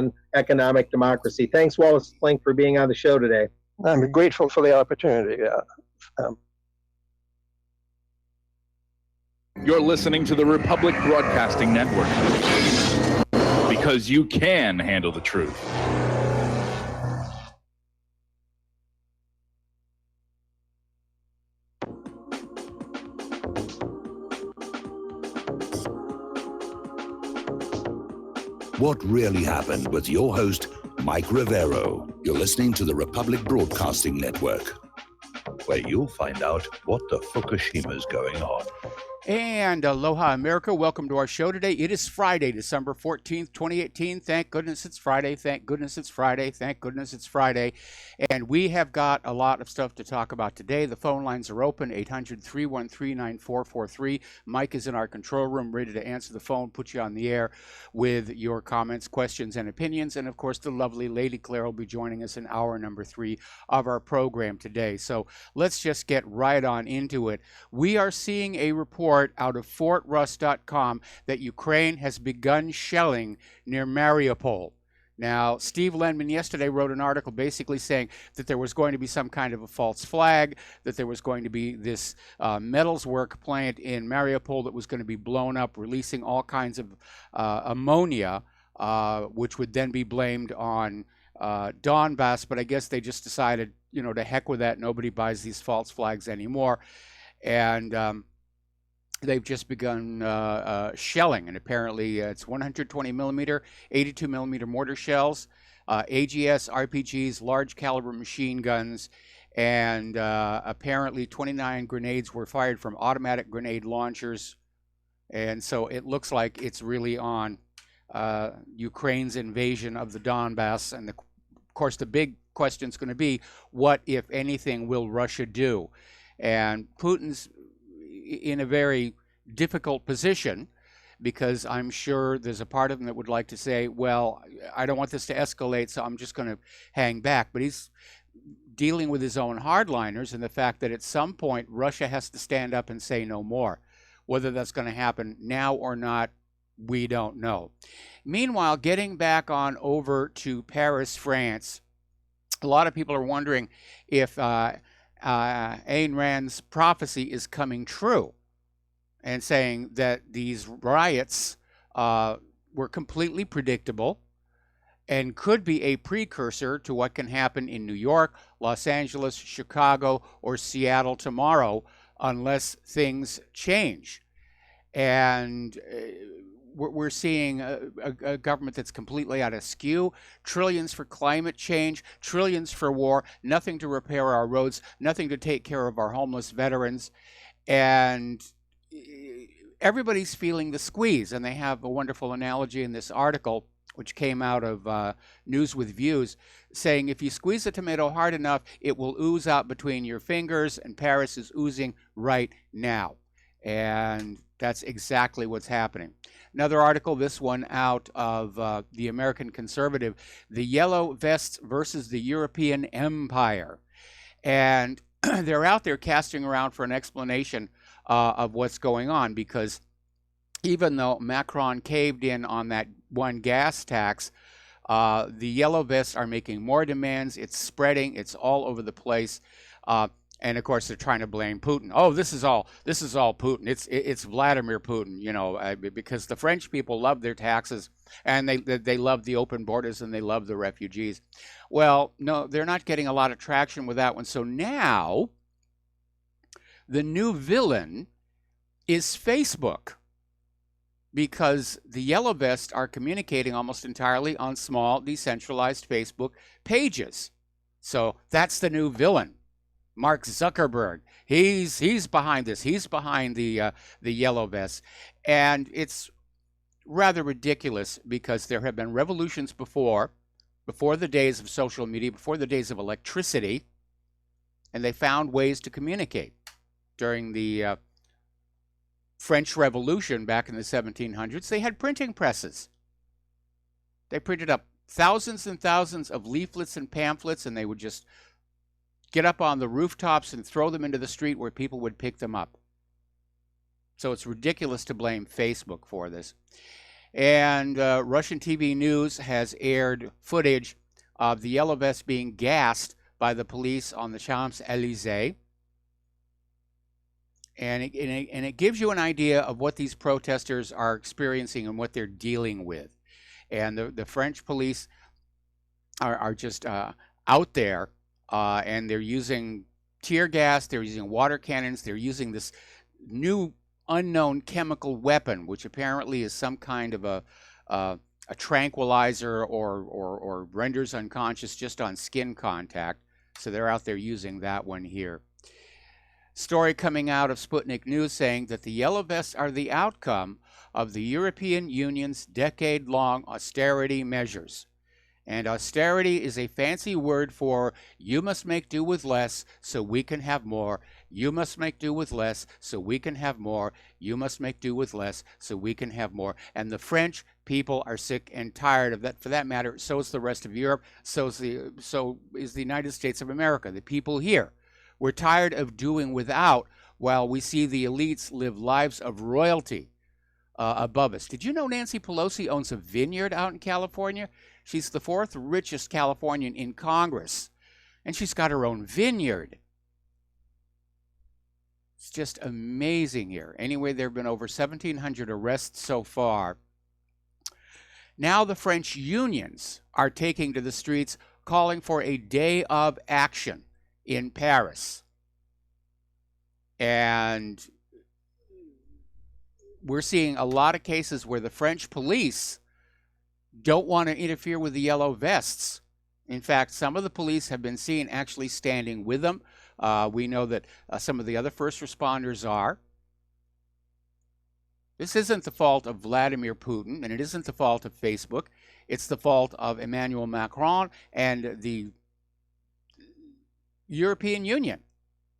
on economic democracy. Thanks, Wallace Flink, for being on the show today. I'm grateful for the opportunity. You're listening to the Republic Broadcasting Network, because you can handle the truth. What Really Happened with your host, Mike Rivero. You're listening to the Republic Broadcasting Network, where you'll find out what the Fukushima's going on. And aloha, America. Welcome to our show today. It is Friday, December 14th, 2018. Thank goodness it's Friday. Thank goodness it's Friday. Thank goodness it's Friday. And we have got a lot of stuff to talk about today. The phone lines are open, 800-313-9443. Mike is in our control room, ready to answer the phone, put you on the air with your comments, questions, and opinions. And, of course, the lovely Lady Claire will be joining us in hour number 3 of our program today. So let's just get right on into it. We are seeing a report out of FortRuss.com that Ukraine has begun shelling near Mariupol. Now, Steve Lenman yesterday wrote an article basically saying that there was going to be some kind of a false flag, that there was going to be this metals work plant in Mariupol that was going to be blown up, releasing all kinds of ammonia, which would then be blamed on Donbass. But I guess they just decided, to heck with that. Nobody buys these false flags anymore. And they've just begun shelling, and apparently it's 120 millimeter, 82 millimeter mortar shells, AGS, RPGs, large caliber machine guns, and apparently 29 grenades were fired from automatic grenade launchers. And so it looks like it's really on Ukraine's invasion of the Donbass. And of course, the big question is going to be, what, if anything, will Russia do? And Putin's in a very difficult position, because I'm sure there's a part of him that would like to say, well, I don't want this to escalate, so I'm just going to hang back. But he's dealing with his own hardliners and the fact that at some point Russia has to stand up and say no more. Whether that's going to happen now or not, we don't know. Meanwhile, getting back on over to Paris, France, a lot of people are wondering if Ayn Rand's prophecy is coming true, and saying that these riots were completely predictable and could be a precursor to what can happen in New York, Los Angeles, Chicago, or Seattle tomorrow, unless things change. And we're seeing a government that's completely out of skew, trillions for climate change, trillions for war, nothing to repair our roads, nothing to take care of our homeless veterans. And everybody's feeling the squeeze. And they have a wonderful analogy in this article, which came out of News with Views, saying if you squeeze a tomato hard enough, it will ooze out between your fingers, and Paris is oozing right now. And that's exactly what's happening. Another article, this one out of the American Conservative, the Yellow Vests versus the European Empire. And they're out there casting around for an explanation of what's going on, because even though Macron caved in on that one gas tax, the Yellow Vests are making more demands. It's spreading. It's all over the place. And of course, they're trying to blame Putin. Oh, this is all Putin. It's Vladimir Putin, because the French people love their taxes, and they love the open borders, and they love the refugees. Well, no, they're not getting a lot of traction with that one. So now, the new villain is Facebook, because the Yellow Vests are communicating almost entirely on small, decentralized Facebook pages. So that's the new villain. Mark Zuckerberg, he's behind this. He's behind the Yellow Vests, and it's rather ridiculous, because there have been revolutions before the days of social media, before the days of electricity, and they found ways to communicate. During the French Revolution back in the 1700s, they had printing presses. They printed up thousands and thousands of leaflets and pamphlets, and they would just get up on the rooftops and throw them into the street where people would pick them up. So it's ridiculous to blame Facebook for this. And Russian TV news has aired footage of the Yellow Vests being gassed by the police on the Champs-Élysées. And it gives you an idea of what these protesters are experiencing and what they're dealing with. And the French police are just out there, and they're using tear gas, they're using water cannons, they're using this new unknown chemical weapon, which apparently is some kind of a tranquilizer or renders unconscious just on skin contact. So they're out there using that one here. Story coming out of Sputnik News saying that the Yellow Vests are the outcome of the European Union's decade-long austerity measures. And austerity is a fancy word for you must make do with less so we can have more. You must make do with less so we can have more. You must make do with less so we can have more. And the French people are sick and tired of that. For that matter, so is the rest of Europe. So is the United States of America, the people here. We're tired of doing without while we see the elites live lives of royalty above us. Did you know Nancy Pelosi owns a vineyard out in California? She's the fourth richest Californian in Congress, and she's got her own vineyard. It's just amazing here. Anyway, there have been over 1,700 arrests so far. Now the French unions are taking to the streets calling for a day of action in Paris. And we're seeing a lot of cases where the French police don't want to interfere with the Yellow Vests. In fact, some of the police have been seen actually standing with them. We know that some of the other first responders are. This isn't the fault of Vladimir Putin, and it isn't the fault of Facebook. It's the fault of Emmanuel Macron and the European Union.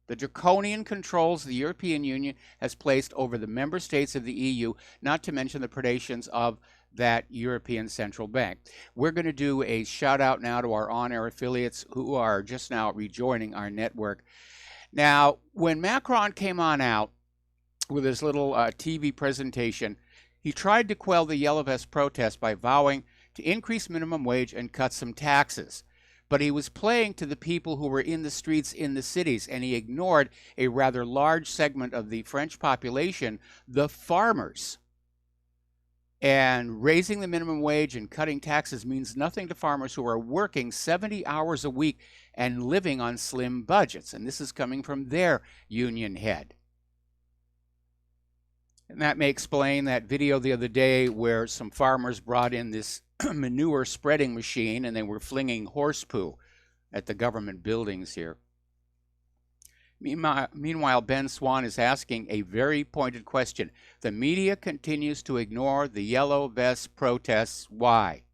The draconian controls the European Union has placed over the member states of the EU, not to mention the predations of that European Central Bank. We're going to do a shout out now to our on-air affiliates who are just now rejoining our network. Now, when Macron came on out with his little TV presentation, he tried to quell the Yellow Vest protest by vowing to increase minimum wage and cut some taxes. But he was playing to the people who were in the streets in the cities, and he ignored a rather large segment of the French population, the farmers. And raising the minimum wage and cutting taxes means nothing to farmers who are working 70 hours a week and living on slim budgets. And this is coming from their union head. And that may explain that video the other day where some farmers brought in this manure spreading machine and they were flinging horse poo at the government buildings here. Meanwhile, Ben Swan is asking a very pointed question. The media continues to ignore the Yellow Vest protests. Why?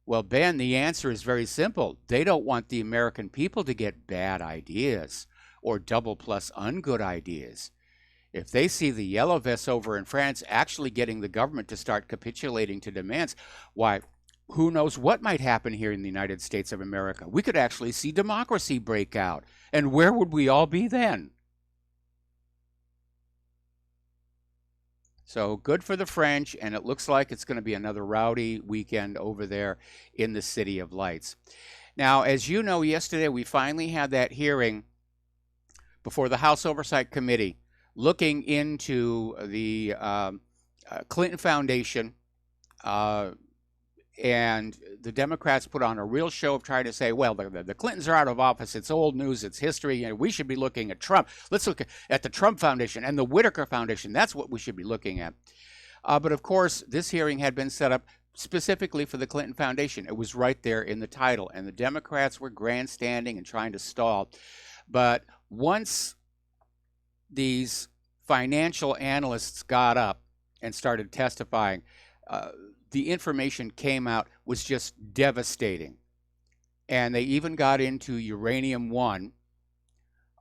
Well, Ben, the answer is very simple. They don't want the American people to get bad ideas or double plus ungood ideas. If they see the Yellow Vests over in France actually getting the government to start capitulating to demands, why, who knows what might happen here in the United States of America? We could actually see democracy break out. And where would we all be then? So good for the French, and it looks like it's going to be another rowdy weekend over there in the City of Lights. Now, as you know, yesterday we finally had that hearing before the House Oversight Committee looking into the Clinton Foundation, and the Democrats put on a real show of trying to say, well, the Clintons are out of office. It's old news. It's history. And we should be looking at Trump. Let's look at the Trump Foundation and the Whitaker Foundation. That's what we should be looking at. But, of course, this hearing had been set up specifically for the Clinton Foundation. It was right there in the title. And the Democrats were grandstanding and trying to stall. But once these financial analysts got up and started testifying, the information came out was just devastating. And they even got into Uranium One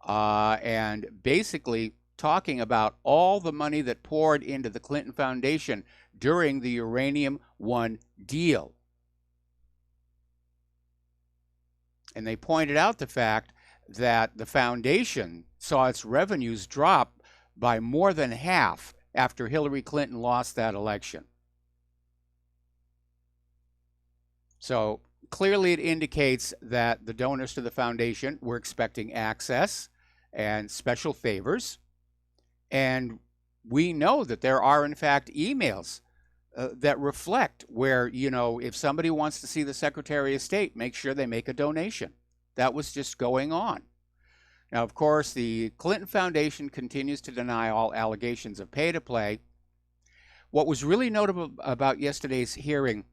and basically talking about all the money that poured into the Clinton Foundation during the Uranium One deal. And they pointed out the fact that the foundation saw its revenues drop by more than half after Hillary Clinton lost that election. So clearly it indicates that the donors to the foundation were expecting access and special favors. And we know that there are, in fact, emails that reflect where, if somebody wants to see the Secretary of State, make sure they make a donation. That was just going on. Now, of course, the Clinton Foundation continues to deny all allegations of pay-to-play. What was really notable about yesterday's hearing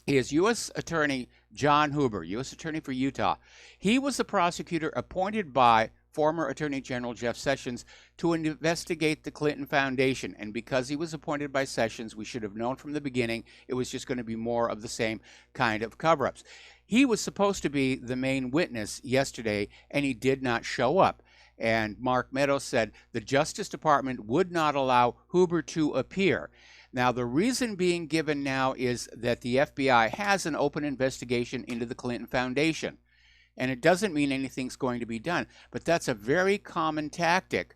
is U.S. Attorney John Huber, U.S. Attorney for Utah. He was the prosecutor appointed by former Attorney General Jeff Sessions to investigate the Clinton Foundation. And because he was appointed by Sessions, we should have known from the beginning it was just going to be more of the same kind of cover-ups. He was supposed to be the main witness yesterday, and he did not show up. And Mark Meadows said the Justice Department would not allow Huber to appear. Now, the reason being given now is that the FBI has an open investigation into the Clinton Foundation. And it doesn't mean anything's going to be done. But that's a very common tactic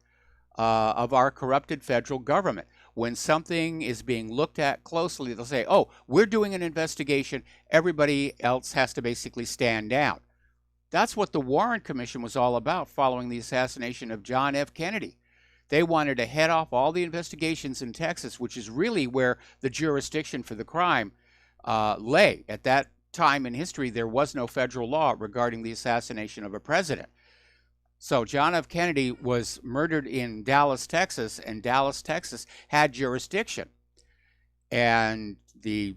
of our corrupted federal government. When something is being looked at closely, they'll say, oh, we're doing an investigation. Everybody else has to basically stand down. That's what the Warren Commission was all about following the assassination of John F. Kennedy. They wanted to head off all the investigations in Texas, which is really where the jurisdiction for the crime lay. At that time in history, there was no federal law regarding the assassination of a president. So John F. Kennedy was murdered in Dallas, Texas, and Dallas, Texas had jurisdiction. And the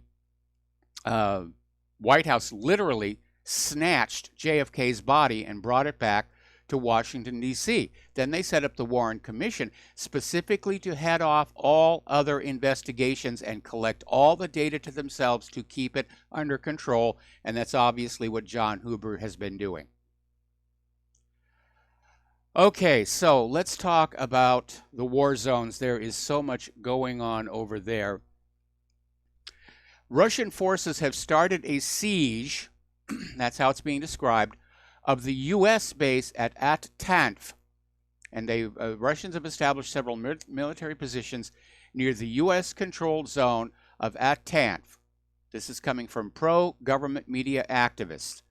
White House literally snatched JFK's body and brought it back to Washington, D.C. Then they set up the Warren Commission specifically to head off all other investigations and collect all the data to themselves to keep it under control. And that's obviously what John Huber has been doing. Okay, so let's talk about the war zones. There is so much going on over there. Russian forces have started a siege, that's how it's being described, of the U.S. base at Tanf. And Russians have established several military positions near the U.S.-controlled zone of Tanf. This is coming from pro-government media activists.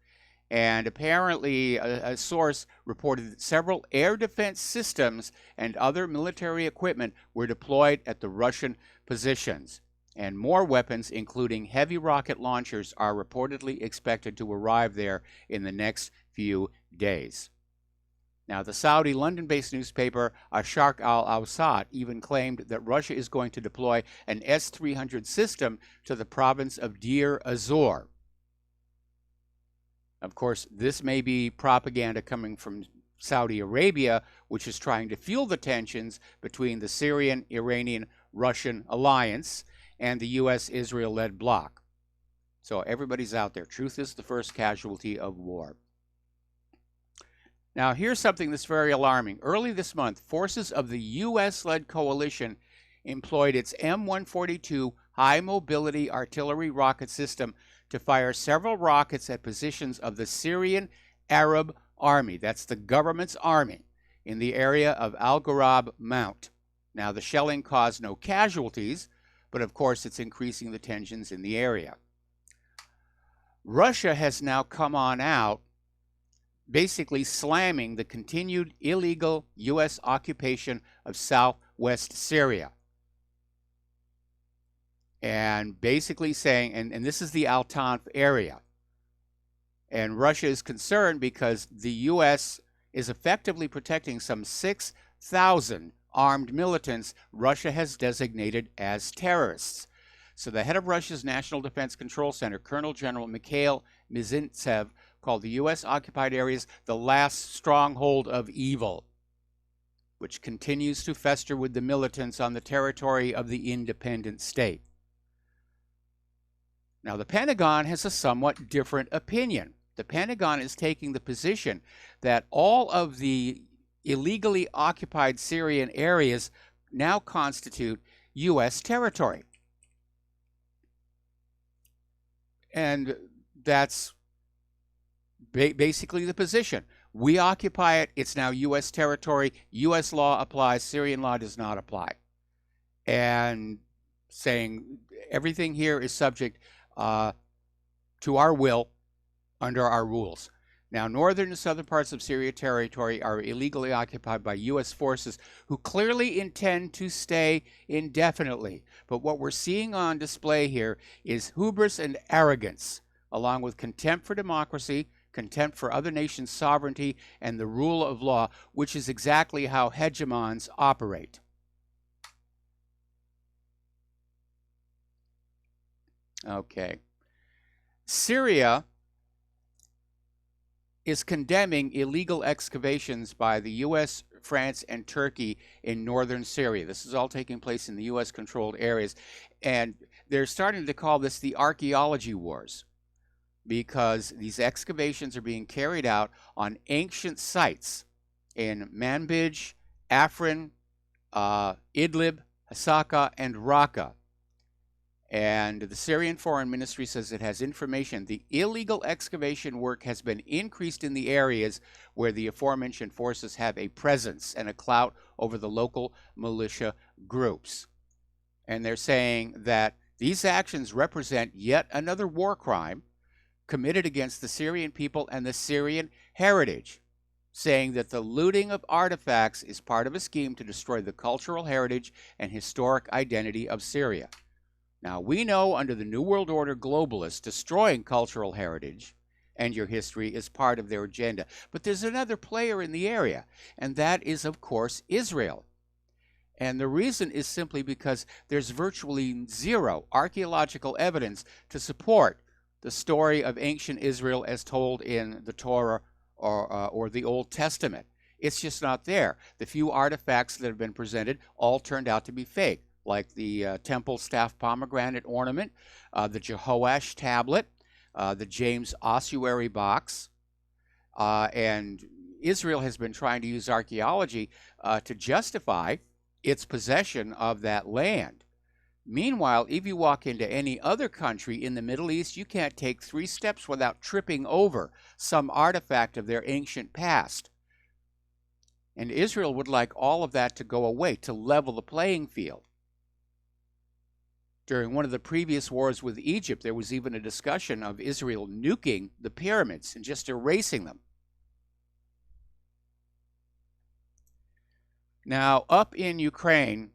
And apparently a source reported that several air defense systems and other military equipment were deployed at the Russian positions. And more weapons, including heavy rocket launchers, are reportedly expected to arrive there in the next few days. Now, the Saudi London-based newspaper Asharq al-Awsat even claimed that Russia is going to deploy an S-300 system to the province of Deir ez-Zor. Of course, this may be propaganda coming from Saudi Arabia, which is trying to fuel the tensions between the Syrian, Iranian, Russian alliance and the U.S.-Israel-led bloc. So everybody's out there. Truth is the first casualty of war. Now, here's something that's very alarming. Early this month, forces of the U.S.-led coalition employed its M142 high-mobility artillery rocket system to fire several rockets at positions of the Syrian Arab Army, that's the government's army, in the area of Al-Ghurab Mount. Now, the shelling caused no casualties, but of course it's increasing the tensions in the area. Russia has now come on out, basically slamming the continued illegal U.S. occupation of southwest Syria. And basically saying, and this is the Al-Tanf area, and Russia is concerned because the U.S. is effectively protecting some 6,000 armed militants Russia has designated as terrorists. So the head of Russia's National Defense Control Center, Colonel General Mikhail Mizintsev, called the U.S. occupied areas the last stronghold of evil, which continues to fester with the militants on the territory of the independent state. Now, the Pentagon has a somewhat different opinion. The Pentagon is taking the position that all of the illegally occupied Syrian areas now constitute U.S. territory. And that's basically the position. We occupy it. It's now U.S. territory. U.S. law applies. Syrian law does not apply. And saying everything here is subject to our will under our rules. Now, northern and southern parts of Syria territory are illegally occupied by U.S. forces who clearly intend to stay indefinitely. But what we're seeing on display here is hubris and arrogance, along with contempt for democracy, contempt for other nations' sovereignty, and the rule of law, which is exactly how hegemons operate. Okay. Syria is condemning illegal excavations by the U.S., France, and Turkey in northern Syria. This is all taking place in the U.S.-controlled areas. And they're starting to call this the archaeology wars, because these excavations are being carried out on ancient sites in Manbij, Afrin, Idlib, Hasaka, and Raqqa. And the Syrian Foreign Ministry says it has information. The illegal excavation work has been increased in the areas where the aforementioned forces have a presence and a clout over the local militia groups. And they're saying that these actions represent yet another war crime committed against the Syrian people and the Syrian heritage, saying that the looting of artifacts is part of a scheme to destroy the cultural heritage and historic identity of Syria. Now, we know under the New World Order globalists, destroying cultural heritage and your history is part of their agenda. But there's another player in the area, and that is, of course, Israel. And the reason is simply because there's virtually zero archaeological evidence to support the story of ancient Israel as told in the Torah or the Old Testament. It's just not there. The few artifacts that have been presented all turned out to be fake, like the temple staff pomegranate ornament, the Jehoash tablet, the James ossuary box. And Israel has been trying to use archaeology to justify its possession of that land. Meanwhile, if you walk into any other country in the Middle East, you can't take 3 steps without tripping over some artifact of their ancient past. And Israel would like all of that to go away, to level the playing field. During one of the previous wars with Egypt, there was even a discussion of Israel nuking the pyramids and just erasing them. Now, up in Ukraine,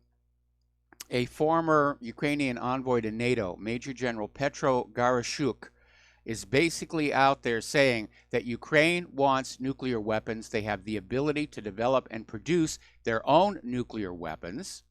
a former Ukrainian envoy to NATO, Major General Petro Garoshuk, is basically out there saying that Ukraine wants nuclear weapons. They have the ability to develop and produce their own nuclear weapons,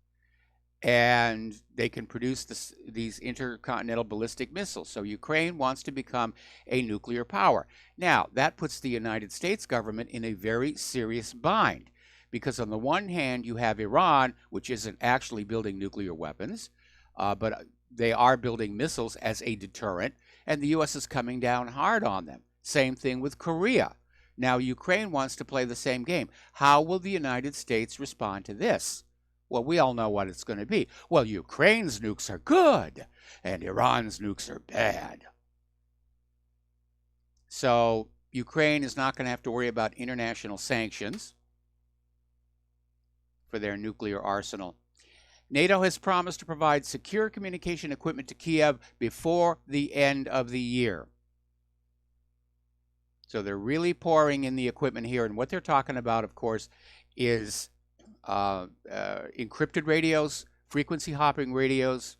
and they can produce these intercontinental ballistic missiles. So Ukraine wants to become a nuclear power. Now, that puts the United States government in a very serious bind, because on the one hand, you have Iran, which isn't actually building nuclear weapons, but they are building missiles as a deterrent, and the U.S. is coming down hard on them. Same thing with Korea. Now, Ukraine wants to play the same game. How will the United States respond to this? Well, we all know what it's going to be. Well, Ukraine's nukes are good, and Iran's nukes are bad. So Ukraine is not going to have to worry about international sanctions for their nuclear arsenal. NATO has promised to provide secure communication equipment to Kiev before the end of the year. So they're really pouring in the equipment here, and what they're talking about, of course, is encrypted radios, frequency hopping radios,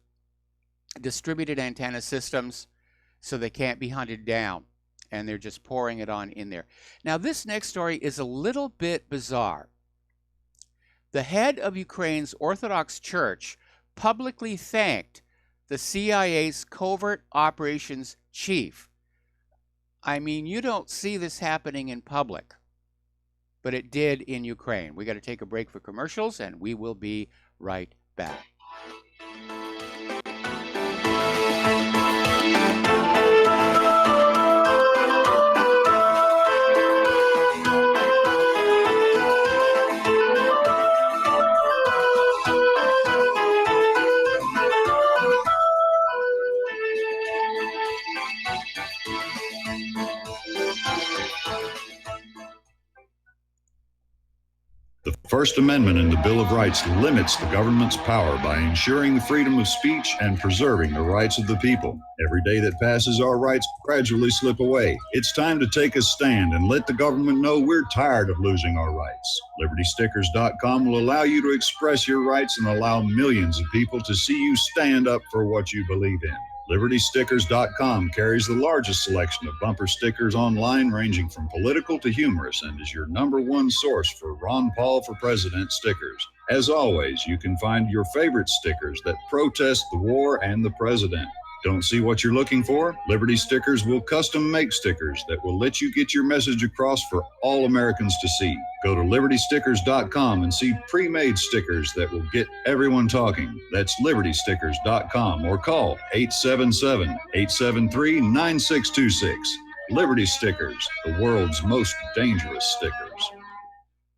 distributed antenna systems, so they can't be hunted down, and they're just pouring it on in there. Now, this next story is a little bit bizarre. The head of Ukraine's Orthodox Church publicly thanked the CIA's covert operations chief. I mean, you don't see this happening in public, but it did in Ukraine. We got to take a break for commercials, and we will be right back. The First Amendment in the Bill of Rights limits the government's power by ensuring the freedom of speech and preserving the rights of the people. Every day that passes, our rights gradually slip away. It's time to take a stand and let the government know we're tired of losing our rights. LibertyStickers.com will allow you to express your rights and allow millions of people to see you stand up for what you believe in. LibertyStickers.com carries the largest selection of bumper stickers online, ranging from political to humorous, and is your #1 source for Ron Paul for President stickers. As always, you can find your favorite stickers that protest the war and the president. Don't see what you're looking for? Liberty Stickers will custom make stickers that will let you get your message across for all Americans to see. Go to LibertyStickers.com and see pre-made stickers that will get everyone talking. That's LibertyStickers.com or call 877-873-9626. Liberty Stickers, the world's most dangerous stickers.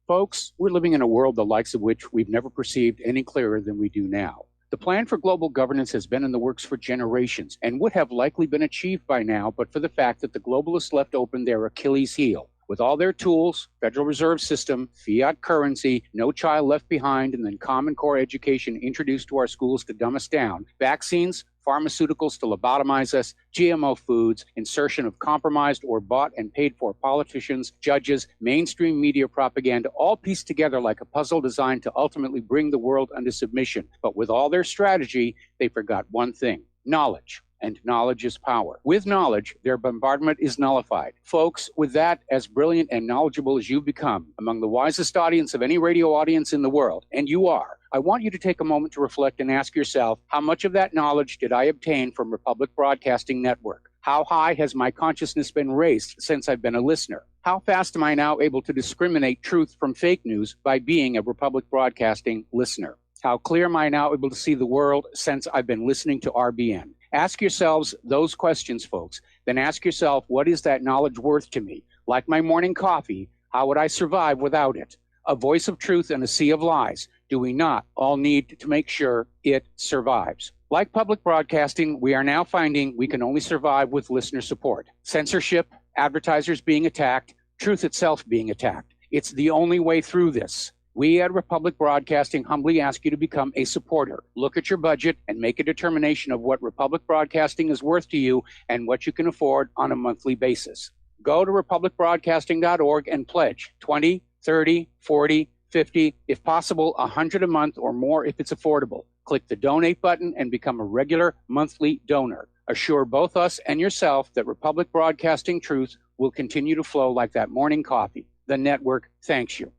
Folks, we're living in a world the likes of which we've never perceived any clearer than we do now. The plan for global governance has been in the works for generations and would have likely been achieved by now, but for the fact that the globalists left open their Achilles heel. With all their tools, Federal Reserve System, fiat currency, no child left behind, and then Common Core education introduced to our schools to dumb us down, vaccines, pharmaceuticals to lobotomize us, GMO foods, insertion of compromised or bought and paid for politicians, judges, mainstream media propaganda, all pieced together like a puzzle designed to ultimately bring the world under submission. But with all their strategy, they forgot one thing: knowledge. And knowledge is power. With knowledge, their bombardment is nullified. Folks, with that, as brilliant and knowledgeable as you've become, among the wisest audience of any radio audience in the world, and you are, I want you to take a moment to reflect and ask yourself, how much of that knowledge did I obtain from Republic Broadcasting Network? How high has my consciousness been raised since I've been a listener? How fast am I now able to discriminate truth from fake news by being a Republic Broadcasting listener? How clear am I now able to see the world since I've been listening to RBN? Ask yourselves those questions, folks. Then ask yourself, what is that knowledge worth to me? Like my morning coffee, how would I survive without it? A voice of truth in a sea of lies. Do we not all need to make sure it survives? Like public broadcasting, we are now finding we can only survive with listener support. Censorship, advertisers being attacked, truth itself being attacked. It's the only way through this. We at Republic Broadcasting humbly ask you to become a supporter. Look at your budget and make a determination of what Republic Broadcasting is worth to you and what you can afford on a monthly basis. Go to republicbroadcasting.org and pledge 20, 30, 40, 50, if possible, 100 a month or more if it's affordable. Click the donate button and become a regular monthly donor. Assure both us and yourself that Republic Broadcasting truth will continue to flow like that morning coffee. The network thanks you.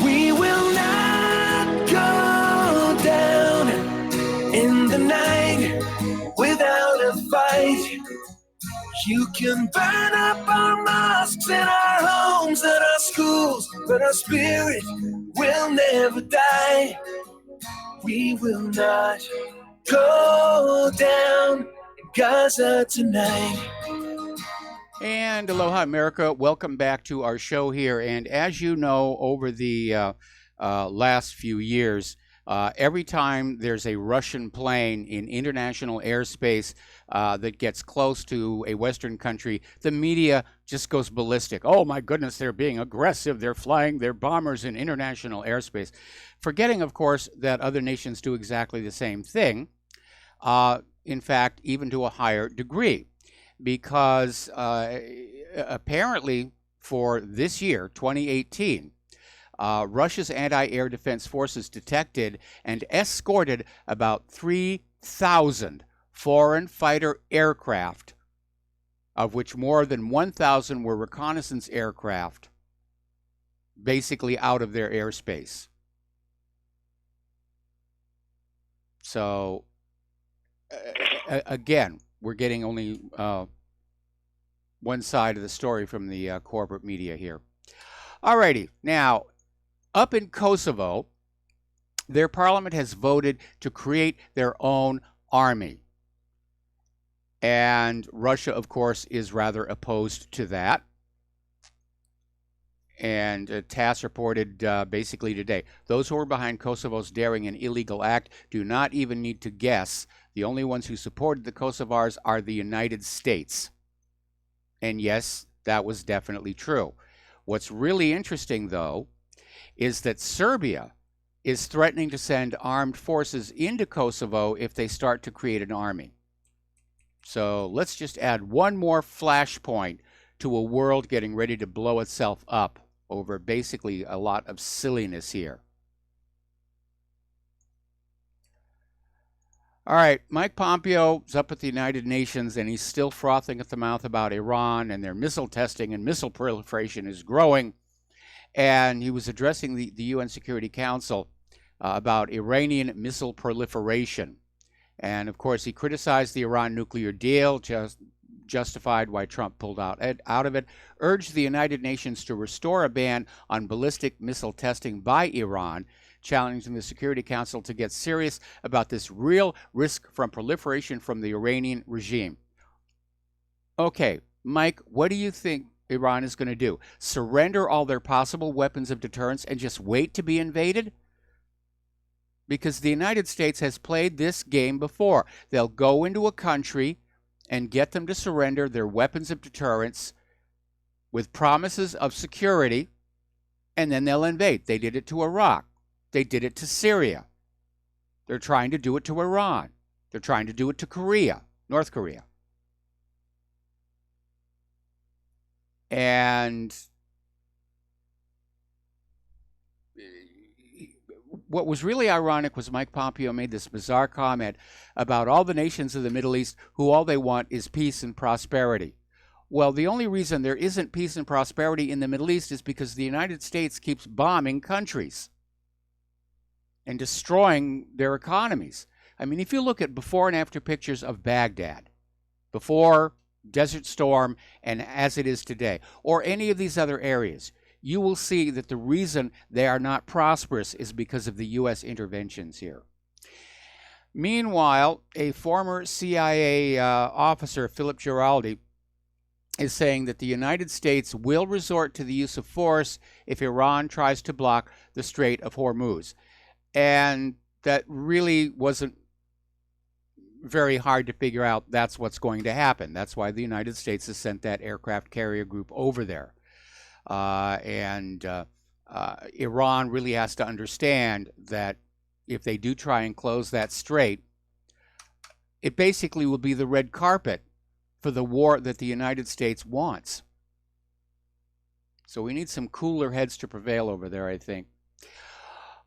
We will not go down in the night without a fight. You can burn up our mosques and our homes and our schools, but our spirit will never die. We will not go down in Gaza tonight. And aloha, America. Welcome back to our show here. And as you know, over the last few years, every time there's a Russian plane in international airspace that gets close to a Western country, the media just goes ballistic. Oh, my goodness, they're being aggressive. They're flying their bombers in international airspace. Forgetting, of course, that other nations do exactly the same thing, in fact, even to a higher degree. Because apparently for this year, 2018, Russia's anti-air defense forces detected and escorted about 3,000 foreign fighter aircraft, of which more than 1,000 were reconnaissance aircraft, basically out of their airspace. So, again, we're getting only one side of the story from the corporate media here. Alrighty, now, up in Kosovo, their parliament has voted to create their own army. And Russia, of course, is rather opposed to that. And TASS reported basically today, those who are behind Kosovo's daring and illegal act do not even need to guess. The only ones who supported the Kosovars are the United States. And yes, that was definitely true. What's really interesting, though, is that Serbia is threatening to send armed forces into Kosovo if they start to create an army. So let's just add one more flashpoint to a world getting ready to blow itself up over basically a lot of silliness here. All right, Mike Pompeo is up at the United Nations, and he's still frothing at the mouth about Iran and their missile testing, and missile proliferation is growing. And he was addressing the UN Security Council about Iranian missile proliferation. And, of course, he criticized the Iran nuclear deal, justified why Trump pulled out of it, urged the United Nations to restore a ban on ballistic missile testing by Iran, challenging the Security Council to get serious about this real risk from proliferation from the Iranian regime. Okay, Mike, what do you think Iran is going to do? Surrender all their possible weapons of deterrence and just wait to be invaded? Because the United States has played this game before. They'll go into a country and get them to surrender their weapons of deterrence with promises of security, and then they'll invade. They did it to Iraq. They did it to Syria. They're trying to do it to Iran. They're trying to do it to Korea, North Korea. And what was really ironic was Mike Pompeo made this bizarre comment about all the nations of the Middle East who all they want is peace and prosperity. Well, the only reason there isn't peace and prosperity in the Middle East is because the United States keeps bombing countries and destroying their economies. I mean, if you look at before and after pictures of Baghdad, before Desert Storm and as it is today, or any of these other areas, you will see that the reason they are not prosperous is because of the U.S. interventions here. Meanwhile, a former CIA officer, Philip Giraldi, is saying that the United States will resort to the use of force if Iran tries to block the Strait of Hormuz. And that really wasn't very hard to figure out that's what's going to happen. That's why the United States has sent that aircraft carrier group over there. Iran really has to understand that if they do try and close that strait, it basically will be the red carpet for the war that the United States wants. So we need some cooler heads to prevail over there, I think.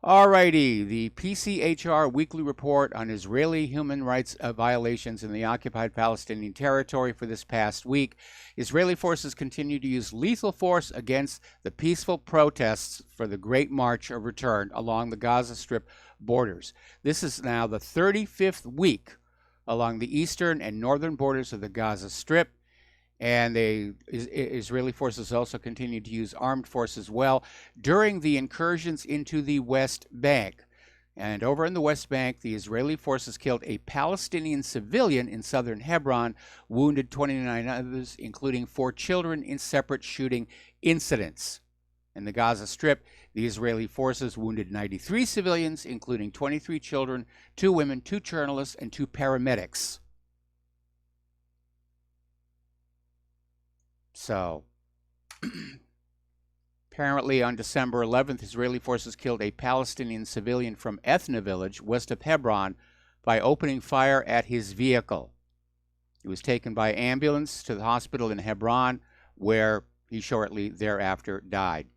Alrighty, the PCHR weekly report on Israeli human rights violations in the occupied Palestinian territory for this past week. Israeli forces continue to use lethal force against the peaceful protests for the Great March of Return along the Gaza Strip borders. This is now the 35th week along the eastern and northern borders of the Gaza Strip. And the Israeli forces also continue to use armed force as well during the incursions into the West Bank. And over in the West Bank, the Israeli forces killed a Palestinian civilian in southern Hebron, wounded 29 others, including 4 children, in separate shooting incidents. In the Gaza Strip, the Israeli forces wounded 93 civilians, including 23 children, 2 women, 2 journalists, and 2 paramedics. So, apparently on December 11th, Israeli forces killed a Palestinian civilian from Ethna village, west of Hebron, by opening fire at his vehicle. He was taken by ambulance to the hospital in Hebron, where he shortly thereafter died.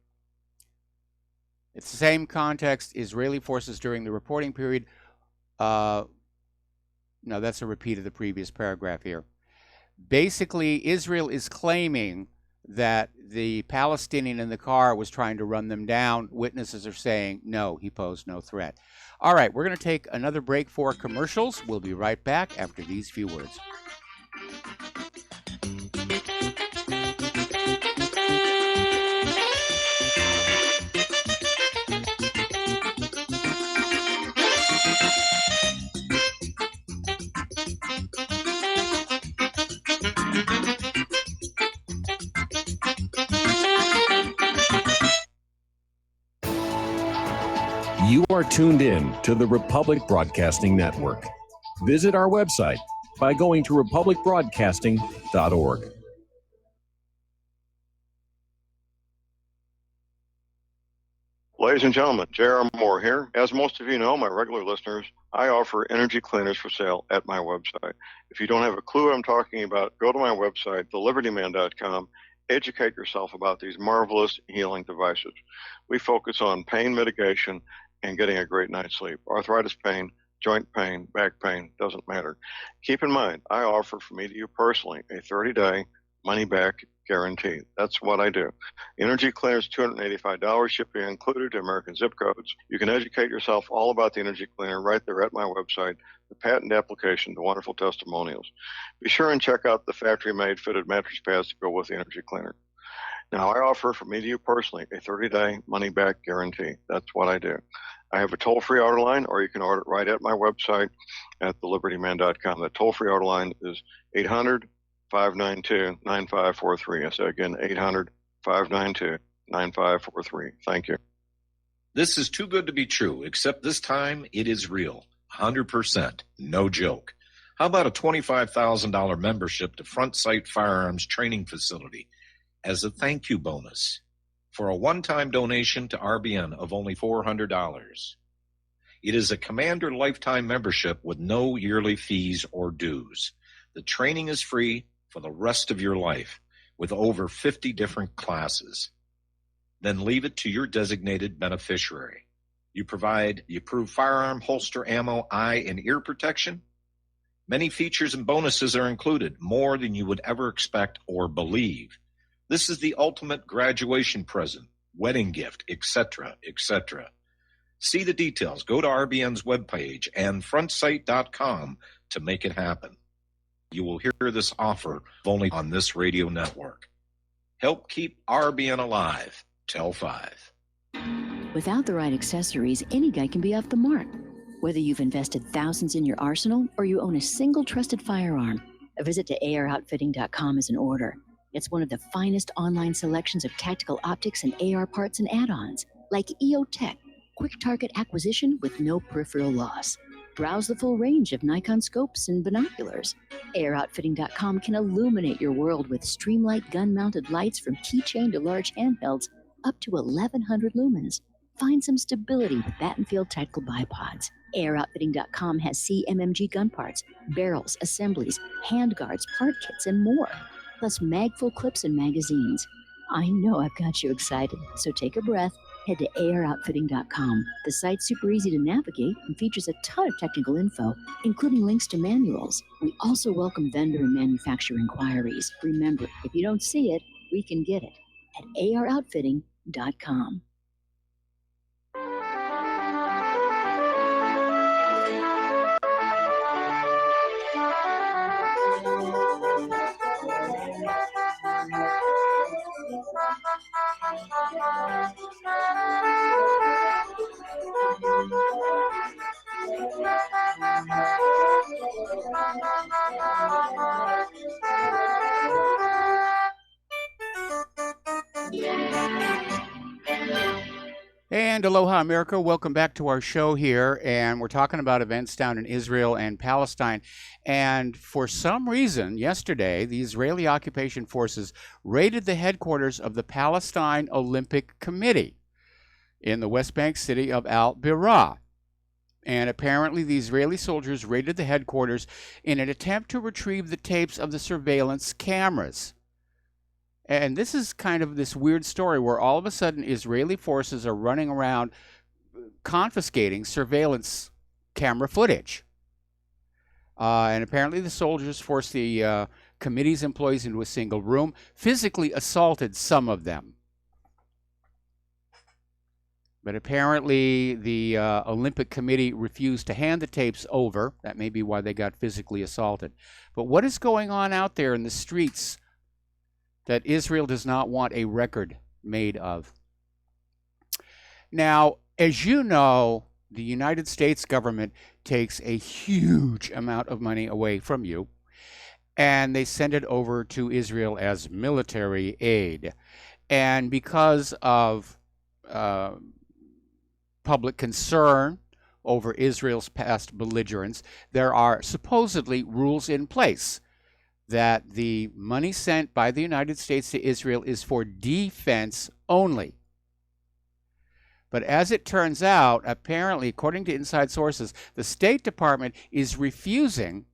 It's the same context. Israeli forces during the reporting period. No, that's a repeat of the previous paragraph here. Basically, Israel is claiming that the Palestinian in the car was trying to run them down. Witnesses are saying, no, he posed no threat. All right, we're going to take another break for commercials. We'll be right back after these few words. You are tuned in to the Republic Broadcasting Network. Visit our website by going to republicbroadcasting.org. Ladies and gentlemen, J.R. Moore here. As most of you know, my regular listeners, I offer energy cleaners for sale at my website. If you don't have a clue what I'm talking about, go to my website, thelibertyman.com. Educate yourself about these marvelous healing devices. We focus on pain mitigation and getting a great night's sleep. Arthritis pain, joint pain, back pain, doesn't matter. Keep in mind, I offer from me to you personally a 30-day money-back guarantee. That's what I do. Energy cleaner is $285, shipping included to American zip codes. You can educate yourself all about the energy cleaner right there at my website, the patent application, the wonderful testimonials. Be sure and check out the factory-made fitted mattress pads to go with the energy cleaner. Now, I offer from me to you personally a 30-day money-back guarantee. That's what I do. I have a toll-free order line, or you can order it right at my website at thelibertyman.com. The toll-free order line is 800-592-9543. I say again, 800-592-9543. Thank you. This is too good to be true, except this time it is real. 100%. No joke. How about a $25,000 membership to Front Sight Firearms Training Facility as a thank you bonus for a one-time donation to RBN of only $400? It is a Commander lifetime membership with no yearly fees or dues. The training is free for the rest of your life with over 50 different classes. Then leave it to your designated beneficiary. You provide the approved firearm, holster, ammo, eye, and ear protection. Many features and bonuses are included, more than you would ever expect or believe. This is the ultimate graduation present, wedding gift, etc., etc. See the details. Go to RBN's webpage and frontsight.com to make it happen. You will hear this offer only on this radio network. Help keep RBN alive. Tell 5. Without the right accessories, any guy can be off the mark. Whether you've invested thousands in your arsenal or you own a single trusted firearm, a visit to AROutfitting.com is in order. It's one of the finest online selections of tactical optics and AR parts and add-ons, like EOTech, quick target acquisition with no peripheral loss. Browse the full range of Nikon scopes and binoculars. AROutfitting.com can illuminate your world with Streamlight gun-mounted lights from keychain to large handhelds up to 1,100 lumens. Find some stability with Battenfield Tactical Bipods. AROutfitting.com has CMMG gun parts, barrels, assemblies, handguards, part kits, and more. Plus mag-full clips and magazines. I know I've got you excited, so take a breath. Head to AROutfitting.com. The site's super easy to navigate and features a ton of technical info, including links to manuals. We also welcome vendor and manufacturer inquiries. Remember, if you don't see it, we can get it at AROutfitting.com. And aloha, America. Welcome back to our show here. And we're talking about events down in Israel and Palestine. And for some reason, yesterday, the Israeli occupation forces raided the headquarters of the Palestine Olympic Committee in the West Bank city of Al-Birah. And apparently the Israeli soldiers raided the headquarters in an attempt to retrieve the tapes of the surveillance cameras. And this is kind of this weird story where all of a sudden Israeli forces are running around confiscating surveillance camera footage. And apparently the soldiers forced the committee's employees into a single room, physically assaulted some of them. But apparently the Olympic Committee refused to hand the tapes over. That may be why they got physically assaulted. But what is going on out there in the streets that Israel does not want a record made of? Now, as you know, the United States government takes a huge amount of money away from you, and they send it over to Israel as military aid. And because of public concern over Israel's past belligerence, there are supposedly rules in place that the money sent by the United States to Israel is for defense only. But as it turns out, apparently, according to inside sources, the State Department is refusing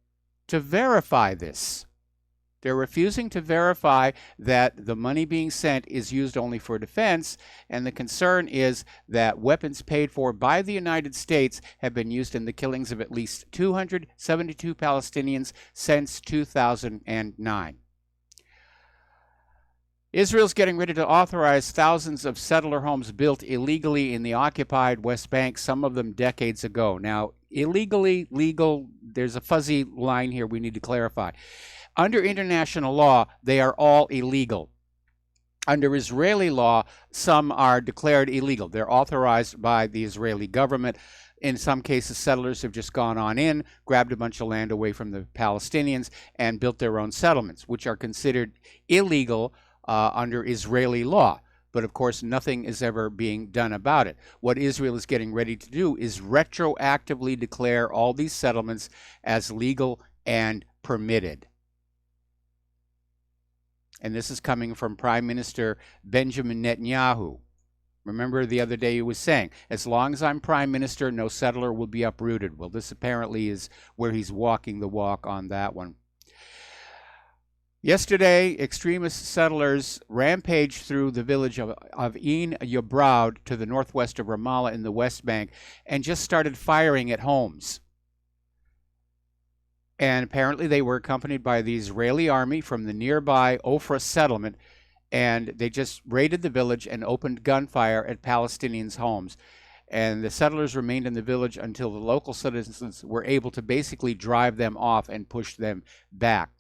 to verify this. They're refusing to verify that the money being sent is used only for defense, and the concern is that weapons paid for by the United States have been used in the killings of at least 272 Palestinians since 2009. Israel's getting ready to authorize thousands of settler homes built illegally in the occupied West Bank, some of them decades ago. Now, illegally, legal, there's a fuzzy line here we need to clarify. Under international law, they are all illegal. Under Israeli law, some are declared illegal. They're authorized by the Israeli government. In some cases, settlers have just gone on in, grabbed a bunch of land away from the Palestinians, and built their own settlements, which are considered illegal under Israeli law. But of course, nothing is ever being done about it. What Israel is getting ready to do is retroactively declare all these settlements as legal and permitted. And this is coming from Prime Minister Benjamin Netanyahu. Remember the other day he was saying, as long as I'm Prime Minister, no settler will be uprooted. Well, this apparently is where he's walking the walk on that one. Yesterday, extremist settlers rampaged through the village of Ein Yobraud to the northwest of Ramallah in the West Bank and just started firing at homes. And apparently they were accompanied by the Israeli army from the nearby Ofra settlement, and they just raided the village and opened gunfire at Palestinians' homes. And the settlers remained in the village until the local citizens were able to basically drive them off and push them back.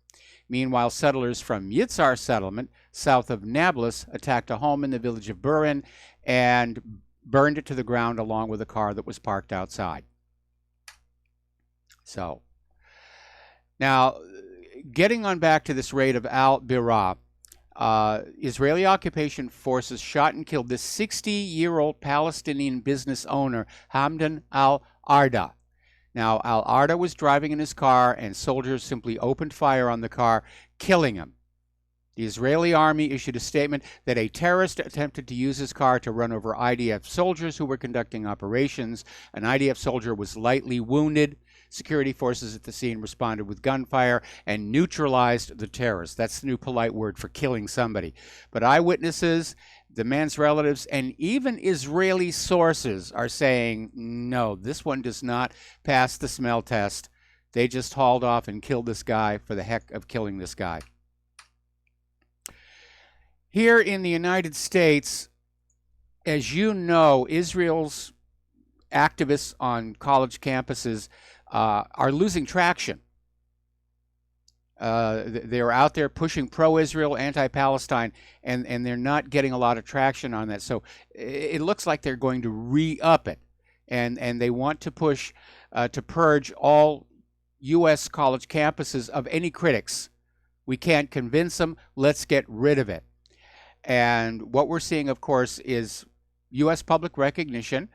Meanwhile, settlers from Yitzhar settlement, south of Nablus, attacked a home in the village of Burin and burned it to the ground along with a car that was parked outside. So, now, getting on back to this raid of Al-Birah, Israeli occupation forces shot and killed this 60-year-old Palestinian business owner, Hamdan al-Arda. Now, Al-Arda was driving in his car, and soldiers simply opened fire on the car, killing him. The Israeli army issued a statement that a terrorist attempted to use his car to run over IDF soldiers who were conducting operations. An IDF soldier was lightly wounded. Security forces at the scene responded with gunfire and neutralized the terrorist. That's the new polite word for killing somebody. But eyewitnesses, the man's relatives, and even Israeli sources are saying, no, this one does not pass the smell test. They just hauled off and killed this guy for the heck of killing this guy. Here in the United States, as you know, Israel's activists on college campuses are losing traction. They're out there pushing pro-Israel, anti-Palestine, and they're not getting a lot of traction on that. So it looks like they're going to re-up it, and they want to push to purge all U.S. college campuses of any critics. We can't convince them. Let's get rid of it. And what we're seeing, of course, is U.S. public recognition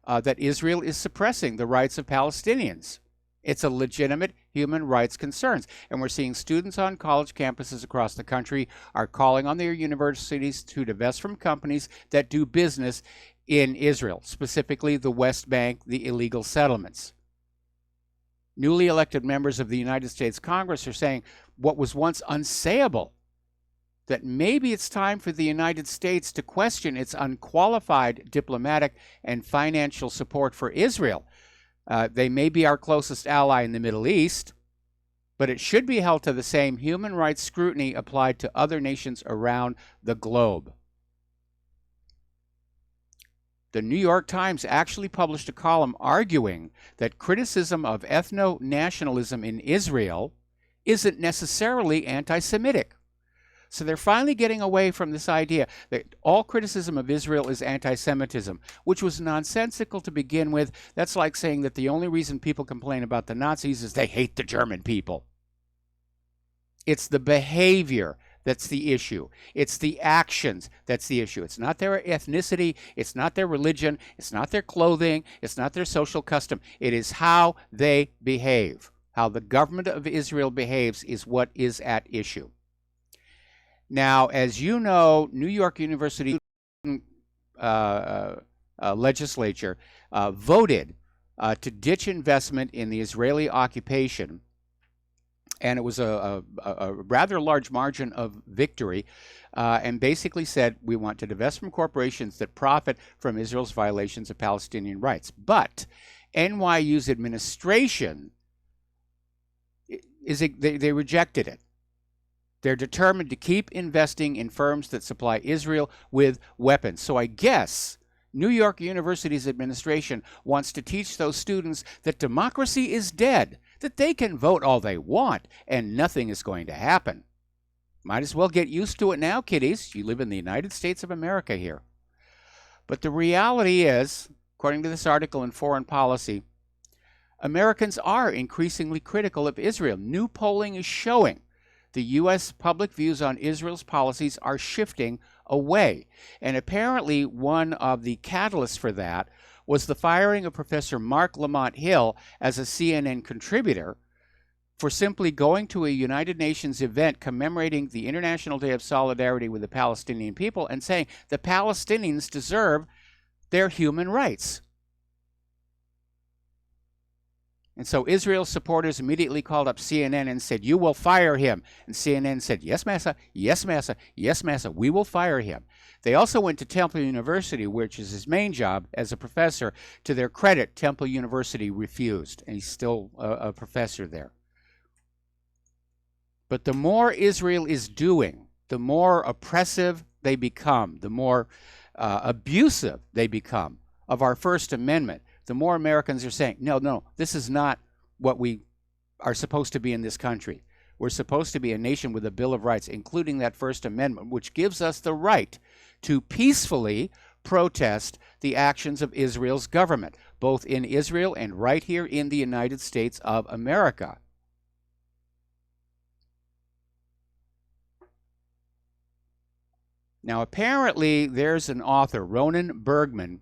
that Israel is suppressing the rights of Palestinians. It's a legitimate human rights concerns. And we're seeing students on college campuses across the country are calling on their universities to divest from companies that do business in Israel, specifically the West Bank, the illegal settlements. Newly elected members of the United States Congress are saying what was once unsayable, that maybe it's time for the United States to question its unqualified diplomatic and financial support for Israel. They may be our closest ally in the Middle East, but it should be held to the same human rights scrutiny applied to other nations around the globe. The New York Times actually published a column arguing that criticism of ethno-nationalism in Israel isn't necessarily anti-Semitic. So they're finally getting away from this idea that all criticism of Israel is anti-Semitism, which was nonsensical to begin with. That's like saying that the only reason people complain about the Nazis is they hate the German people. It's the behavior that's the issue. It's the actions that's the issue. It's not their ethnicity. It's not their religion. It's not their clothing. It's not their social custom. It is how they behave. How the government of Israel behaves is what is at issue. Now, as you know, New York University legislature voted to ditch investment in the Israeli occupation, and it was a rather large margin of victory, and basically said, we want to divest from corporations that profit from Israel's violations of Palestinian rights. But NYU's administration, they rejected it. They're determined to keep investing in firms that supply Israel with weapons. So I guess New York University's administration wants to teach those students that democracy is dead, that they can vote all they want and nothing is going to happen. Might as well get used to it now, kiddies. You live in the United States of America here. But the reality is, according to this article in Foreign Policy, Americans are increasingly critical of Israel. New polling is showing the U.S. public views on Israel's policies are shifting away. And apparently one of the catalysts for that was the firing of Professor Mark Lamont Hill as a CNN contributor for simply going to a United Nations event commemorating the International Day of Solidarity with the Palestinian people and saying the Palestinians deserve their human rights. And so Israel's supporters immediately called up CNN and said, you will fire him. And CNN said, yes, massa, yes, massa, yes, massa, we will fire him. They also went to Temple University, which is his main job as a professor. To their credit, Temple University refused, and he's still a professor there. But the more Israel is doing, the more oppressive they become, the more abusive they become of our First Amendment, the more Americans are saying, no, this is not what we are supposed to be in this country. We're supposed to be a nation with a Bill of Rights, including that First Amendment, which gives us the right to peacefully protest the actions of Israel's government, both in Israel and right here in the United States of America. Now, apparently, there's an author, Ronan Bergman,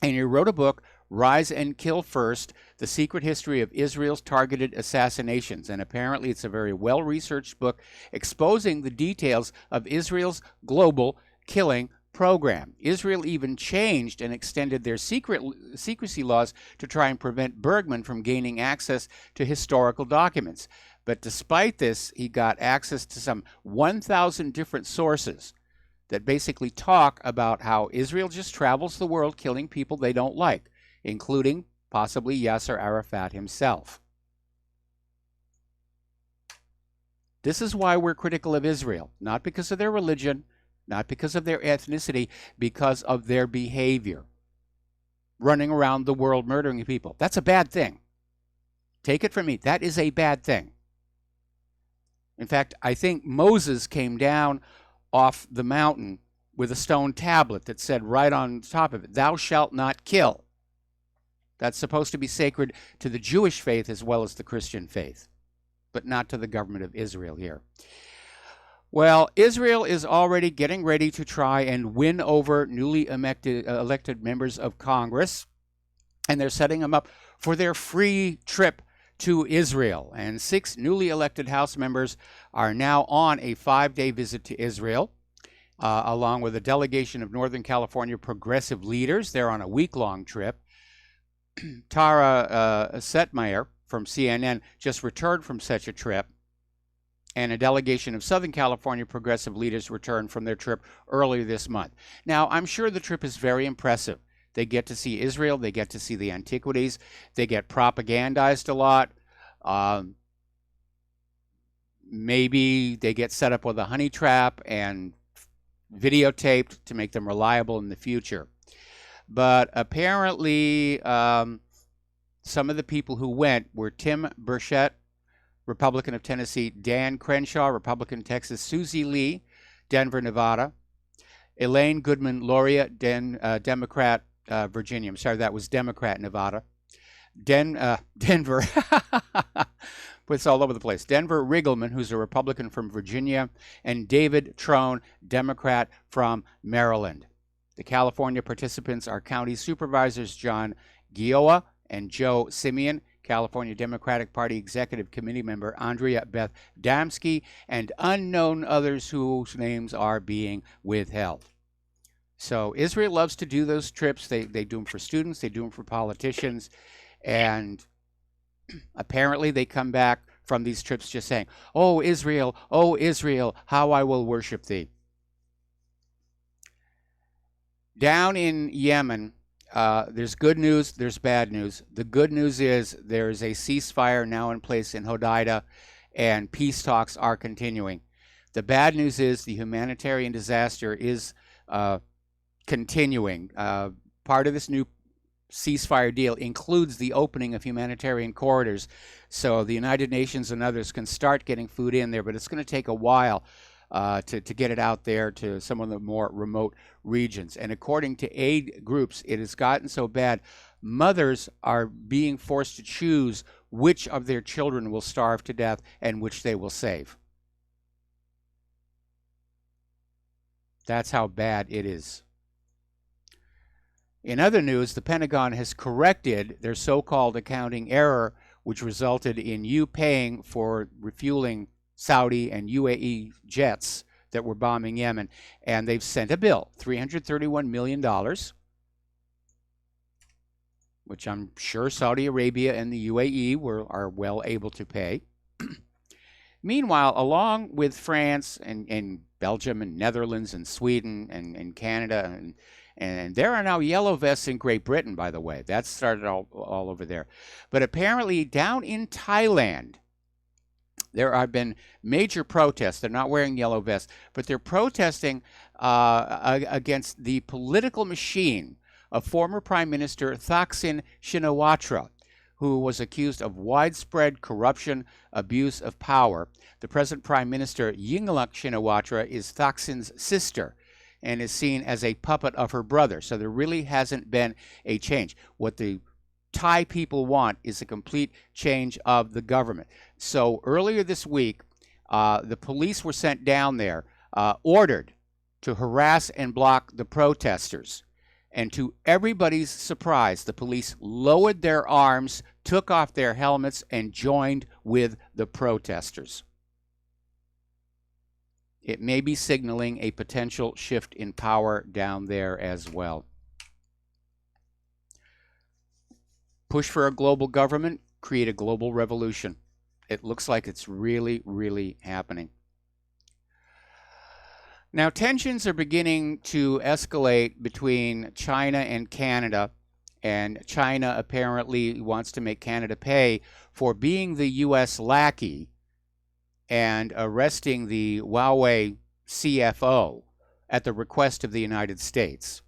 and he wrote a book, Rise and Kill First, The Secret History of Israel's Targeted Assassinations. And apparently it's a very well-researched book exposing the details of Israel's global killing program. Israel even changed and extended their secrecy laws to try and prevent Bergman from gaining access to historical documents. But despite this, he got access to some 1,000 different sources that basically talk about how Israel just travels the world killing people they don't like, including possibly Yasser Arafat himself. This is why we're critical of Israel, not because of their religion, not because of their ethnicity, because of their behavior. Running around the world murdering people. That's a bad thing. Take it from me, that is a bad thing. In fact, I think Moses came down off the mountain with a stone tablet that said right on top of it, thou shalt not kill. That's supposed to be sacred to the Jewish faith as well as the Christian faith, but not to the government of Israel here. Well, Israel is already getting ready to try and win over newly elected members of Congress, and they're setting them up for their free trip to Israel. And 6 newly elected House members are now on a 5-day visit to Israel, along with a delegation of Northern California progressive leaders. They're on a week-long trip. Tara Setmeyer from CNN just returned from such a trip, and a delegation of Southern California progressive leaders returned from their trip earlier this month. Now, I'm sure the trip is very impressive. They get to see Israel. They get to see the antiquities. They get propagandized a lot. Maybe they get set up with a honey trap and videotaped to make them reliable in the future. But apparently, some of the people who went were Tim Burchett, Republican of Tennessee; Dan Crenshaw, Republican, Texas; Susie Lee, Denver, Nevada; Elaine Goodman Lauria, Democrat, Virginia. I'm sorry, that was Democrat, Nevada. Denver, it's all over the place. Denver Riggleman, who's a Republican from Virginia, and David Trone, Democrat from Maryland. The California participants are County Supervisors John Gioia and Joe Simeon, California Democratic Party Executive Committee member Andrea Beth Damsky, and unknown others whose names are being withheld. So Israel loves to do those trips. They do them for students. They do them for politicians. And apparently they come back from these trips just saying, oh, Israel, how I will worship thee. Down in Yemen, there's good news, there's bad news. The good news is there's a ceasefire now in place in Hodeidah, and peace talks are continuing. The bad news is the humanitarian disaster is continuing. Part of this new ceasefire deal includes the opening of humanitarian corridors, so the United Nations and others can start getting food in there, but it's going to take a while to get it out there to some of the more remote regions. And according to aid groups, it has gotten so bad, mothers are being forced to choose which of their children will starve to death and which they will save. That's how bad it is. In other news, the Pentagon has corrected their so-called accounting error, which resulted in you paying for refueling Saudi and UAE jets that were bombing Yemen. And they've sent a bill, $331 million, which I'm sure Saudi Arabia and the UAE are well able to pay. Meanwhile, along with France and Belgium and Netherlands and Sweden and Canada and there are now yellow vests in Great Britain, by the way. That started all over there. But apparently down in Thailand, there have been major protests. They're not wearing yellow vests, but they're protesting against the political machine of former Prime Minister Thaksin Shinawatra, who was accused of widespread corruption, abuse of power. The present Prime Minister, Yingluck Shinawatra, is Thaksin's sister and is seen as a puppet of her brother. So there really hasn't been a change. What the Thai people want is a complete change of the government. So earlier this week, the police were sent down there, ordered to harass and block the protesters. And to everybody's surprise, the police lowered their arms, took off their helmets, and joined with the protesters. It may be signaling a potential shift in power down there as well. Push for a global government, create a global revolution. It looks like it's really, really happening. Now, tensions are beginning to escalate between China and Canada, and China apparently wants to make Canada pay for being the U.S. lackey and arresting the Huawei CFO at the request of the United States.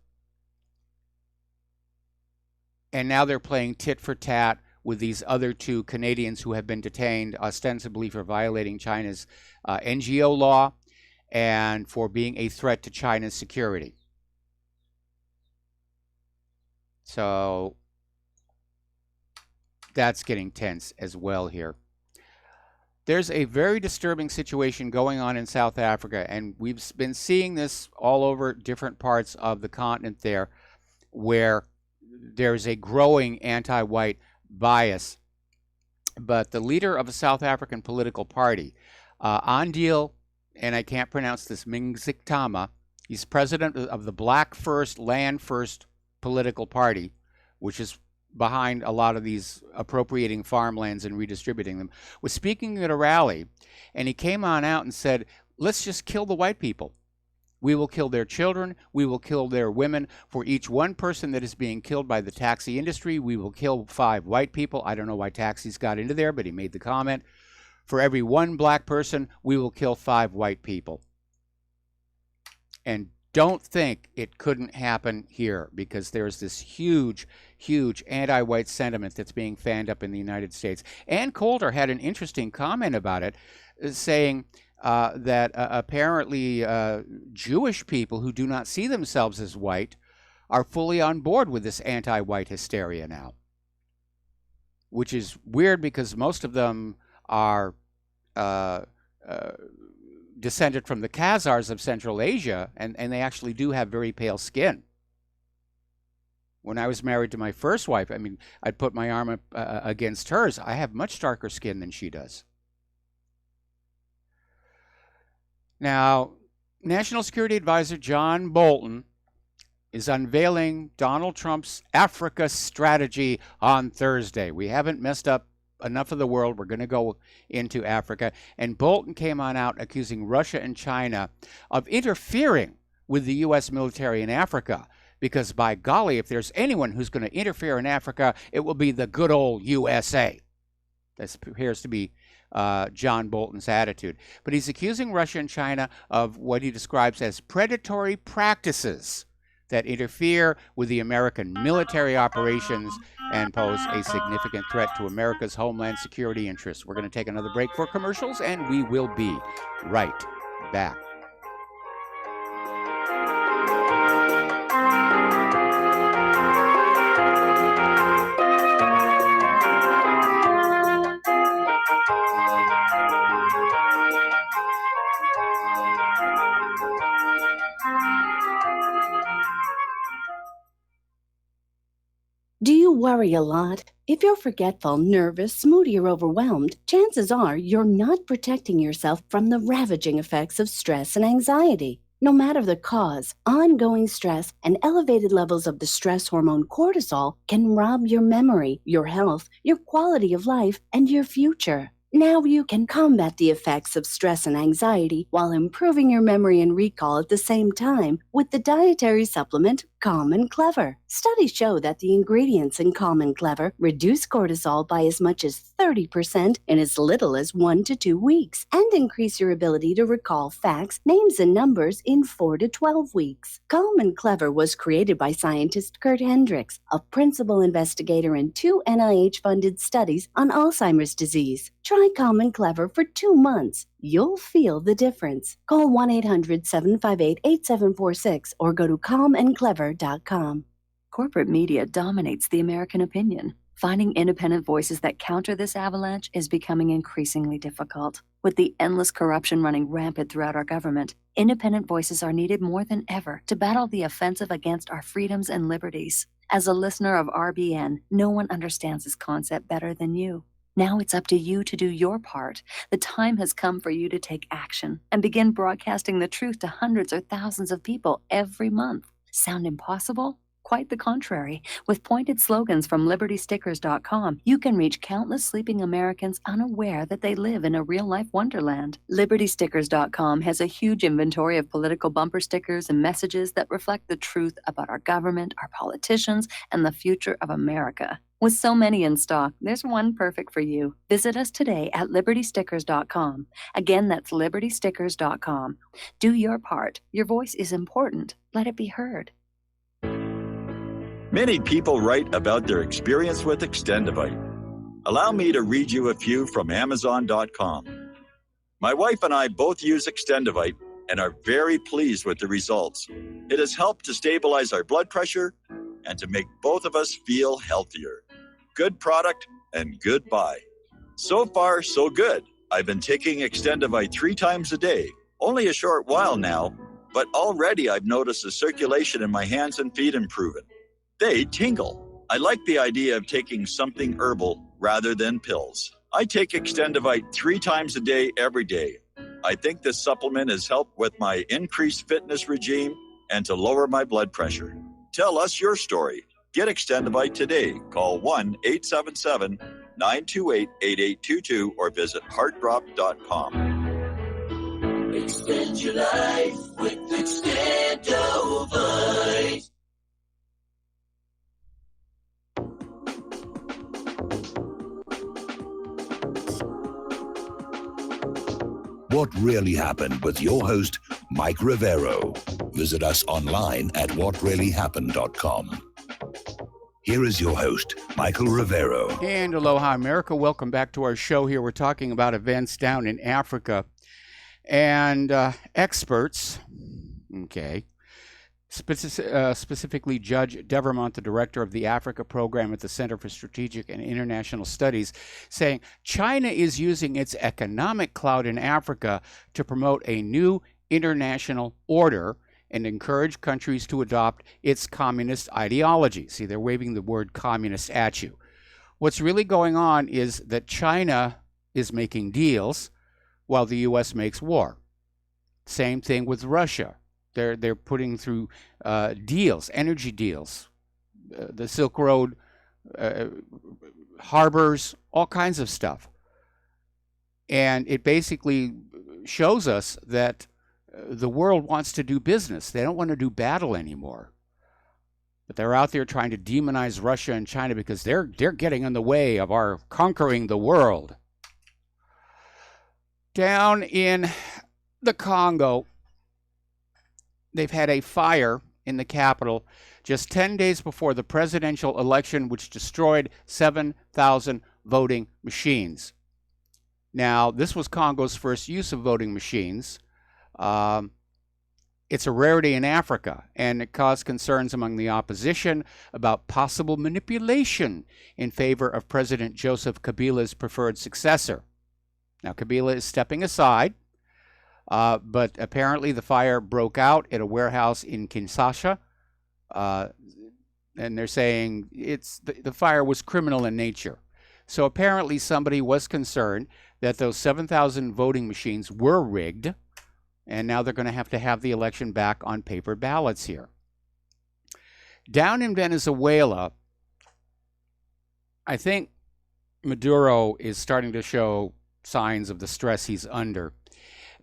And now they're playing tit for tat with these other two Canadians who have been detained ostensibly for violating China's NGO law and for being a threat to China's security. So that's getting tense as well here. There's a very disturbing situation going on in South Africa, and we've been seeing this all over different parts of the continent there, where there's a growing anti-white bias. But the leader of a South African political party, Andile, and I can't pronounce this, Mngxitama, he's president of the Black First, Land First political party, which is behind a lot of these appropriating farmlands and redistributing them, was speaking at a rally, and he came on out and said, let's just kill the white people. We will kill their children. We will kill their women. For each one person that is being killed by the taxi industry, we will kill 5 white people. I don't know why taxis got into there, but he made the comment. For every one black person, we will kill 5 white people. And don't think it couldn't happen here, because there's this huge, huge anti-white sentiment that's being fanned up in the United States. Ann Coulter had an interesting comment about it, saying that apparently Jewish people who do not see themselves as white are fully on board with this anti-white hysteria now, which is weird because most of them are descended from the Khazars of Central Asia, and they actually do have very pale skin. When I was married to my first wife, I mean, I'd put my arm up against hers. I have much darker skin than she does. Now, National Security Advisor John Bolton is unveiling Donald Trump's Africa strategy on Thursday. We haven't messed up enough of the world. We're going to go into Africa. And Bolton came on out accusing Russia and China of interfering with the U.S. military in Africa. Because by golly, if there's anyone who's going to interfere in Africa, it will be the good old USA. This appears to be John Bolton's attitude. But he's accusing Russia and China of what he describes as predatory practices that interfere with the American military operations and pose a significant threat to America's homeland security interests. We're going to take another break for commercials, and we will be right back. Do you worry a lot? If you're forgetful, nervous, moody, or overwhelmed, chances are you're not protecting yourself from the ravaging effects of stress and anxiety. No matter the cause, ongoing stress and elevated levels of the stress hormone cortisol can rob your memory, your health, your quality of life, and your future. Now you can combat the effects of stress and anxiety while improving your memory and recall at the same time with the dietary supplement Calm and Clever. Studies show that the ingredients in Calm and Clever reduce cortisol by as much as 30% in as little as 1 to 2 weeks and increase your ability to recall facts, names, and numbers in 4 to 12 weeks. Calm and Clever was created by scientist Kurt Hendricks, a principal investigator in 2 NIH-funded studies on Alzheimer's disease. Try Calm and Clever for 2 months. You'll feel the difference. Call 1-800-758-8746 or go to calmandclever.com. Corporate media dominates the American opinion. Finding independent voices that counter this avalanche is becoming increasingly difficult. With the endless corruption running rampant throughout our government, independent voices are needed more than ever to battle the offensive against our freedoms and liberties. As a listener of RBN, no one understands this concept better than you. Now it's up to you to do your part. The time has come for you to take action and begin broadcasting the truth to hundreds or thousands of people every month. Sound impossible? Quite the contrary. With pointed slogans from LibertyStickers.com, you can reach countless sleeping Americans unaware that they live in a real-life wonderland. LibertyStickers.com has a huge inventory of political bumper stickers and messages that reflect the truth about our government, our politicians, and the future of America. With so many in stock, there's one perfect for you. Visit us today at LibertyStickers.com. Again, that's LibertyStickers.com. Do your part. Your voice is important. Let it be heard. Many people write about their experience with Extendivite. Allow me to read you a few from Amazon.com. My wife and I both use Extendivite and are very pleased with the results. It has helped to stabilize our blood pressure and to make both of us feel healthier. Good product and good buy. So far, so good. I've been taking Extendivite 3 times a day, only a short while now, but already I've noticed the circulation in my hands and feet improving. They tingle. I like the idea of taking something herbal rather than pills. I take Extendivite 3 times a day, every day. I think this supplement has helped with my increased fitness regime and to lower my blood pressure. Tell us your story. Get Extendivite today. Call 1-877-928-8822 or visit heartdrop.com. Extend your life with Extendivite. What really happened with your host, Mike Rivero. Visit us online at whatreallyhappened.com. Here is your host, Michael Rivero. And aloha, America. Welcome back to our show here. We're talking about events down in Africa. And experts, specifically Judge Devermont, the director of the Africa program at the Center for Strategic and International Studies, saying China is using its economic clout in Africa to promote a new international order and encourage countries to adopt its communist ideology. See, they're waving the word communist at you. What's really going on is that China is making deals while the U.S. makes war. Same thing with Russia. They're putting through deals, energy deals, the Silk Road, harbors, all kinds of stuff. And it basically shows us that the world wants to do business. They don't want to do battle anymore. But they're out there trying to demonize Russia and China because they're getting in the way of our conquering the world. Down in the Congo, they've had a fire in the capital just 10 days before the presidential election, which destroyed 7,000 voting machines. Now, this was Congo's first use of voting machines. It's a rarity in Africa, and it caused concerns among the opposition about possible manipulation in favor of President Joseph Kabila's preferred successor. Now, Kabila is stepping aside, but apparently the fire broke out at a warehouse in Kinshasa, and they're saying the fire was criminal in nature. So apparently somebody was concerned that those 7,000 voting machines were rigged, and now they're going to have the election back on paper ballots here. Down in Venezuela, I think Maduro is starting to show signs of the stress he's under.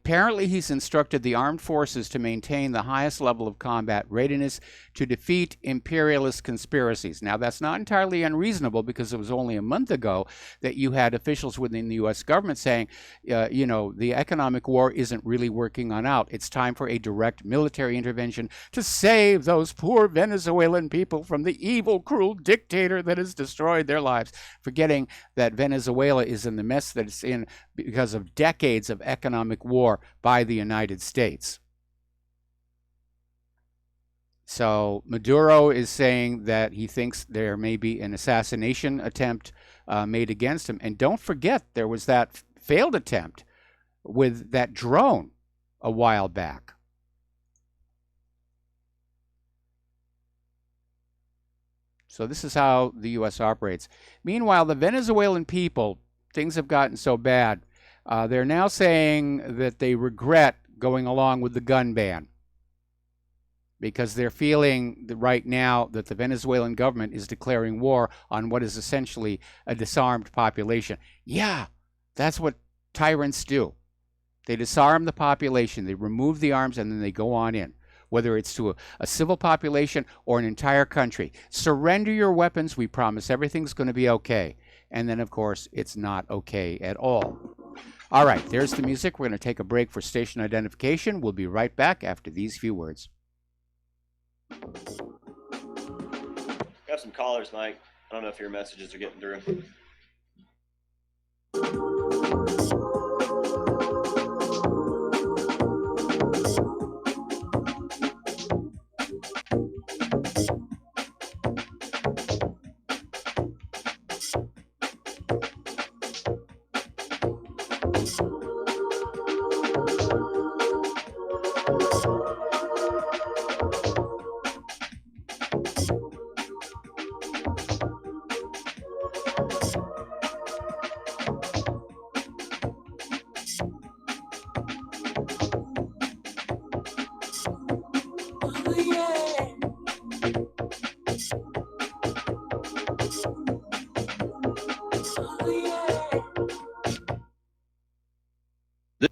Apparently, he's instructed the armed forces to maintain the highest level of combat readiness to defeat imperialist conspiracies. Now, that's not entirely unreasonable because it was only a month ago that you had officials within the U.S. government saying, the economic war isn't really working out. It's time for a direct military intervention to save those poor Venezuelan people from the evil, cruel dictator that has destroyed their lives, forgetting that Venezuela is in the mess that it's in because of decades of economic war by the United States. So Maduro is saying that he thinks there may be an assassination attempt made against him. And don't forget, there was that failed attempt with that drone a while back. So this is how the U.S. operates. Meanwhile, the Venezuelan people, things have gotten so bad. They're now saying that they regret going along with the gun ban because they're feeling that right now that the Venezuelan government is declaring war on what is essentially a disarmed population. Yeah, that's what tyrants do. They disarm the population, they remove the arms, and then they go on in, whether it's to a civil population or an entire country. Surrender your weapons, we promise everything's going to be okay. And then, of course, it's not okay at all. All right, there's the music. We're going to take a break for station identification. We'll be right back after these few words. Got some callers, Mike. I don't know if your messages are getting through.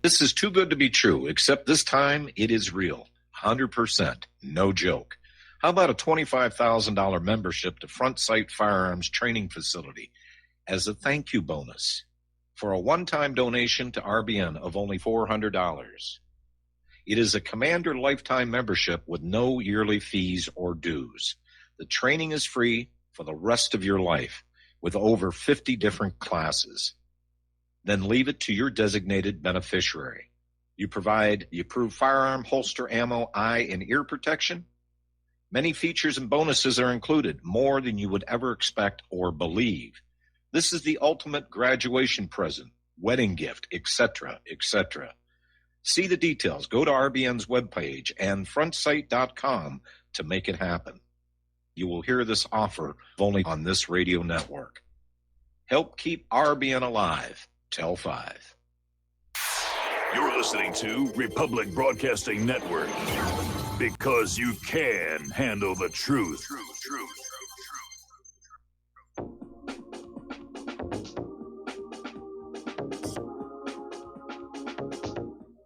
This is too good to be true, except this time it is real. 100%. No joke. How about a $25,000 membership to Front Sight Firearms Training Facility as a thank you bonus for a one-time donation to RBN of only $400? It is a Commander lifetime membership with no yearly fees or dues. The training is free for the rest of your life with over 50 different classes. Then leave it to your designated beneficiary. You provide the approved firearm, holster, ammo, eye, and ear protection. Many features and bonuses are included, more than you would ever expect or believe. This is the ultimate graduation present, wedding gift, etc., etc. See the details. Go to RBN's webpage and frontsight.com to make it happen. You will hear this offer only on this radio network. Help keep RBN alive. Tell 5. You're listening to Republic Broadcasting Network. Because you can handle the truth.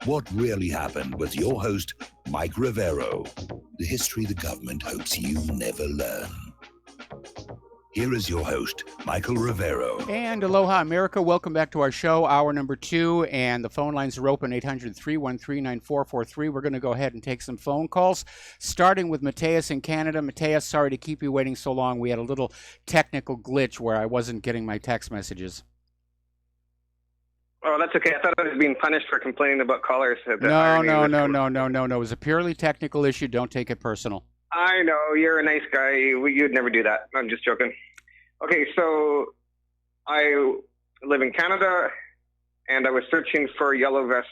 What really happened with your host, Mike Rivero. The history the government hopes you never learn. Here is your host, Michael Rivero. And aloha, America. Welcome back to our show, hour number 2. And the phone lines are open, 800-313-9443. We're going to go ahead and take some phone calls, starting with Mateus in Canada. Mateus, sorry to keep you waiting so long. We had a little technical glitch where I wasn't getting my text messages. Oh, that's okay. I thought I was being punished for complaining about callers. No. It was a purely technical issue. Don't take it personal. I know. You're a nice guy. You'd never do that. I'm just joking. Okay, so I live in Canada, and I was searching for Yellow Vest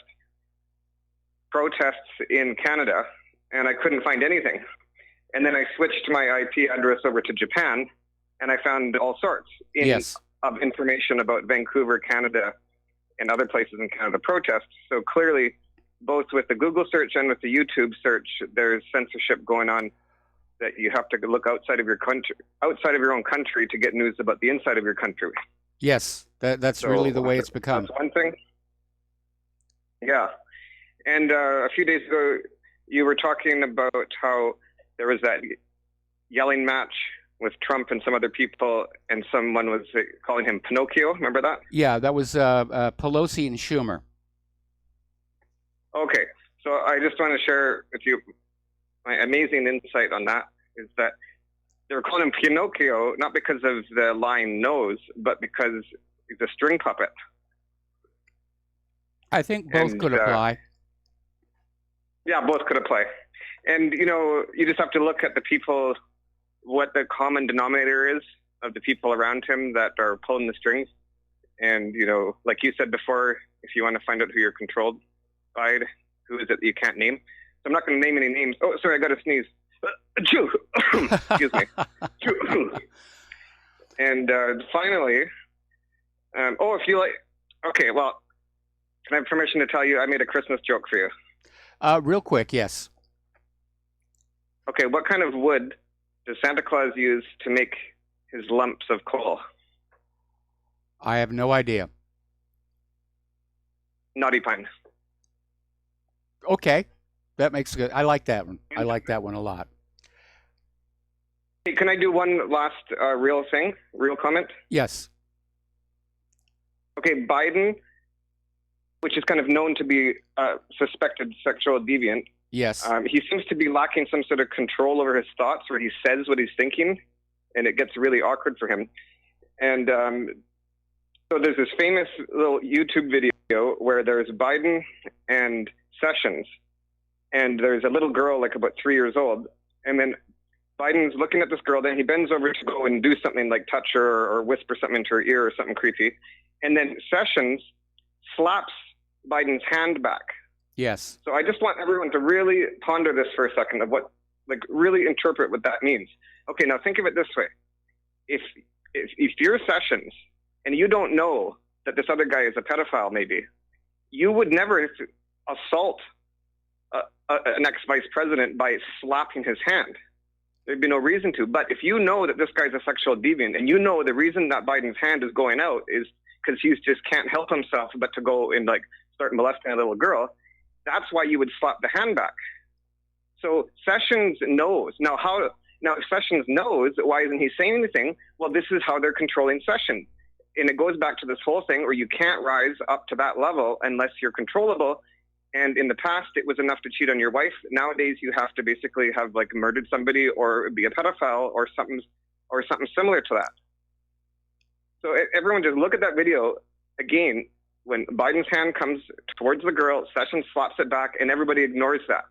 protests in Canada, and I couldn't find anything. And then I switched my IP address over to Japan, and I found all sorts of information about Vancouver, Canada, and other places in Canada protests. So clearly, both with the Google search and with the YouTube search, there's censorship going on, that you have to look outside of your country, outside of your own country, to get news about the inside of your country. Yes, that's really the way it's become. That's one thing. Yeah. And a few days ago, you were talking about how there was that yelling match with Trump and some other people, and someone was calling him Pinocchio. Remember that? Yeah, that was Pelosi and Schumer. Okay. So I just want to share with you my amazing insight on that, is that they were calling him Pinocchio not because of the lying nose, but because he's a string puppet. I think both could apply. Yeah, both could apply. And, you just have to look at the people, what the common denominator is of the people around him that are pulling the strings. And, like you said before, if you want to find out who you're controlled by, who is it that you can't name? So I'm not going to name any names. Oh, sorry, I got to sneeze. Excuse me. And finally, if you like, okay, well, can I have permission to tell you I made a Christmas joke for you? Real quick, yes. Okay, what kind of wood does Santa Claus use to make his lumps of coal? I have no idea. Knotty pine. Okay. That makes good. I like that one. I like that one a lot. Hey, can I do one last real comment? Yes. Okay, Biden, which is kind of known to be a suspected sexual deviant. Yes. He seems to be lacking some sort of control over his thoughts, where he says what he's thinking, and it gets really awkward for him. And so there's this famous little YouTube video where there's Biden and Sessions, and there's a little girl, like about 3 years old, and then Biden's looking at this girl, then he bends over to go and do something like touch her or whisper something into her ear or something creepy, and then Sessions slaps Biden's hand back. Yes. So I just want everyone to really ponder this for a second, of what, like, really interpret what that means. Okay, now think of it this way. If you're Sessions and you don't know that this other guy is a pedophile, maybe, you would never assault an ex-vice president by slapping his hand. There'd be no reason to. But if you know that this guy's a sexual deviant, and you know the reason that Biden's hand is going out is because he just can't help himself but to go and start molesting a little girl, that's why you would slap the hand back. So Sessions knows. Now if Sessions knows, why isn't he saying anything? Well, this is how they're controlling Sessions. And it goes back to this whole thing where you can't rise up to that level unless you're controllable. And in the past, it was enough to cheat on your wife. Nowadays, you have to basically have murdered somebody or be a pedophile or something similar to that. So everyone just look at that video again. When Biden's hand comes towards the girl, Sessions slaps it back, and everybody ignores that.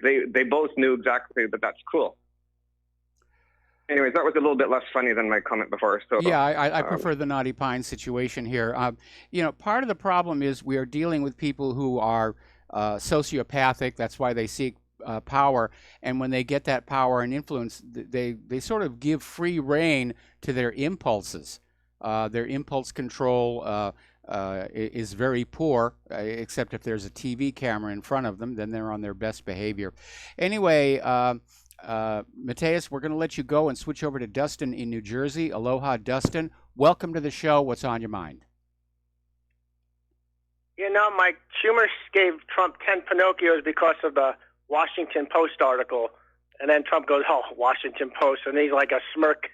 They both knew exactly that that's cool. Anyways, that was a little bit less funny than my comment before. So yeah, I prefer the Naughty Pine situation here. Part of the problem is we are dealing with people who are sociopathic. That's why they seek power, and when they get that power and influence, they sort of give free rein to their impulses, their impulse control, is very poor, except if there's a TV camera in front of them, then they're on their best behavior. Anyway, Mateus, we're going to let you go and switch over to Dustin in New Jersey. Aloha, Dustin. Welcome to the show. What's on your mind? You know, Mike, Schumer gave Trump 10 Pinocchios because of the Washington Post article. And then Trump goes, oh, Washington Post. And he's like a smirk.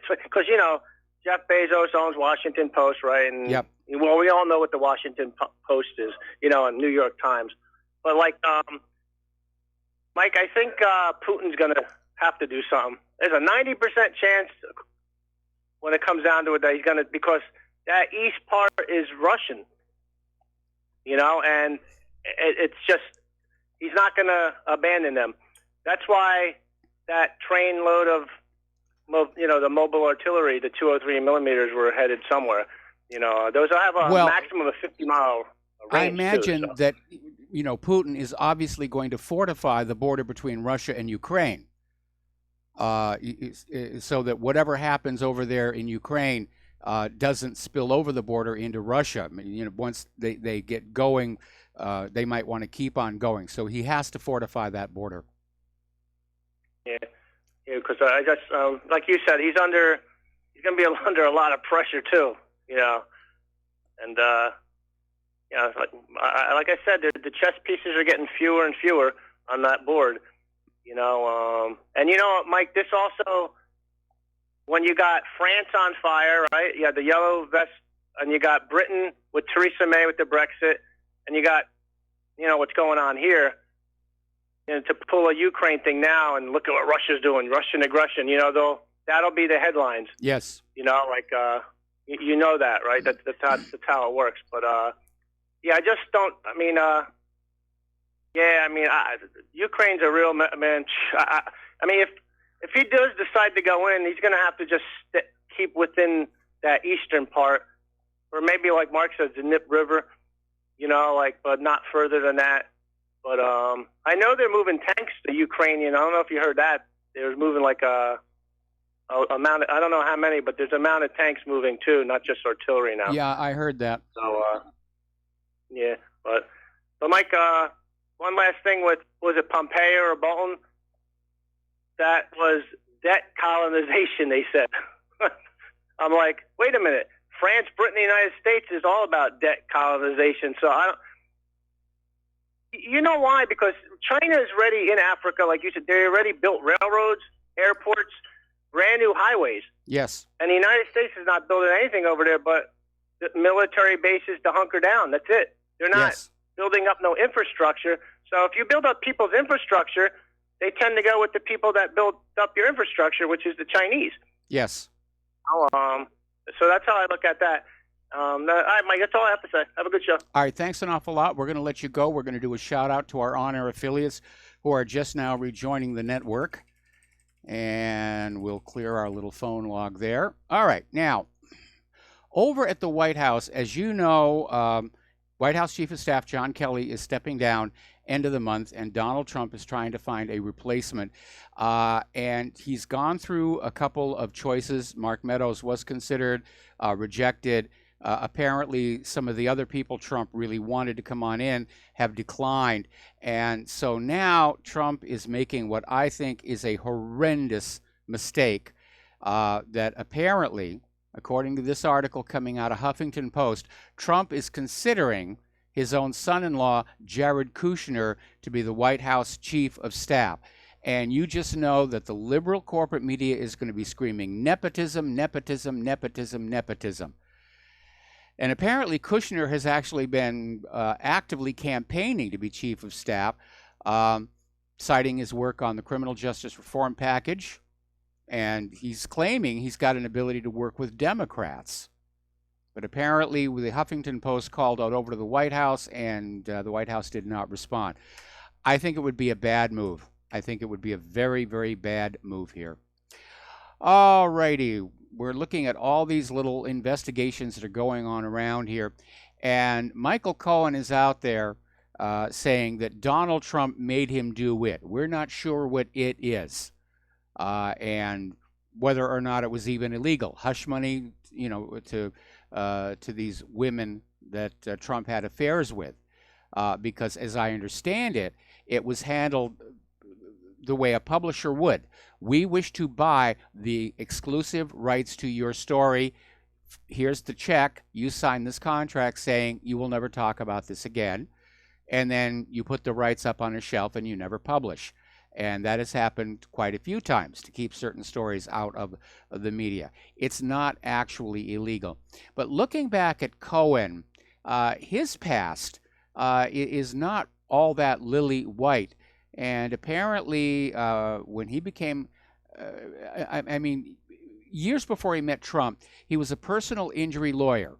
Because, you know, Jeff Bezos owns Washington Post, right? And, yep. Well, we all know what the Washington Post is, you know, and New York Times. But, like, Mike, I think Putin's going to have to do something. There's a 90% chance when it comes down to it that he's going to, because that east part is Russian, you know, and it's just, he's not going to abandon them. That's why that train load of, you know, the mobile artillery, the 203 millimeters, were headed somewhere. You know, those have a maximum of 50-mile range. I imagine too, so. that, you know, Putin is obviously going to fortify the border between Russia and Ukraine, so that whatever happens over there in Ukraine doesn't spill over the border into Russia. I mean, you know, once they get going, they might want to keep on going. So he has to fortify that border. Yeah, because I just like you said, he's going to be under a lot of pressure too. You know, and you know, like I said, the chess pieces are getting fewer and fewer on that board. You know, and you know, Mike, this also, when you got France on fire, right? You had the yellow vest, and you got Britain with Theresa May with the Brexit, and you got, you know, what's going on here. And to pull a Ukraine thing now and look at what Russia's doing, Russian aggression, you know, that'll be the headlines. Yes. You know, like, you know that, right? That's how it works. But, yeah, I just don't, I mean, Ukraine's a real, man, I mean, if he does decide to go in, he's going to have to just keep within that eastern part, or maybe, like Mark says, the Nip River, you know, like, but not further than that. But I know they're moving tanks to Ukrainian. I don't know if you heard that. They're moving like a amount of, I don't know how many, but there's an amount of tanks moving too, not just artillery now. Yeah, I heard that. So, yeah, but Mike, one last thing with, was it Pompeo or Bolton? That was debt colonization, they said. I'm like, wait a minute. France, Britain, the United States is all about debt colonization. So I don't, you know why? Because China is ready in Africa, like you said. They already built railroads, airports, brand new highways. Yes. And the United States is not building anything over there but the military bases to hunker down. That's it. They're not building up no infrastructure. So if you build up people's infrastructure, they tend to go with the people that build up your infrastructure, which is the Chinese. Yes. So that's how I look at that. All right, Mike, that's all I have to say. Have a good show. All right, thanks an awful lot. We're going to let you go. We're going to do a shout-out to our on-air affiliates who are just now rejoining the network. And we'll clear our little phone log there. All right, now, over at the White House, as you know, White House Chief of Staff John Kelly is stepping down end of the month, and Donald Trump is trying to find a replacement. And he's gone through a couple of choices. Mark Meadows was considered, rejected. Apparently, some of the other people Trump really wanted to come on in have declined. And so now Trump is making what I think is a horrendous mistake that apparently, according to this article coming out of Huffington Post, Trump is considering his own son-in-law, Jared Kushner, to be the White House Chief of Staff. And you just know that the liberal corporate media is going to be screaming nepotism, nepotism, nepotism, nepotism. And apparently Kushner has actually been actively campaigning to be Chief of Staff, citing his work on the criminal justice reform package. And he's claiming he's got an ability to work with Democrats. But apparently the Huffington Post called out over to the White House, and the White House did not respond. I think it would be a bad move. I think it would be a very, very bad move here. All righty. We're looking at all these little investigations that are going on around here. And Michael Cohen is out there saying that Donald Trump made him do it. We're not sure what it is. And whether or not it was even illegal. Hush money, you know, to these women that Trump had affairs with, because as I understand it, it was handled the way a publisher would. We wish to buy the exclusive rights to your story. Here's the check. You sign this contract saying you will never talk about this again. And then you put the rights up on a shelf and you never publish. And that has happened quite a few times to keep certain stories out of the media. It's not actually illegal. But looking back at Cohen, his past is not all that lily white. And apparently, when he became, I mean, years before he met Trump, he was a personal injury lawyer,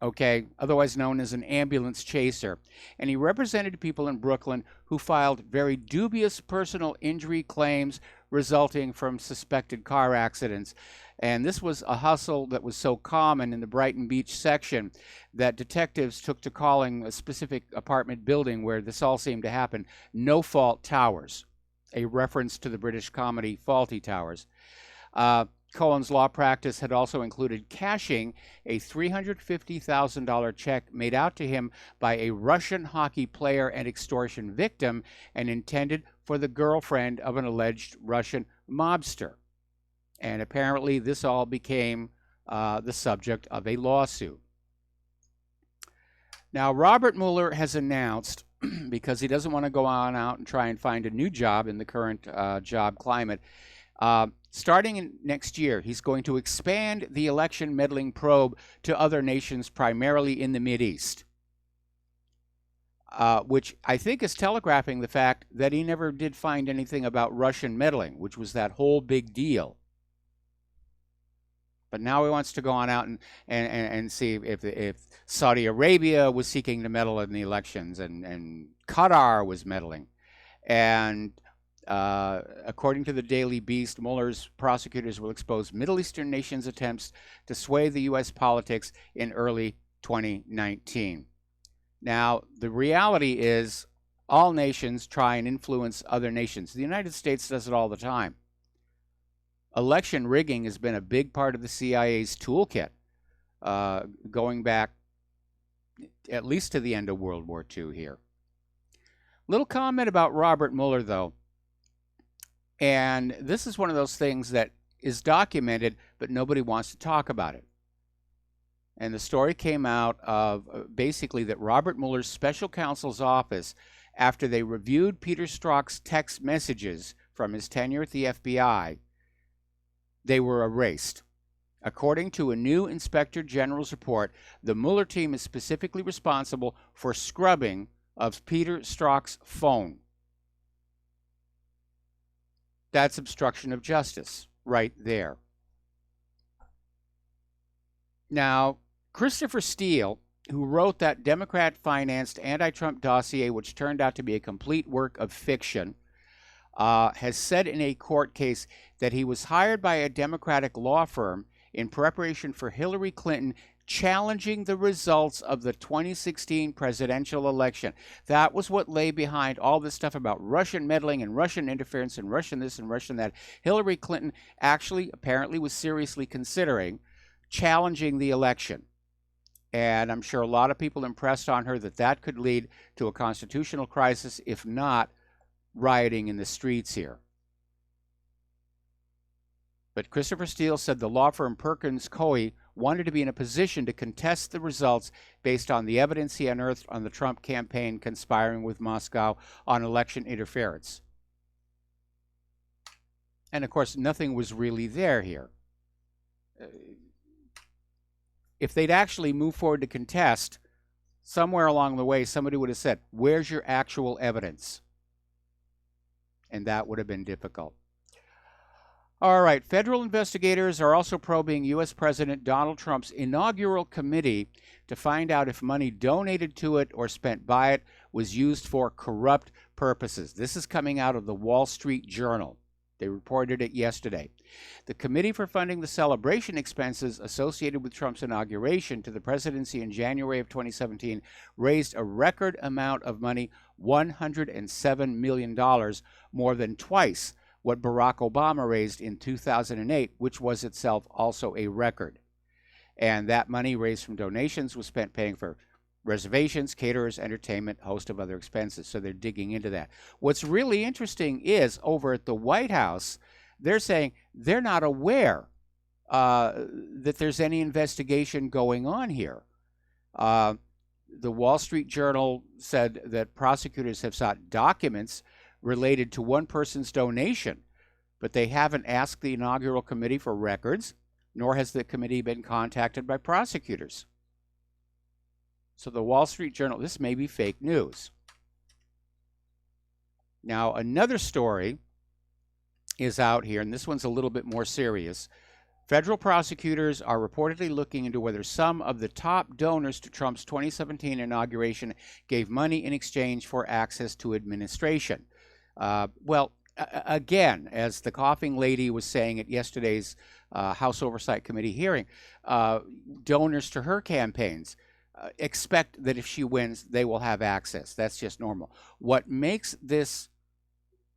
okay, otherwise known as an ambulance chaser. And he represented people in Brooklyn who filed very dubious personal injury claims resulting from suspected car accidents. And this was a hustle that was so common in the Brighton Beach section that detectives took to calling a specific apartment building where this all seemed to happen No Fault Towers, a reference to the British comedy Fawlty Towers. Cohen's law practice had also included cashing a $350,000 check made out to him by a Russian hockey player and extortion victim and intended for the girlfriend of an alleged Russian mobster. And apparently this all became the subject of a lawsuit. Now, Robert Mueller has announced, because he doesn't want to go on out and try and find a new job in the current job climate, starting in next year, he's going to expand the election meddling probe to other nations, primarily in the Mideast, which I think is telegraphing the fact that he never did find anything about Russian meddling, which was that whole big deal. But now he wants to go on out and see if Saudi Arabia was seeking to meddle in the elections and Qatar was meddling. And according to the Daily Beast, Mueller's prosecutors will expose Middle Eastern nations' attempts to sway the U.S. politics in early 2019. Now, the reality is all nations try and influence other nations. The United States does it all the time. Election rigging has been a big part of the CIA's toolkit, going back at least to the end of World War II here. Little comment about Robert Mueller, though. And this is one of those things that is documented, but nobody wants to talk about it. And the story came out of basically that Robert Mueller's special counsel's office, after they reviewed Peter Strzok's text messages from his tenure at the FBI, they were erased. According to a new Inspector General's report, the Mueller team is specifically responsible for scrubbing of Peter Strzok's phone. That's obstruction of justice right there. Now, Christopher Steele, who wrote that Democrat-financed anti-Trump dossier, which turned out to be a complete work of fiction, has said in a court case that he was hired by a Democratic law firm in preparation for Hillary Clinton challenging the results of the 2016 presidential election. That was what lay behind all this stuff about Russian meddling and Russian interference and Russian this and Russian that. Hillary Clinton actually apparently was seriously considering challenging the election. And I'm sure a lot of people impressed on her that that could lead to a constitutional crisis, if not rioting in the streets here. But Christopher Steele said the law firm Perkins Coie wanted to be in a position to contest the results based on the evidence he unearthed on the Trump campaign conspiring with Moscow on election interference. And of course, nothing was really there here. If they'd actually moved forward to contest, somewhere along the way, somebody would have said, "Where's your actual evidence?" And that would have been difficult. All right, federal investigators are also probing U.S. President Donald Trump's inaugural committee to find out if money donated to it or spent by it was used for corrupt purposes. This is coming out of the Wall Street Journal. They reported it yesterday. The Committee for Funding the Celebration Expenses associated with Trump's inauguration to the presidency in January of 2017 raised a record amount of money, $107 million, more than twice what Barack Obama raised in 2008, which was itself also a record. And that money raised from donations was spent paying for reservations, caterers, entertainment, host of other expenses. So they're digging into that. What's really interesting is over at the White House, they're saying they're not aware that there's any investigation going on here. The Wall Street Journal said that prosecutors have sought documents related to one person's donation, but they haven't asked the inaugural committee for records, nor has the committee been contacted by prosecutors. So the Wall Street Journal, this may be fake news. Now, another story is out here, and this one's a little bit more serious. Federal prosecutors are reportedly looking into whether some of the top donors to Trump's 2017 inauguration gave money in exchange for access to administration. Again, as the coughing lady was saying at yesterday's House Oversight Committee hearing, donors to her campaigns expect that if she wins, they will have access. That's just normal. What makes this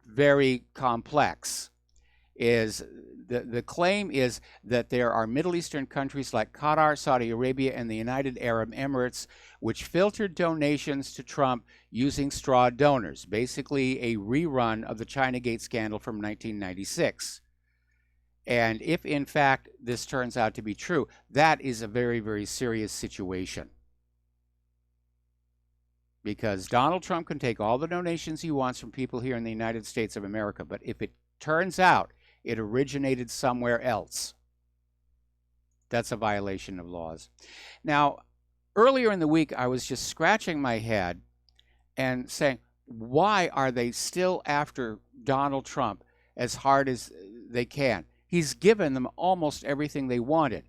very complex is the claim is that there are Middle Eastern countries like Qatar, Saudi Arabia, and the United Arab Emirates which filtered donations to Trump using straw donors, basically a rerun of the Chinagate scandal from 1996. And if, in fact, this turns out to be true, that is a very, very serious situation. Because Donald Trump can take all the donations he wants from people here in the United States of America, but if it turns out it originated somewhere else, that's a violation of laws. Now, earlier in the week, I was just scratching my head and saying, why are they still after Donald Trump as hard as they can? He's given them almost everything they wanted.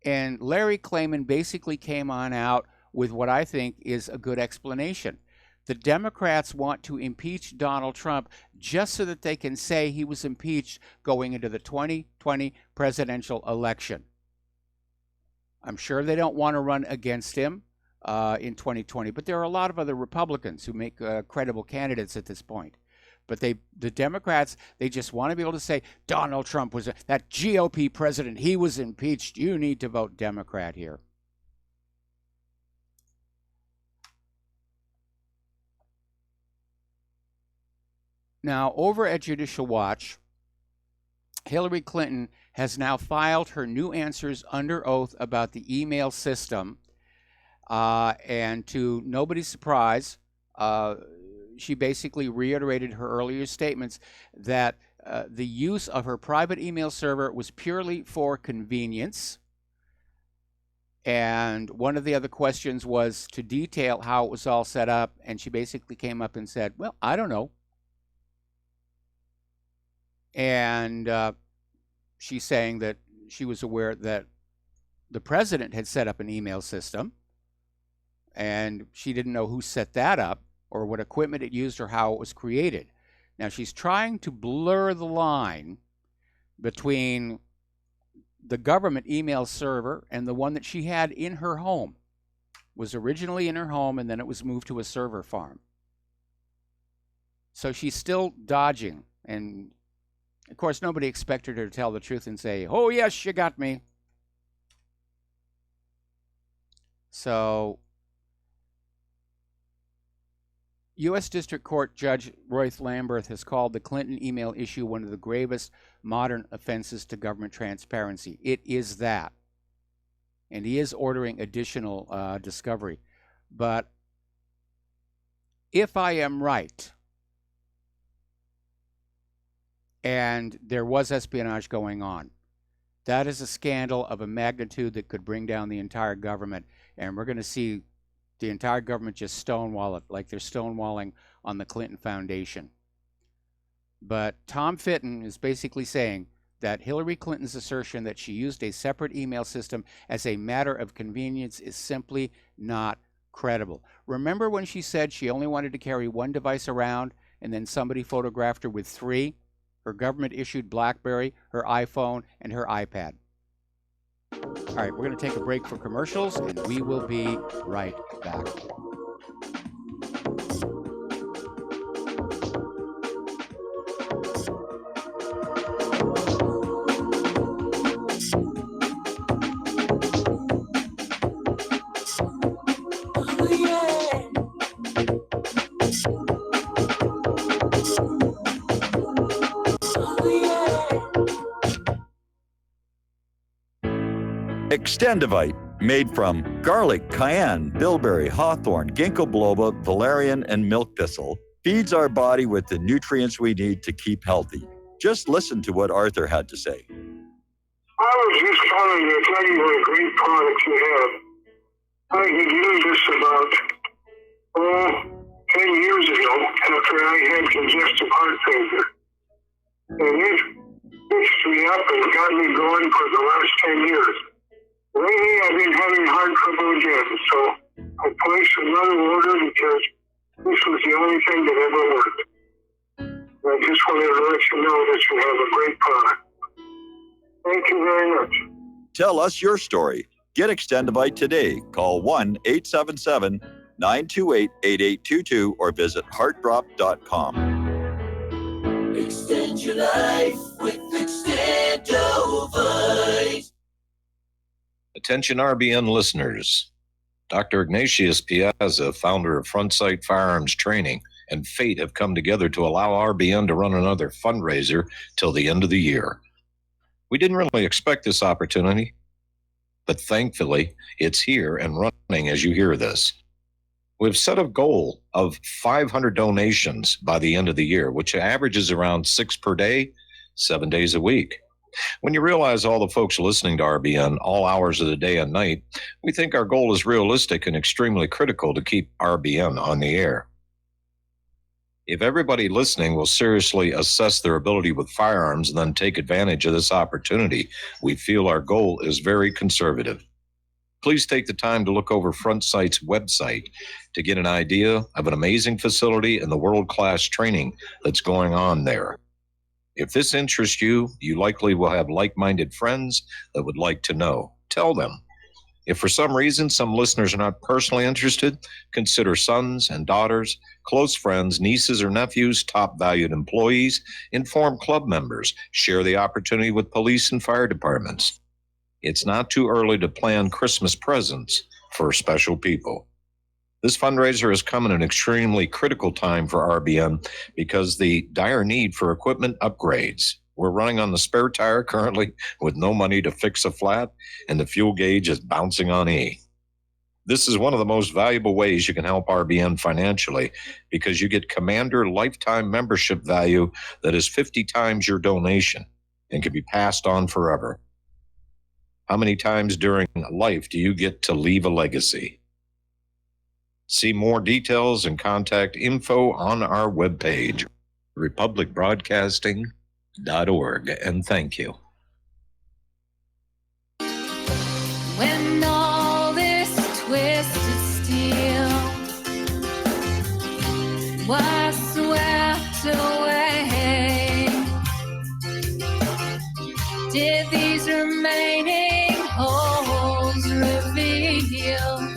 And Larry Klayman basically came on out with what I think is a good explanation. The Democrats want to impeach Donald Trump just so that they can say he was impeached going into the 2020 presidential election. I'm sure they don't want to run against him in 2020, but there are a lot of other Republicans who make credible candidates at this point. But the Democrats, they just want to be able to say, Donald Trump was that GOP president, he was impeached. You need to vote Democrat here. Now, over at Judicial Watch, Hillary Clinton has now filed her new answers under oath about the email system. And to nobody's surprise, she basically reiterated her earlier statements that the use of her private email server was purely for convenience. And one of the other questions was to detail how it was all set up. And she basically came up and said, well, I don't know. And she's saying that she was aware that the president had set up an email system, and she didn't know who set that up or what equipment it used or how it was created. Now, she's trying to blur the line between the government email server and the one that she had in her home. It was originally in her home, and then it was moved to a server farm. So she's still dodging, and of course, nobody expected her to tell the truth and say, oh, yes, you got me. So, U.S. District Court Judge Royce Lamberth has called the Clinton email issue one of the gravest modern offenses to government transparency. It is that. And he is ordering additional discovery. But if I am right, and there was espionage going on, that is a scandal of a magnitude that could bring down the entire government. And we're going to see the entire government just stonewall it like they're stonewalling on the Clinton Foundation. But Tom Fitton is basically saying that Hillary Clinton's assertion that she used a separate email system as a matter of convenience is simply not credible. Remember when she said she only wanted to carry one device around and then somebody photographed her with three? Her government-issued BlackBerry, her iPhone, and her iPad. All right, we're going to take a break for commercials, and we will be right back. Extendivite, made from garlic, cayenne, bilberry, hawthorn, ginkgo biloba, valerian, and milk thistle, feeds our body with the nutrients we need to keep healthy. Just listen to what Arthur had to say. I was just calling to tell you what a great product you have. I had used this about 10 years ago after I had congestive heart failure. And it fixed me up and got me going for the last 10 years. Lately, I've been having heart trouble again, so I placed another order because this was the only thing that ever worked. I just wanted to let you know that you have a great product. Thank you very much. Tell us your story. Get Extendivite today. Call 1-877-928-8822 or visit heartdrop.com. Extend your life with Extendovite. Attention RBN listeners. Dr. Ignatius Piazza, founder of Front Sight Firearms Training, and Fate have come together to allow RBN to run another fundraiser till the end of the year. We didn't really expect this opportunity, but thankfully it's here and running as you hear this. We've set a goal of 500 donations by the end of the year, which averages around 6 per day, 7 days a week. When you realize all the folks listening to RBN all hours of the day and night, we think our goal is realistic and extremely critical to keep RBN on the air. If everybody listening will seriously assess their ability with firearms and then take advantage of this opportunity, we feel our goal is very conservative. Please take the time to look over Front Sight's website to get an idea of an amazing facility and the world-class training that's going on there. If this interests you, you likely will have like-minded friends that would like to know. Tell them. If for some reason some listeners are not personally interested, consider sons and daughters, close friends, nieces or nephews, top valued employees, inform club members, share the opportunity with police and fire departments. It's not too early to plan Christmas presents for special people. This fundraiser has come at an extremely critical time for RBN because the dire need for equipment upgrades. We're running on the spare tire currently with no money to fix a flat, and the fuel gauge is bouncing on E. This is one of the most valuable ways you can help RBN financially because you get Commander lifetime membership value that is 50 times your donation and can be passed on forever. How many times during life do you get to leave a legacy? See more details and contact info on our webpage, republicbroadcasting.org, and thank you. When all this twisted steel was swept away, did these remaining holes reveal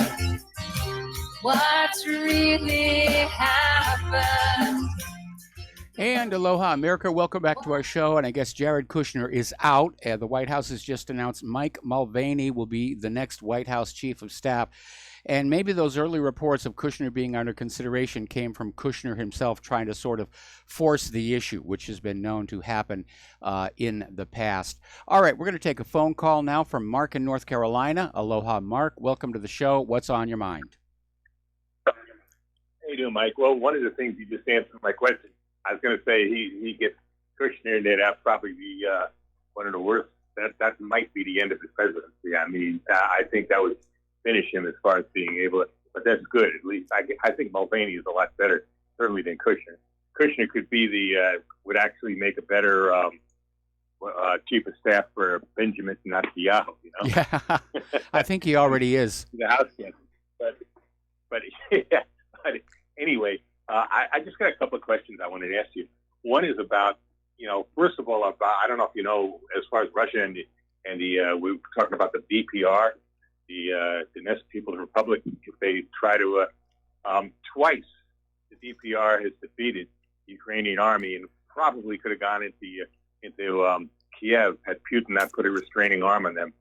what's really happened? And aloha, America. Welcome back to our show. And I guess Jared Kushner is out. The White House has just announced Mike Mulvaney will be the next White House Chief of Staff. And maybe those early reports of Kushner being under consideration came from Kushner himself trying to sort of force the issue, which has been known to happen in the past. All right, we're going to take a phone call now from Mark in North Carolina. Aloha, Mark. Welcome to the show. What's on your mind? How you doing, Mike? Well, one of the things you just answered my question. I was going to say he gets Kushner, and that'd probably be one of the worst. That might be the end of his presidency. I mean, I think that would finish him as far as being able to, but that's good. At least I think Mulvaney is a lot better, certainly, than Kushner. Kushner could be would actually make a better chief of staff for Benjamin Netanyahu, you know? Yeah, I think he already is. The House, yeah. But yeah, but anyway, I just got a couple of questions I wanted to ask you. One is about, first of all, I don't know if you know, as far as Russia and the we were talking about the DPR, the Donetsk People's Republic. If they try to twice, the DPR has defeated the Ukrainian army and probably could have gone into Kiev had Putin not put a restraining arm on them.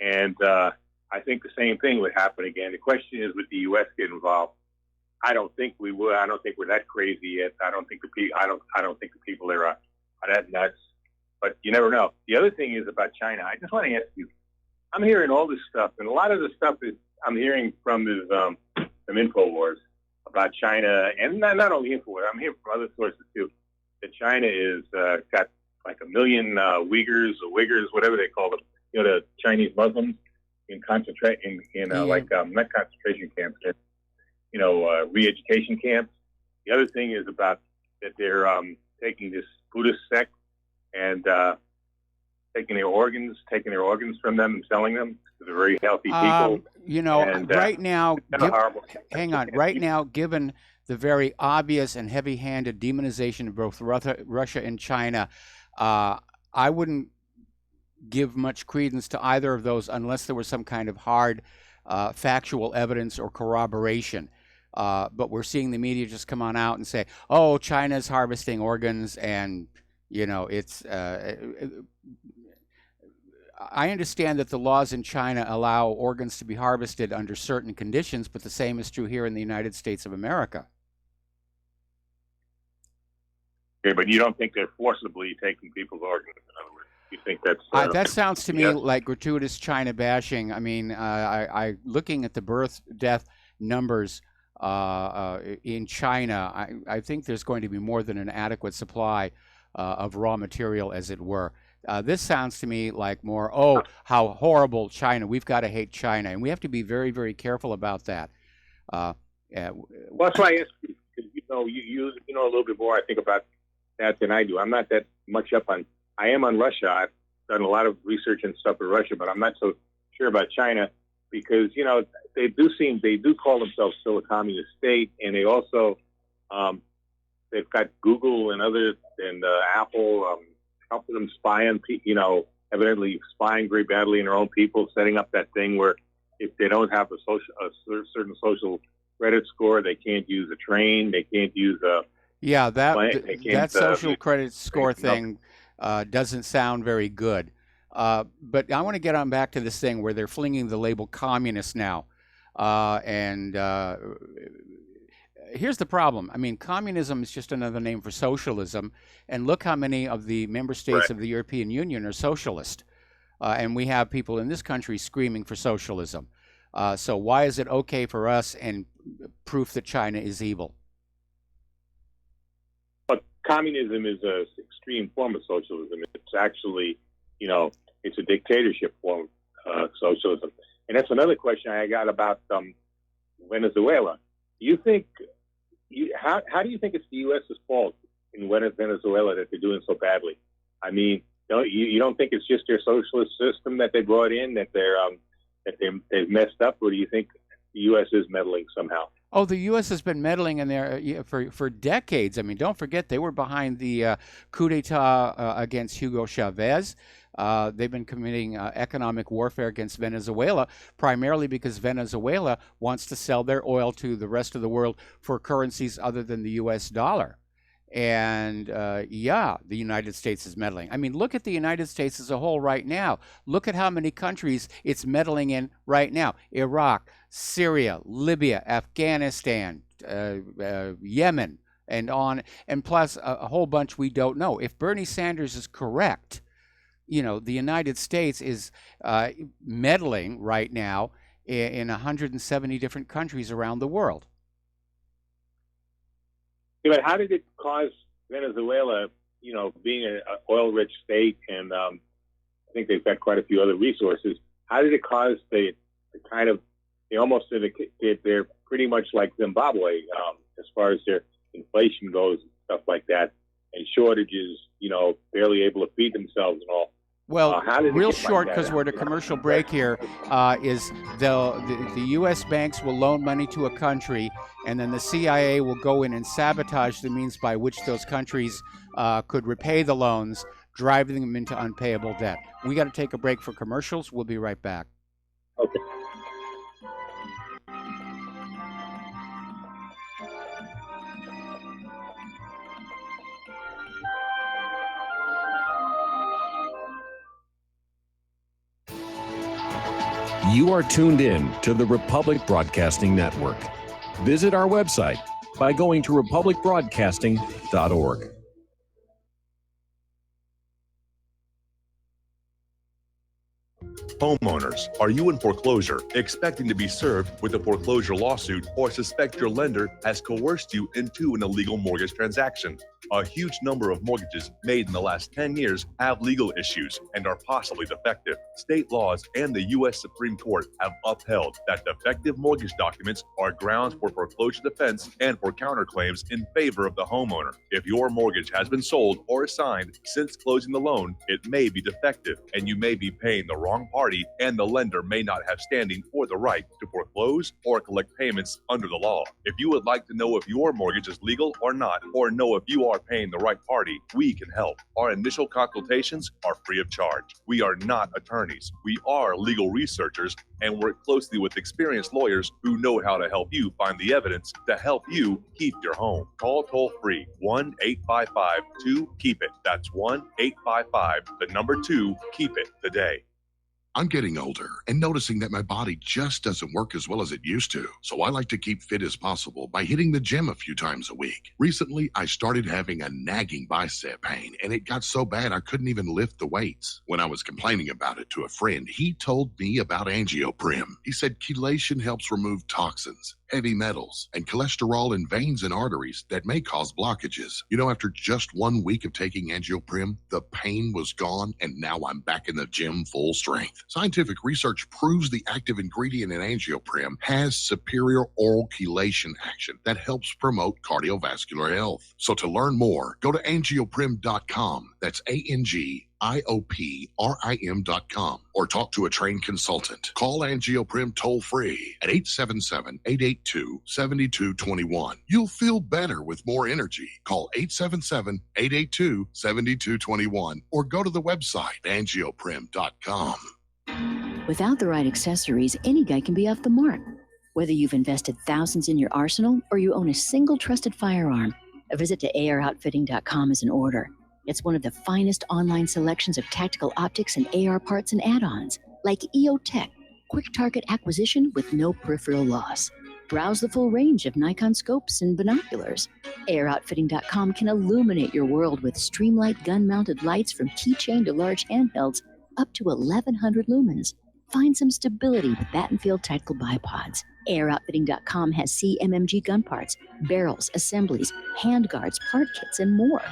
And I think the same thing would happen again. The question is, would the U.S. get involved? I don't think we would. I don't think we're that crazy yet. I don't think the people there are that nuts. But you never know. The other thing is about China. I just want to ask you, I'm hearing all this stuff, and a lot of the stuff is I'm hearing from is some InfoWars about China, and not only InfoWars. I'm hearing from other sources too that China is got like 1 million Uyghurs, whatever they call them, the Chinese Muslims in not concentration camps, re-education camps. The other thing is about that they're taking this Buddhist sect and taking their organs from them and selling them to the very healthy people. Right now, hang on. Right And now, given the very obvious and heavy-handed demonization of both Russia and China, I wouldn't give much credence to either of those unless there was some kind of hard factual evidence or corroboration. But we're seeing the media just come on out and say, "Oh, China's harvesting organs," and it's. I understand that the laws in China allow organs to be harvested under certain conditions, but the same is true here in the United States of America. Okay, but you don't think they're forcibly taking people's organs? In other words, you think that's That sounds to me like gratuitous China bashing. I mean, I looking at the birth-death numbers in China, I think there's going to be more than an adequate supply of raw material, as it were. This sounds to me like more, how horrible China. We've got to hate China, and we have to be very, very careful about that. Well, that's why I asked you, because you know a little bit more, I think, about that than I do. I'm not that much up on. I am on Russia. I've done a lot of research and stuff in Russia, but I'm not so sure about China because they do call themselves still a communist state, and they also they've got Google and Apple helping them spy on evidently spying very badly in their own people, setting up that thing where if they don't have a certain social credit score, they can't use a train, they can't use a that social credit score thing doesn't sound very good. But I want to get on back to this thing where they're flinging the label communist now. Here's the problem. I mean, communism is just another name for socialism. And look how many of the member states of the European Union are socialist. And we have people in this country screaming for socialism. So why is it okay for us and proof that China is evil? But communism is an extreme form of socialism. It's actually, it's a dictatorship form of socialism. And that's another question I got about Venezuela. Do you think, how do you think it's the U.S.'s fault in Venezuela that they're doing so badly? I mean, you don't think it's just their socialist system that they brought in that they've messed up, or do you think the U.S. is meddling somehow? Oh, the U.S. has been meddling in there for decades. I mean, don't forget they were behind the coup d'état against Hugo Chavez. They've been committing economic warfare against Venezuela, primarily because Venezuela wants to sell their oil to the rest of the world for currencies other than the U.S. dollar. And the United States is meddling. I mean, look at the United States as a whole right now. Look at how many countries it's meddling in right now. Iraq, Syria, Libya, Afghanistan, Yemen, and on. And plus a whole bunch we don't know. If Bernie Sanders is correct, the United States is meddling right now in 170 different countries around the world. Yeah, but how did it cause Venezuela, being an oil-rich state, and I think they've got quite a few other resources, how did it cause the kind of, they're pretty much like Zimbabwe as far as their inflation goes and stuff like that, and shortages, barely able to feed themselves and all. Well, real short, because we're at a commercial break here, is the U.S. banks will loan money to a country, and then the CIA will go in and sabotage the means by which those countries could repay the loans, driving them into unpayable debt. We got to take a break for commercials. We'll be right back. Okay. You are tuned in to the Republic Broadcasting Network. Visit our website by going to republicbroadcasting.org. Homeowners, are you in foreclosure, expecting to be served with a foreclosure lawsuit, or suspect your lender has coerced you into an illegal mortgage transaction? A huge number of mortgages made in the last 10 years have legal issues and are possibly defective. State laws and the U.S. Supreme Court have upheld that defective mortgage documents are grounds for foreclosure defense and for counterclaims in favor of the homeowner. If your mortgage has been sold or assigned since closing the loan, it may be defective, and you may be paying the wrong party, and the lender may not have standing or the right to foreclose or collect payments under the law. If you would like to know if your mortgage is legal or not, or know if you are paying the right party, we can help. Our initial consultations are free of charge. We are not attorneys. We are legal researchers and work closely with experienced lawyers who know how to help you find the evidence to help you keep your home. Call toll free 1-855-2-KEEP-IT. That's 1-855-2-KEEP-IT today. I'm getting older and noticing that my body just doesn't work as well as it used to. So I like to keep fit as possible by hitting the gym a few times a week. Recently, I started having a nagging bicep pain, and it got so bad I couldn't even lift the weights. When I was complaining about it to a friend, he told me about Angioprim. He said chelation helps remove toxins, heavy metals, and cholesterol in veins and arteries that may cause blockages. You know, after just 1 week of taking Angioprim, the pain was gone, and now I'm back in the gym full strength. Scientific research proves the active ingredient in Angioprim has superior oral chelation action that helps promote cardiovascular health. So to learn more, go to angioprim.com. That's ANGIOPRIM.com, or talk to a trained consultant. Call Angioprim toll free at 877-882-7221. You'll feel better with more energy. Call 877-882-7221 or go to the website angioprim.com. Without the right accessories, any guy can be off the mark. Whether you've invested thousands in your arsenal or you own a single trusted firearm, a visit to AROutfitting.com is in order. It's one of the finest online selections of tactical optics and AR parts and add-ons, like EOTech, quick target acquisition with no peripheral loss. Browse the full range of Nikon scopes and binoculars. AROutfitting.com can illuminate your world with Streamlight gun-mounted lights from keychain to large handhelds up to 1,100 lumens. Find some stability with Battenfield tactical bipods. AROutfitting.com has CMMG gun parts, barrels, assemblies, handguards, part kits, and more,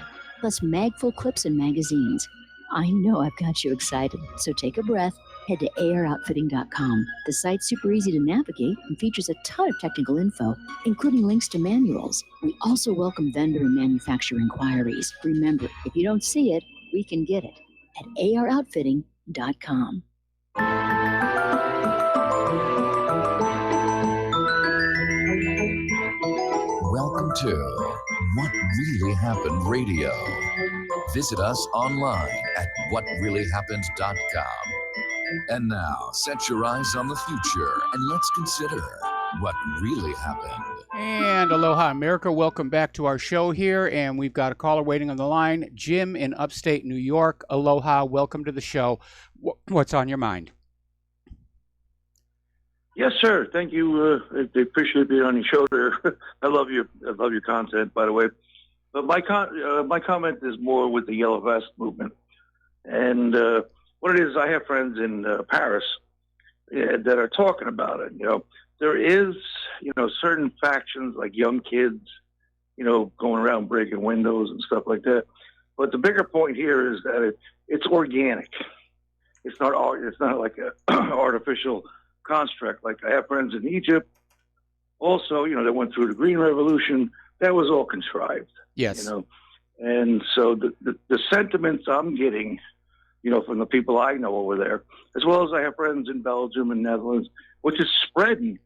plus mag-full clips and magazines. I know I've got you excited, so take a breath. Head to AROutfitting.com. The site's super easy to navigate and features a ton of technical info, including links to manuals. We also welcome vendor and manufacturer inquiries. Remember, if you don't see it, we can get it at AROutfitting.com. Welcome to What Really Happened Radio. Visit us online at whatreallyhappened.com. And now, set your eyes on the future and let's consider what really happened. And aloha, America. Welcome back to our show here. And we've got a caller waiting on the line, Jim in upstate New York. Aloha. Welcome to the show. What's on your mind? Yes, sir. Thank you. I appreciate being on your show there. I love your content, by the way. But my comment is more with the Yellow Vest movement. And what it is, I have friends in Paris that are talking about it. You know, there is, certain factions like young kids, going around breaking windows and stuff like that. But the bigger point here is that it's organic. It's not like an artificial construct. Like I have friends in Egypt also, that went through the Green Revolution. That was all contrived. Yes. And so the sentiments I'm getting, from the people I know over there, as well as I have friends in Belgium and Netherlands, which is spreading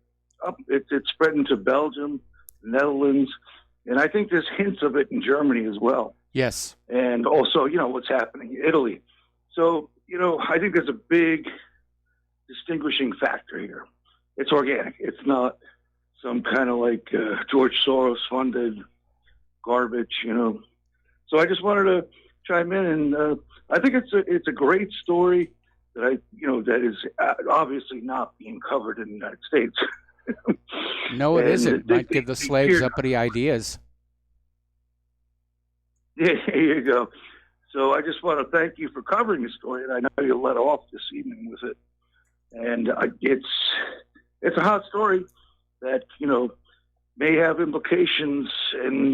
up. It's spreading to Belgium, Netherlands, and I think there's hints of it in Germany as well. Yes. And also, what's happening in Italy. So, I think there's a big distinguishing factor here. It's organic. It's not some kind of like George Soros funded garbage, So I just wanted to chime in, and I think it's a great story that that is obviously not being covered in the United States. No, it isn't. Might give the slaves uppity ideas. Yeah, here you go. So I just want to thank you for covering the story, and I know you let off this evening with it. and it's a hot story that may have implications, and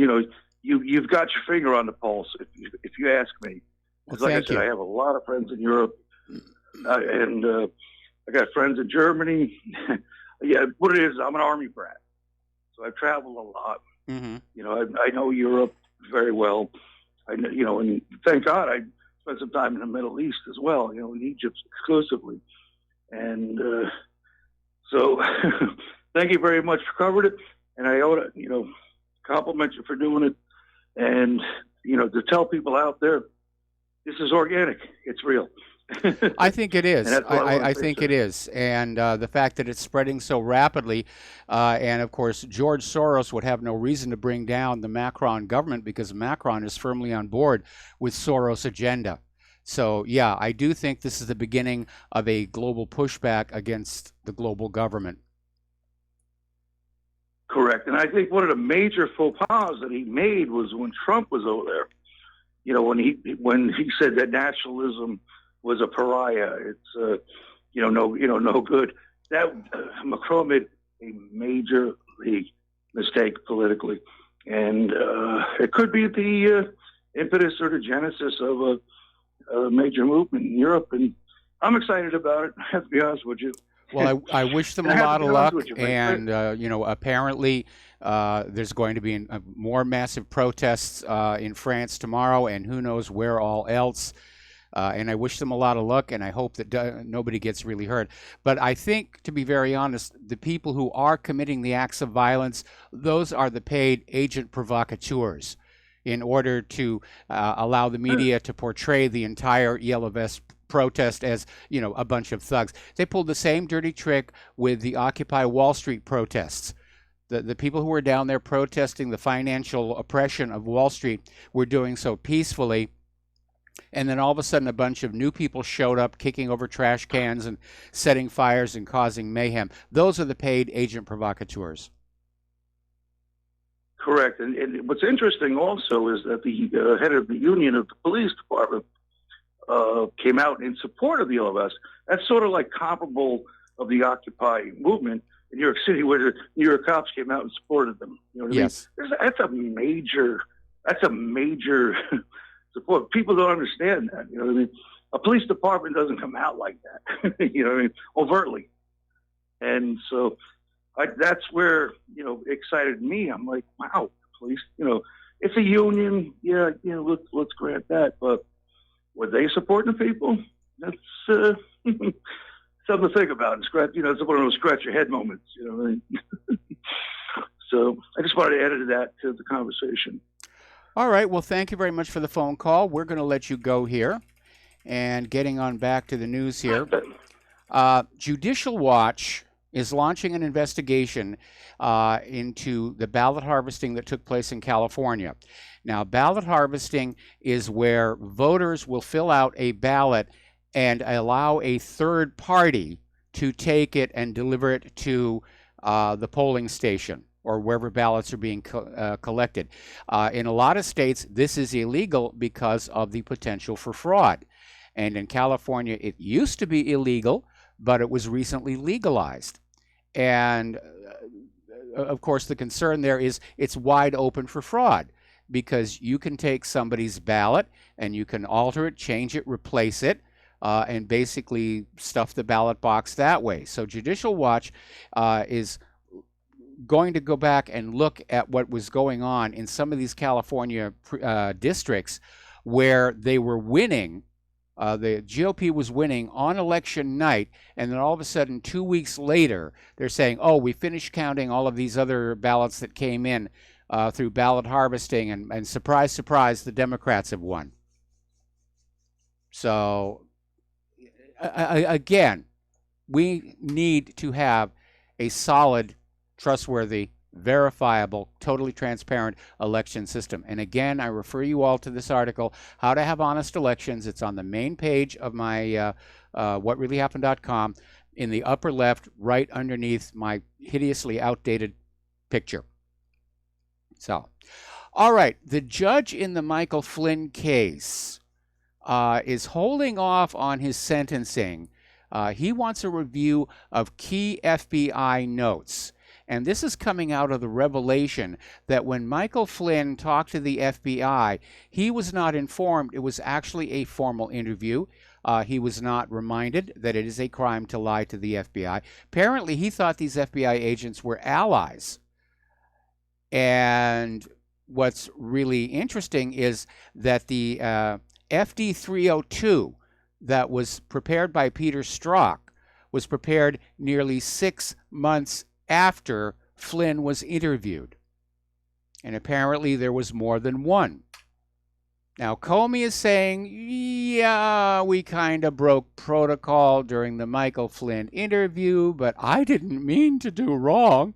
you've got your finger on the pulse if you ask me. Because like I said, I have a lot of friends in Europe, and I got friends in Germany. Yeah, what it is, I'm an Army brat, so I've traveled a lot. Mm-hmm. I know Europe very well. And thank God I spent some time in the Middle East as well. In Egypt exclusively, and so thank you very much for covering it. And I ought to, compliment you for doing it, and to tell people out there, this is organic. It's real. I think it is. I say, think sir. it is. And the fact that it's spreading so rapidly, and of course, George Soros would have no reason to bring down the Macron government because Macron is firmly on board with Soros' agenda. So, yeah, I do think this is the beginning of a global pushback against the global government. Correct. And I think one of the major faux pas that he made was when Trump was over there. When he said that nationalism was a pariah, it's no good. That Macron made a major mistake politically, and it could be the impetus or the genesis of a major movement in Europe. And I'm excited about it. I have to be honest with you. Well, I wish them a lot of luck, and apparently there's going to be more massive protests in France tomorrow, and who knows where all else. And I wish them a lot of luck, and I hope that nobody gets really hurt. But I think, to be very honest, the people who are committing the acts of violence, those are the paid agent provocateurs, in order to allow the media to portray the entire Yellow Vest protest as, a bunch of thugs. They pulled the same dirty trick with the Occupy Wall Street protests. The people who were down there protesting the financial oppression of Wall Street were doing so peacefully. And then all of a sudden, a bunch of new people showed up, kicking over trash cans and setting fires and causing mayhem. Those are the paid agent provocateurs. Correct. And what's interesting also is that the head of the union of the police department came out in support of the Yellow Vest. That's sort of like comparable of the Occupy movement in New York City, where the New York cops came out and supported them. Yes. I mean? That's a major support. People don't understand that. I mean? A police department doesn't come out like that, overtly. And so that's where, excited me. I'm like, wow, police, it's a union. Yeah, let's grant that. But were they supporting the people? That's something to think about. And scratch, it's one of those scratch your head moments. So I just wanted to add that to the conversation. All right. Well, thank you very much for the phone call. We're going to let you go here. And getting on back to the news here. Judicial Watch is launching an investigation into the ballot harvesting that took place in California. Now, ballot harvesting is where voters will fill out a ballot and allow a third party to take it and deliver it to the polling station or wherever ballots are being collected. In a lot of states, this is illegal because of the potential for fraud. And in California, it used to be illegal, but it was recently legalized. And of course, the concern there is it's wide open for fraud, because you can take somebody's ballot and you can alter it, change it, replace it, and basically stuff the ballot box that way. So Judicial Watch is going to go back and look at what was going on in some of these California districts where they were winning. The GOP was winning on election night, and then all of a sudden, 2 weeks later, they're saying, oh, we finished counting all of these other ballots that came in through ballot harvesting, and surprise, surprise, the Democrats have won. So, again, we need to have a solid, trustworthy, verifiable, totally transparent election system. And again, I refer you all to this article, How to Have Honest Elections. It's on the main page of my whatreallyhappened.com, in the upper left, right underneath my hideously outdated picture. So, all right, the judge in the Michael Flynn case is holding off on his sentencing He wants a review of key FBI notes. And this is coming out of the revelation that when Michael Flynn talked to the FBI, he was not informed it was actually a formal interview. He was not reminded that it is a crime to lie to the FBI. Apparently, he thought these FBI agents were allies. And what's really interesting is that the FD 302 that was prepared by Peter Strzok was prepared nearly 6 months after Flynn was interviewed. And apparently there was more than one. Now, Comey is saying, yeah, we kind of broke protocol during the Michael Flynn interview, but I didn't mean to do wrong.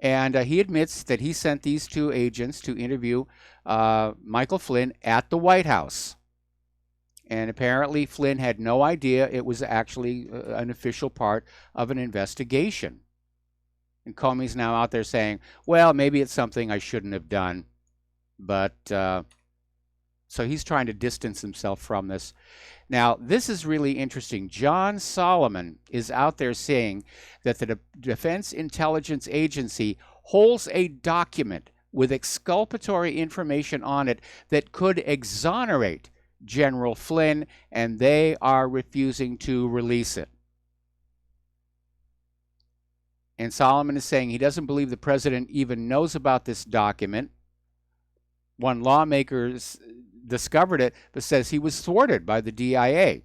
And he admits that he sent these two agents to interview Michael Flynn at the White House. And apparently Flynn had no idea it was actually an official part of an investigation. And Comey's now out there saying, well, maybe it's something I shouldn't have done. But so he's trying to distance himself from this. Now, this is really interesting. John Solomon is out there saying that the Defense Intelligence Agency holds a document with exculpatory information on it that could exonerate General Flynn, and they are refusing to release it. And Solomon is saying he doesn't believe the president even knows about this document. One lawmaker discovered it, but says he was thwarted by the DIA.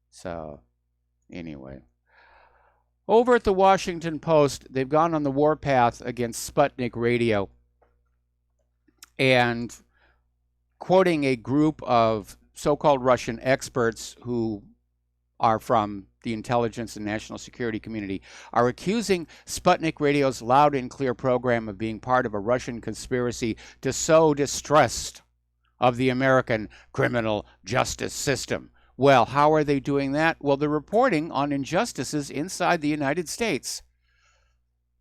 So, anyway. Over at the Washington Post, they've gone on the warpath against Sputnik Radio. And quoting a group of so-called Russian experts who are from the intelligence and national security community, are accusing Sputnik Radio's loud and clear program of being part of a Russian conspiracy to sow distrust of the American criminal justice system. Well, how are they doing that? Well, they're reporting on injustices inside the United States.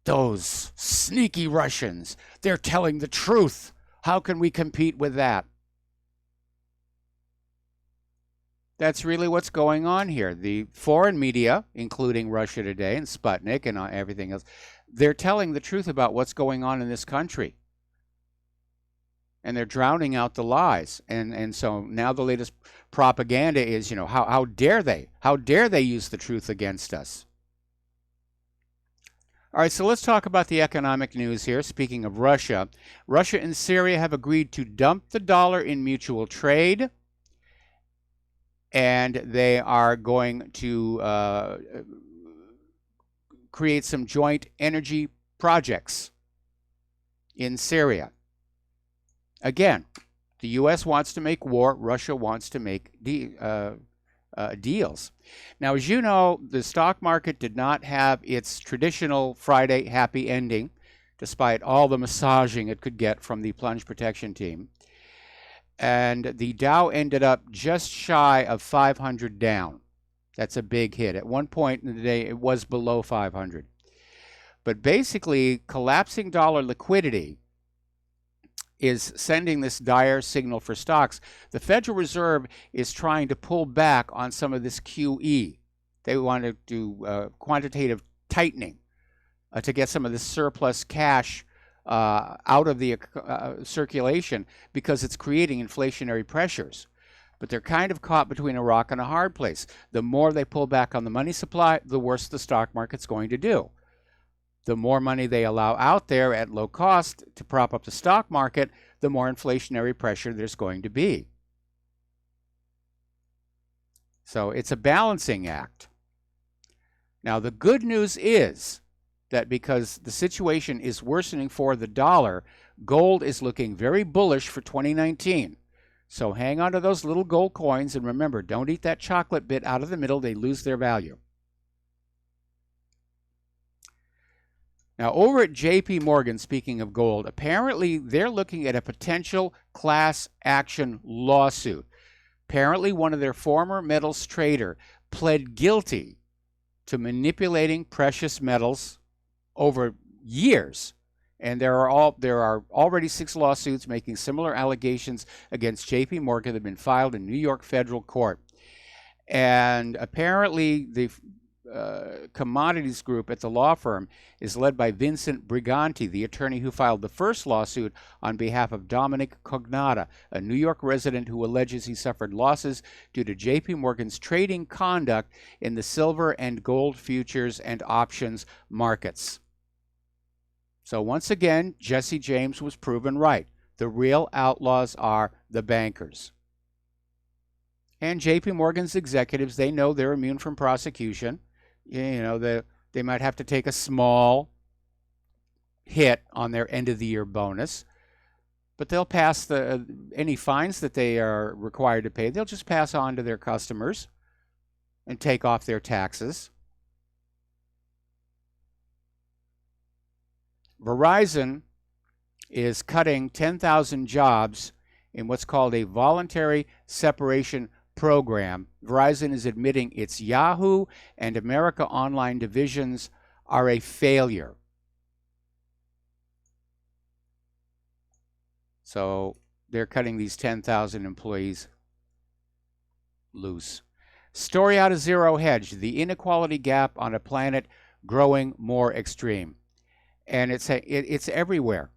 Those sneaky Russians, they're telling the truth. How can we compete with that? That's really what's going on here. The foreign media, including Russia Today and Sputnik and everything else, they're telling the truth about what's going on in this country. And they're drowning out the lies. And so now the latest propaganda is, how dare they? How dare they use the truth against us? All right, so let's talk about the economic news here. Speaking of Russia, Russia and Syria have agreed to dump the dollar in mutual trade. And they are going to create some joint energy projects in Syria. Again, the U.S. wants to make war. Russia wants to make deals. Now, as you know, the stock market did not have its traditional Friday happy ending, despite all the massaging it could get from the plunge protection team. And the Dow ended up just shy of 500 down. That's a big hit. At one point in the day, it was below 500. But basically, collapsing dollar liquidity is sending this dire signal for stocks. The Federal Reserve is trying to pull back on some of this QE. They want to do quantitative tightening to get some of this surplus cash out of the circulation because it's creating inflationary pressures. But they're kind of caught between a rock and a hard place. The more they pull back on the money supply, the worse the stock market's going to do. The more money they allow out there at low cost to prop up the stock market, the more inflationary pressure there's going to be. So it's a balancing act. Now, the good news is that because the situation is worsening for the dollar, gold is looking very bullish for 2019. So hang on to those little gold coins, and remember, don't eat that chocolate bit out of the middle. They lose their value. Now, over at JP Morgan, speaking of gold, apparently they're looking at a potential class action lawsuit. Apparently one of their former metals trader pled guilty to manipulating precious metals over years And there are already 6 lawsuits making similar allegations against J.P. Morgan that have been filed in New York federal court. And apparently the commodities group at the law firm is led by Vincent Briganti, the attorney who filed the first lawsuit on behalf of Dominic Cognata, a New York resident who alleges he suffered losses due to J.P. Morgan's trading conduct in the silver and gold futures and options markets. So once again, Jesse James was proven right. The real outlaws are the bankers. And J.P. Morgan's executives, they know they're immune from prosecution. You know, they might have to take a small hit on their end-of-the-year bonus, but they'll pass any fines that they are required to pay. They'll just pass on to their customers and take off their taxes. Verizon is cutting 10,000 jobs in what's called a voluntary separation program. Verizon is admitting its Yahoo and America Online divisions are a failure. So they're cutting these 10,000 employees loose. Story out of Zero Hedge, the inequality gap on a planet growing more extreme. And it's everywhere.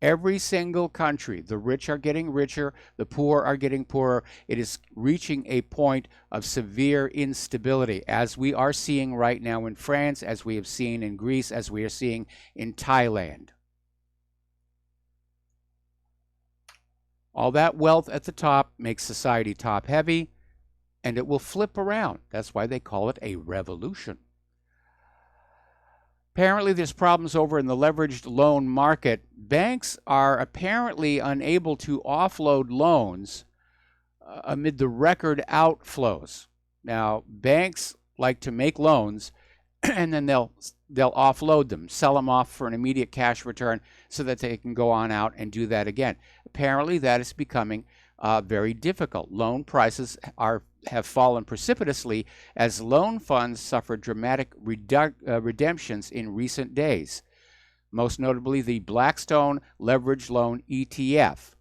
Every single country, the rich are getting richer, the poor are getting poorer. It is reaching a point of severe instability, as we are seeing right now in France, as we have seen in Greece, as we are seeing in Thailand. All that wealth at the top makes society top-heavy, and it will flip around. That's why they call it a revolution. Apparently, there's problems over in the leveraged loan market. Banks are apparently unable to offload loans amid the record outflows. Now, banks like to make loans, and then they'll offload them, sell them off for an immediate cash return so that they can go on out and do that again. Apparently, that is becoming very difficult. Loan prices have fallen precipitously as loan funds suffered dramatic redemptions in recent days, most notably the Blackstone Leveraged Loan ETF,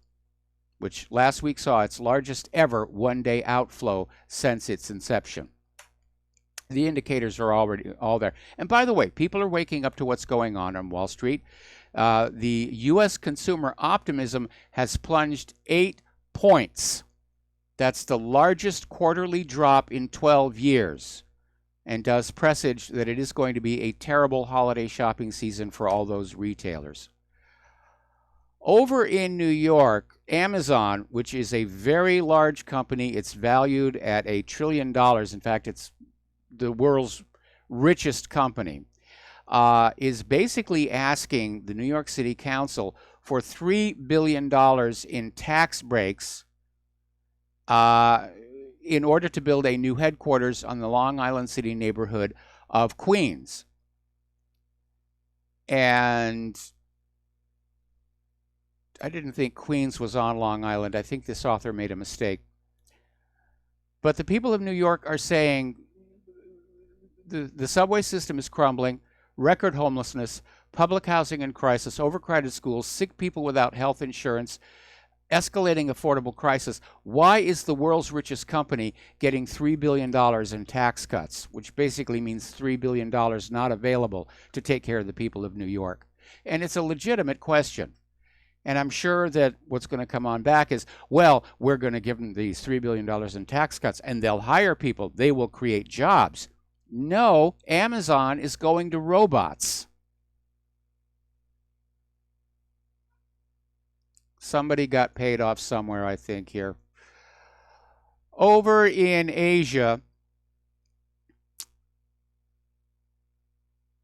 which last week saw its largest ever one-day outflow since its inception. The indicators are already all there. And by the way, people are waking up to what's going on Wall Street. The U.S. consumer optimism has plunged 8 points. That's the largest quarterly drop in 12 years, and does presage that it is going to be a terrible holiday shopping season for all those retailers. Over in New York, Amazon, which is a very large company, it's valued at $1 trillion. In fact, it's the world's richest company, is basically asking the New York City Council for $3 billion in tax breaks in order to build a new headquarters on the Long Island City neighborhood of Queens. And I didn't think Queens was on Long Island. I think this author made a mistake. But the people of New York are saying the subway system is crumbling, record homelessness, public housing in crisis, overcrowded schools, sick people without health insurance, escalating affordable crisis. Why is the world's richest company getting $3 billion in tax cuts, which basically means $3 billion not available to take care of the people of New York? And it's a legitimate question. And I'm sure that what's going to come on back is, well, we're going to give them these $3 billion in tax cuts, and they'll hire people. They will create jobs. No, Amazon is going to robots. Somebody got paid off somewhere, I think, here. Over in Asia,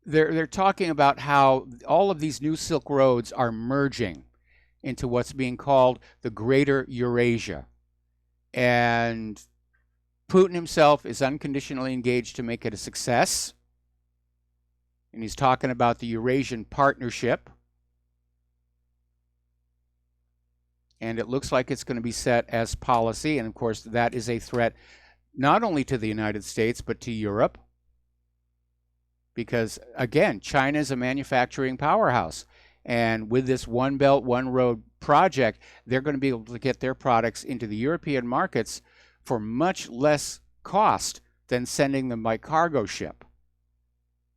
they're talking about how all of these new Silk Roads are merging into what's being called the Greater Eurasia. And Putin himself is unconditionally engaged to make it a success. And he's talking about the Eurasian Partnership. And it looks like it's going to be set as policy. And, of course, that is a threat not only to the United States, but to Europe. Because, again, China is a manufacturing powerhouse. And with this One Belt, One Road project, they're going to be able to get their products into the European markets for much less cost than sending them by cargo ship.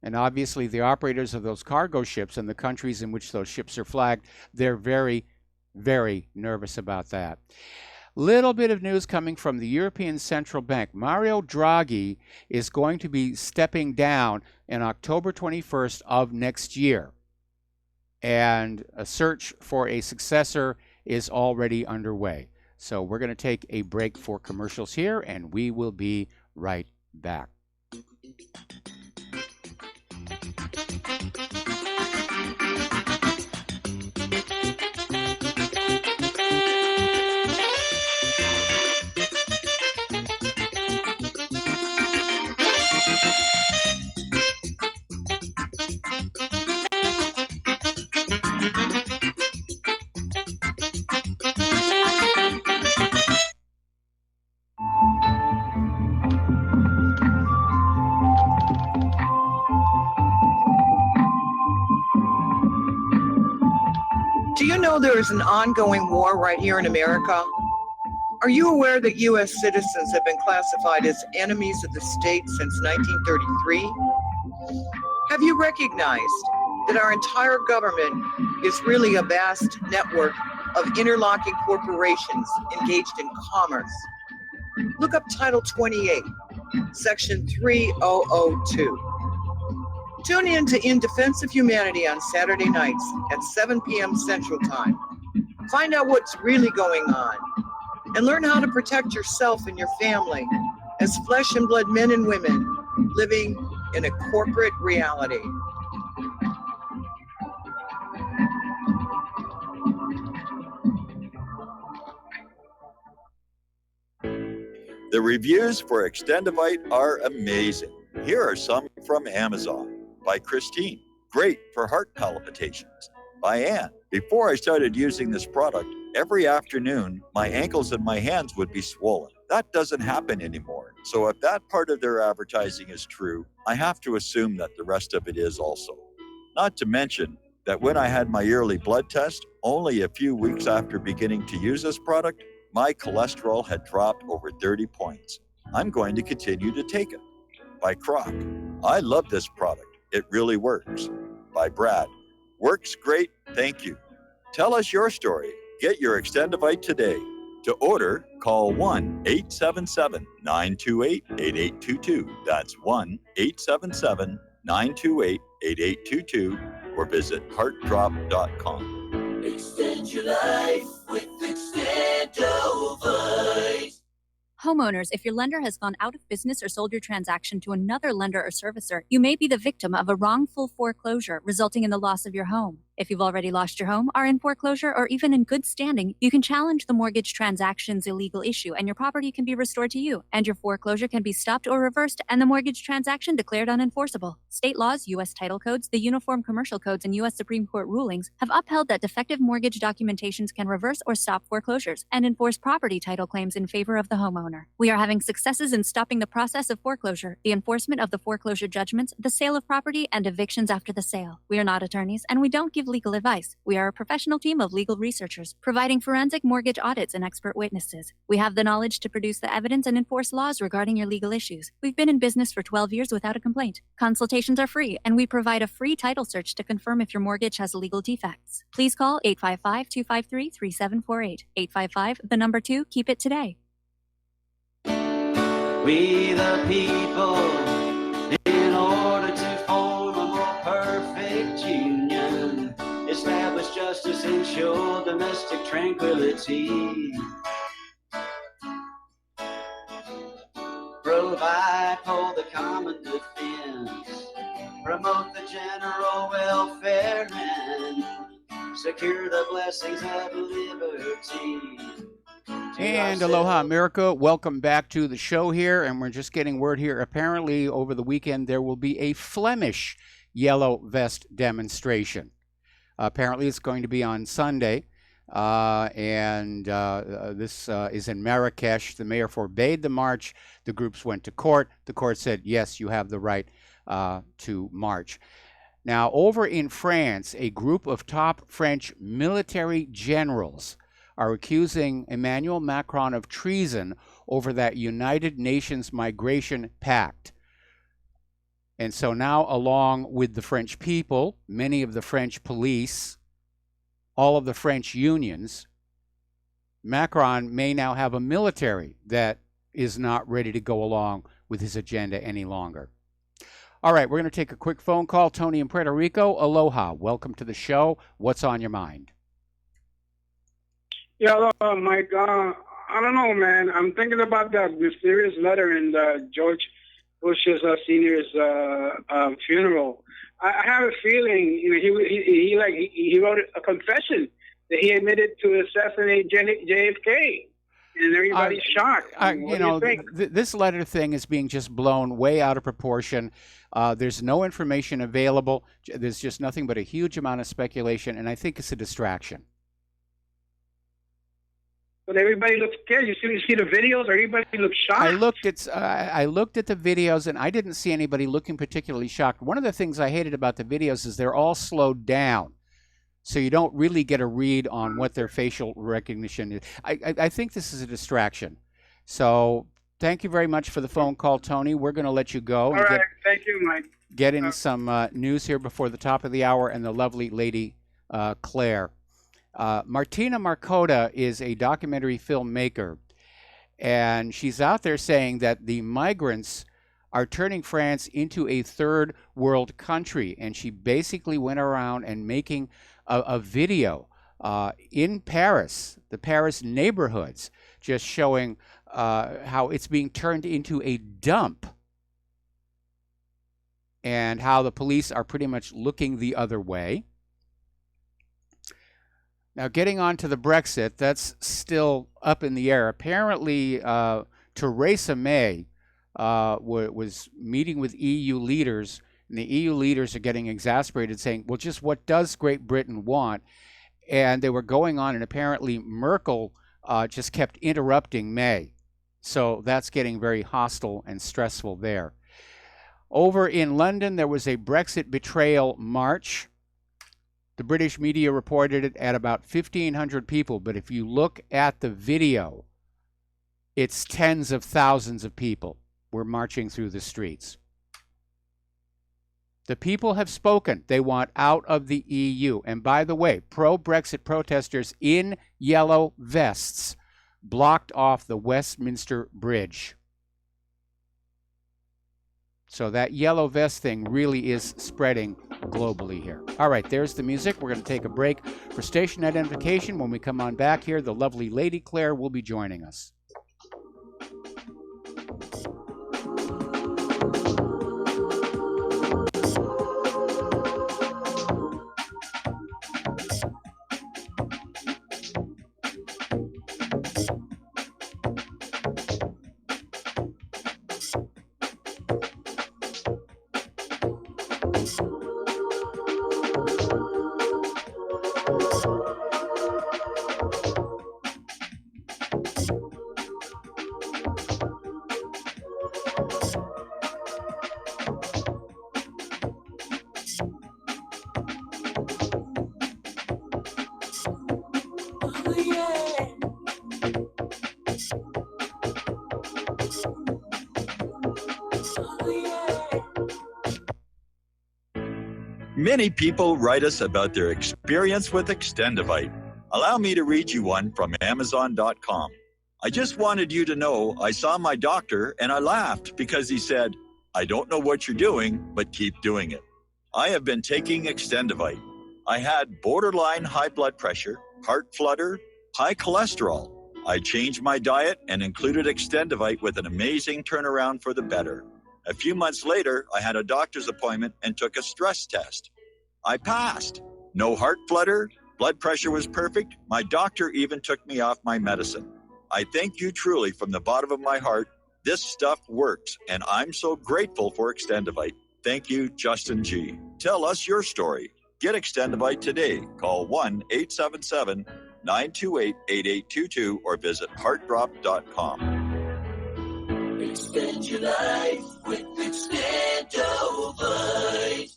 And obviously the operators of those cargo ships and the countries in which those ships are flagged, they're very, very nervous about that. Little bit of news coming from the European Central Bank. Mario Draghi is going to be stepping down on October 21st of next year. And a search for a successor is already underway. So we're going to take a break for commercials here, and we will be right back. Do you know there is an ongoing war right here in America? Are you aware that U.S. citizens have been classified as enemies of the state since 1933? Have you recognized that our entire government is really a vast network of interlocking corporations engaged in commerce? Look up Title 28, Section 3002. Tune in to In Defense of Humanity on Saturday nights at 7 p.m. Central Time. Find out what's really going on and learn how to protect yourself and your family as flesh and blood men and women living in a corporate reality. The reviews for Extendivite are amazing. Here are some from Amazon. By Christine, great for heart palpitations. By Ann, before I started using this product, every afternoon, my ankles and my hands would be swollen. That doesn't happen anymore. So if that part of their advertising is true, I have to assume that the rest of it is also. Not to mention that when I had my yearly blood test, only a few weeks after beginning to use this product, my cholesterol had dropped over 30 points. I'm going to continue to take it. By Croc, I love this product. It really works. By Brad, works great, thank you. Tell us your story. Get your Extendivite today. To order, call 1-877-928-8822. That's 1-877-928-8822 or visit heartdrop.com. Extend your life with Extendovite. Homeowners, if your lender has gone out of business or sold your transaction to another lender or servicer, you may be the victim of a wrongful foreclosure, resulting in the loss of your home. If you've already lost your home, are in foreclosure, or even in good standing, you can challenge the mortgage transaction's illegal issue, and your property can be restored to you, and your foreclosure can be stopped or reversed, and the mortgage transaction declared unenforceable. State laws, U.S. title codes, the Uniform Commercial Codes, and U.S. Supreme Court rulings have upheld that defective mortgage documentations can reverse or stop foreclosures and enforce property title claims in favor of the homeowner. We are having successes in stopping the process of foreclosure, the enforcement of the foreclosure judgments, the sale of property, and evictions after the sale. We are not attorneys, and we don't give legal advice. We are a professional team of legal researchers, providing forensic mortgage audits and expert witnesses. We have the knowledge to produce the evidence and enforce laws regarding your legal issues. We've been in business for 12 years without a complaint. Consultations are free, and we provide a free title search to confirm if your mortgage has legal defects. Please call 855-253-3748. 855, 2, keep it today. We the people, in order to form a more perfect union, establish justice, ensure domestic tranquility, provide for the common defense, promote the general welfare, and secure the blessings of liberty. And aloha, America. Welcome back to the show here. And we're just getting word here. Apparently, over the weekend, there will be a Flemish yellow vest demonstration. Apparently, it's going to be on Sunday. This is in Marrakesh. The mayor forbade the march. The groups went to court. The court said, yes, you have the right to march. Now, over in France, a group of top French military generals are accusing Emmanuel Macron of treason over that United Nations Migration Pact. And so now, along with the French people, many of the French police, all of the French unions, Macron may now have a military that is not ready to go along with his agenda any longer. All right, we're going to take a quick phone call. Tony in Puerto Rico, aloha. Welcome to the show. What's on your mind? Yeah, Mike. I don't know, man. I'm thinking about that mysterious letter in George Bush's senior's funeral. I have a feeling he wrote a confession that he admitted to assassinate JFK, and everybody's shocked. What do you think? This letter thing is being just blown way out of proportion. There's no information available. There's just nothing but a huge amount of speculation, and I think it's a distraction. But everybody looks scared. You see the videos. Everybody looks shocked. I looked at the videos, and I didn't see anybody looking particularly shocked. One of the things I hated about the videos is they're all slowed down, so you don't really get a read on what their facial recognition is. I think this is a distraction. So thank you very much for the phone call, Tony. We're going to let you go. All right. Thank you, Mike. Get in some news here before the top of the hour, and the lovely lady Claire. Martina Markota is a documentary filmmaker, and she's out there saying that the migrants are turning France into a third world country. And she basically went around and making a video in Paris, the Paris neighborhoods, just showing how it's being turned into a dump and how the police are pretty much looking the other way. Now, getting on to the Brexit, that's still up in the air. Apparently, Theresa May was meeting with EU leaders, and the EU leaders are getting exasperated, saying, well, just what does Great Britain want? And they were going on, and apparently Merkel just kept interrupting May. So that's getting very hostile and stressful there. Over in London, there was a Brexit betrayal march. The British media reported it at about 1,500 people, but if you look at the video, it's tens of thousands of people were marching through the streets. The people have spoken. They want out of the EU. And by the way, pro-Brexit protesters in yellow vests blocked off the Westminster Bridge. So that yellow vest thing really is spreading globally here. All right, there's the music. We're going to take a break for station identification. When we come on back here, the lovely Lady Claire will be joining us. Many people write us about their experience with Extendivite. Allow me to read you one from Amazon.com. I just wanted you to know I saw my doctor and I laughed because he said, I don't know what you're doing, but keep doing it. I have been taking Extendivite. I had borderline high blood pressure, heart flutter, high cholesterol. I changed my diet and included Extendivite with an amazing turnaround for the better. A few months later, I had a doctor's appointment and took a stress test. I passed. No heart flutter, blood pressure was perfect. My doctor even took me off my medicine. I thank you truly from the bottom of my heart. This stuff works, and I'm so grateful for Extendivite. Thank you, Justin G. Tell us your story. Get Extendivite today. Call 1-877-928-8822 or visit heartdrop.com. Extend your life with Extendovite.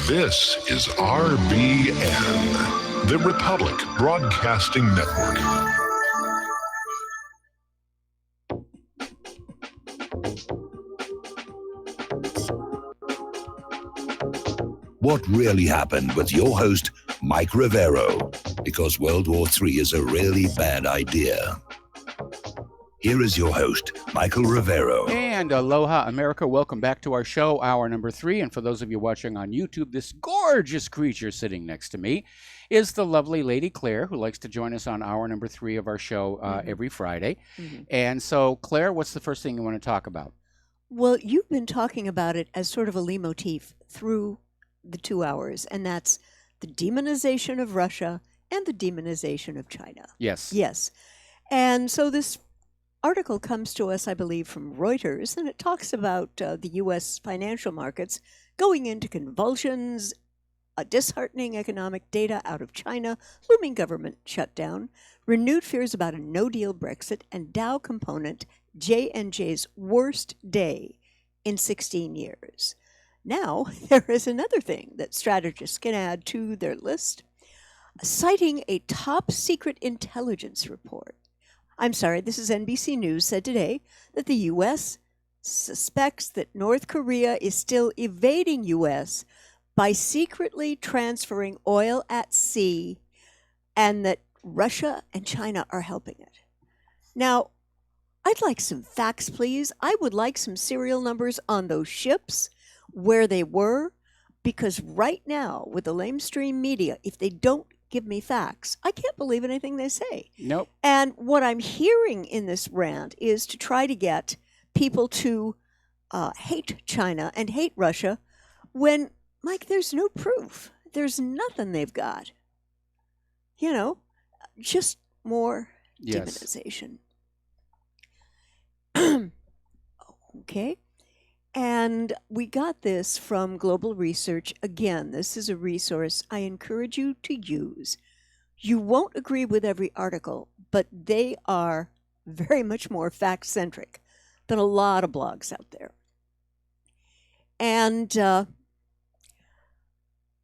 This is RBN, the Republic Broadcasting Network. What really happened with your host, Mike Rivero, because World War III is a really bad idea. Here is your host, Michael Rivero. And aloha, America. Welcome back to our show, hour number 3. And for those of you watching on YouTube, this gorgeous creature sitting next to me is the lovely Lady Claire, who likes to join us on hour number 3 of our show every Friday. And so, Claire, what's the first thing you want to talk about? Well, you've been talking about it as sort of a leitmotif through the 2 hours, and that's the demonization of Russia and the demonization of China. Yes. Yes. And so this article comes to us, I believe, from Reuters, and it talks about the U.S. financial markets going into convulsions, a disheartening economic data out of China, looming government shutdown, renewed fears about a no-deal Brexit, and Dow component J&J's worst day in 16 years. Now, there is another thing that strategists can add to their list, citing a top-secret intelligence report. I'm sorry, this is NBC News, said today that the U.S. suspects that North Korea is still evading U.S. by secretly transferring oil at sea, and that Russia and China are helping it. Now, I'd like some facts, please. I would like some serial numbers on those ships, where they were, because right now, with the lamestream media, if they don't give me facts, I can't believe anything they say. Nope. And what I'm hearing in this rant is to try to get people to hate China and hate Russia when, Mike, there's no proof. There's nothing they've got. You know, just more demonization. Okay. And we got this from Global Research. Again, this is a resource I encourage you to use. You won't agree with every article, but they are very much more fact-centric than a lot of blogs out there. And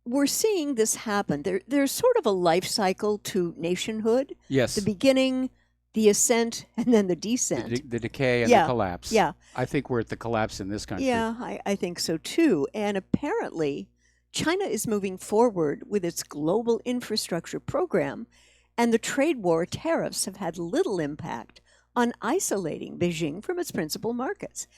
we're seeing this happen. There's sort of a life cycle to nationhood. Yes. The beginning, the ascent, and then the descent. The decay and the collapse. Yeah. I think we're at the collapse in this country. Yeah, I think so too. And apparently, China is moving forward with its global infrastructure program, and the trade war tariffs have had little impact on isolating Beijing from its principal markets.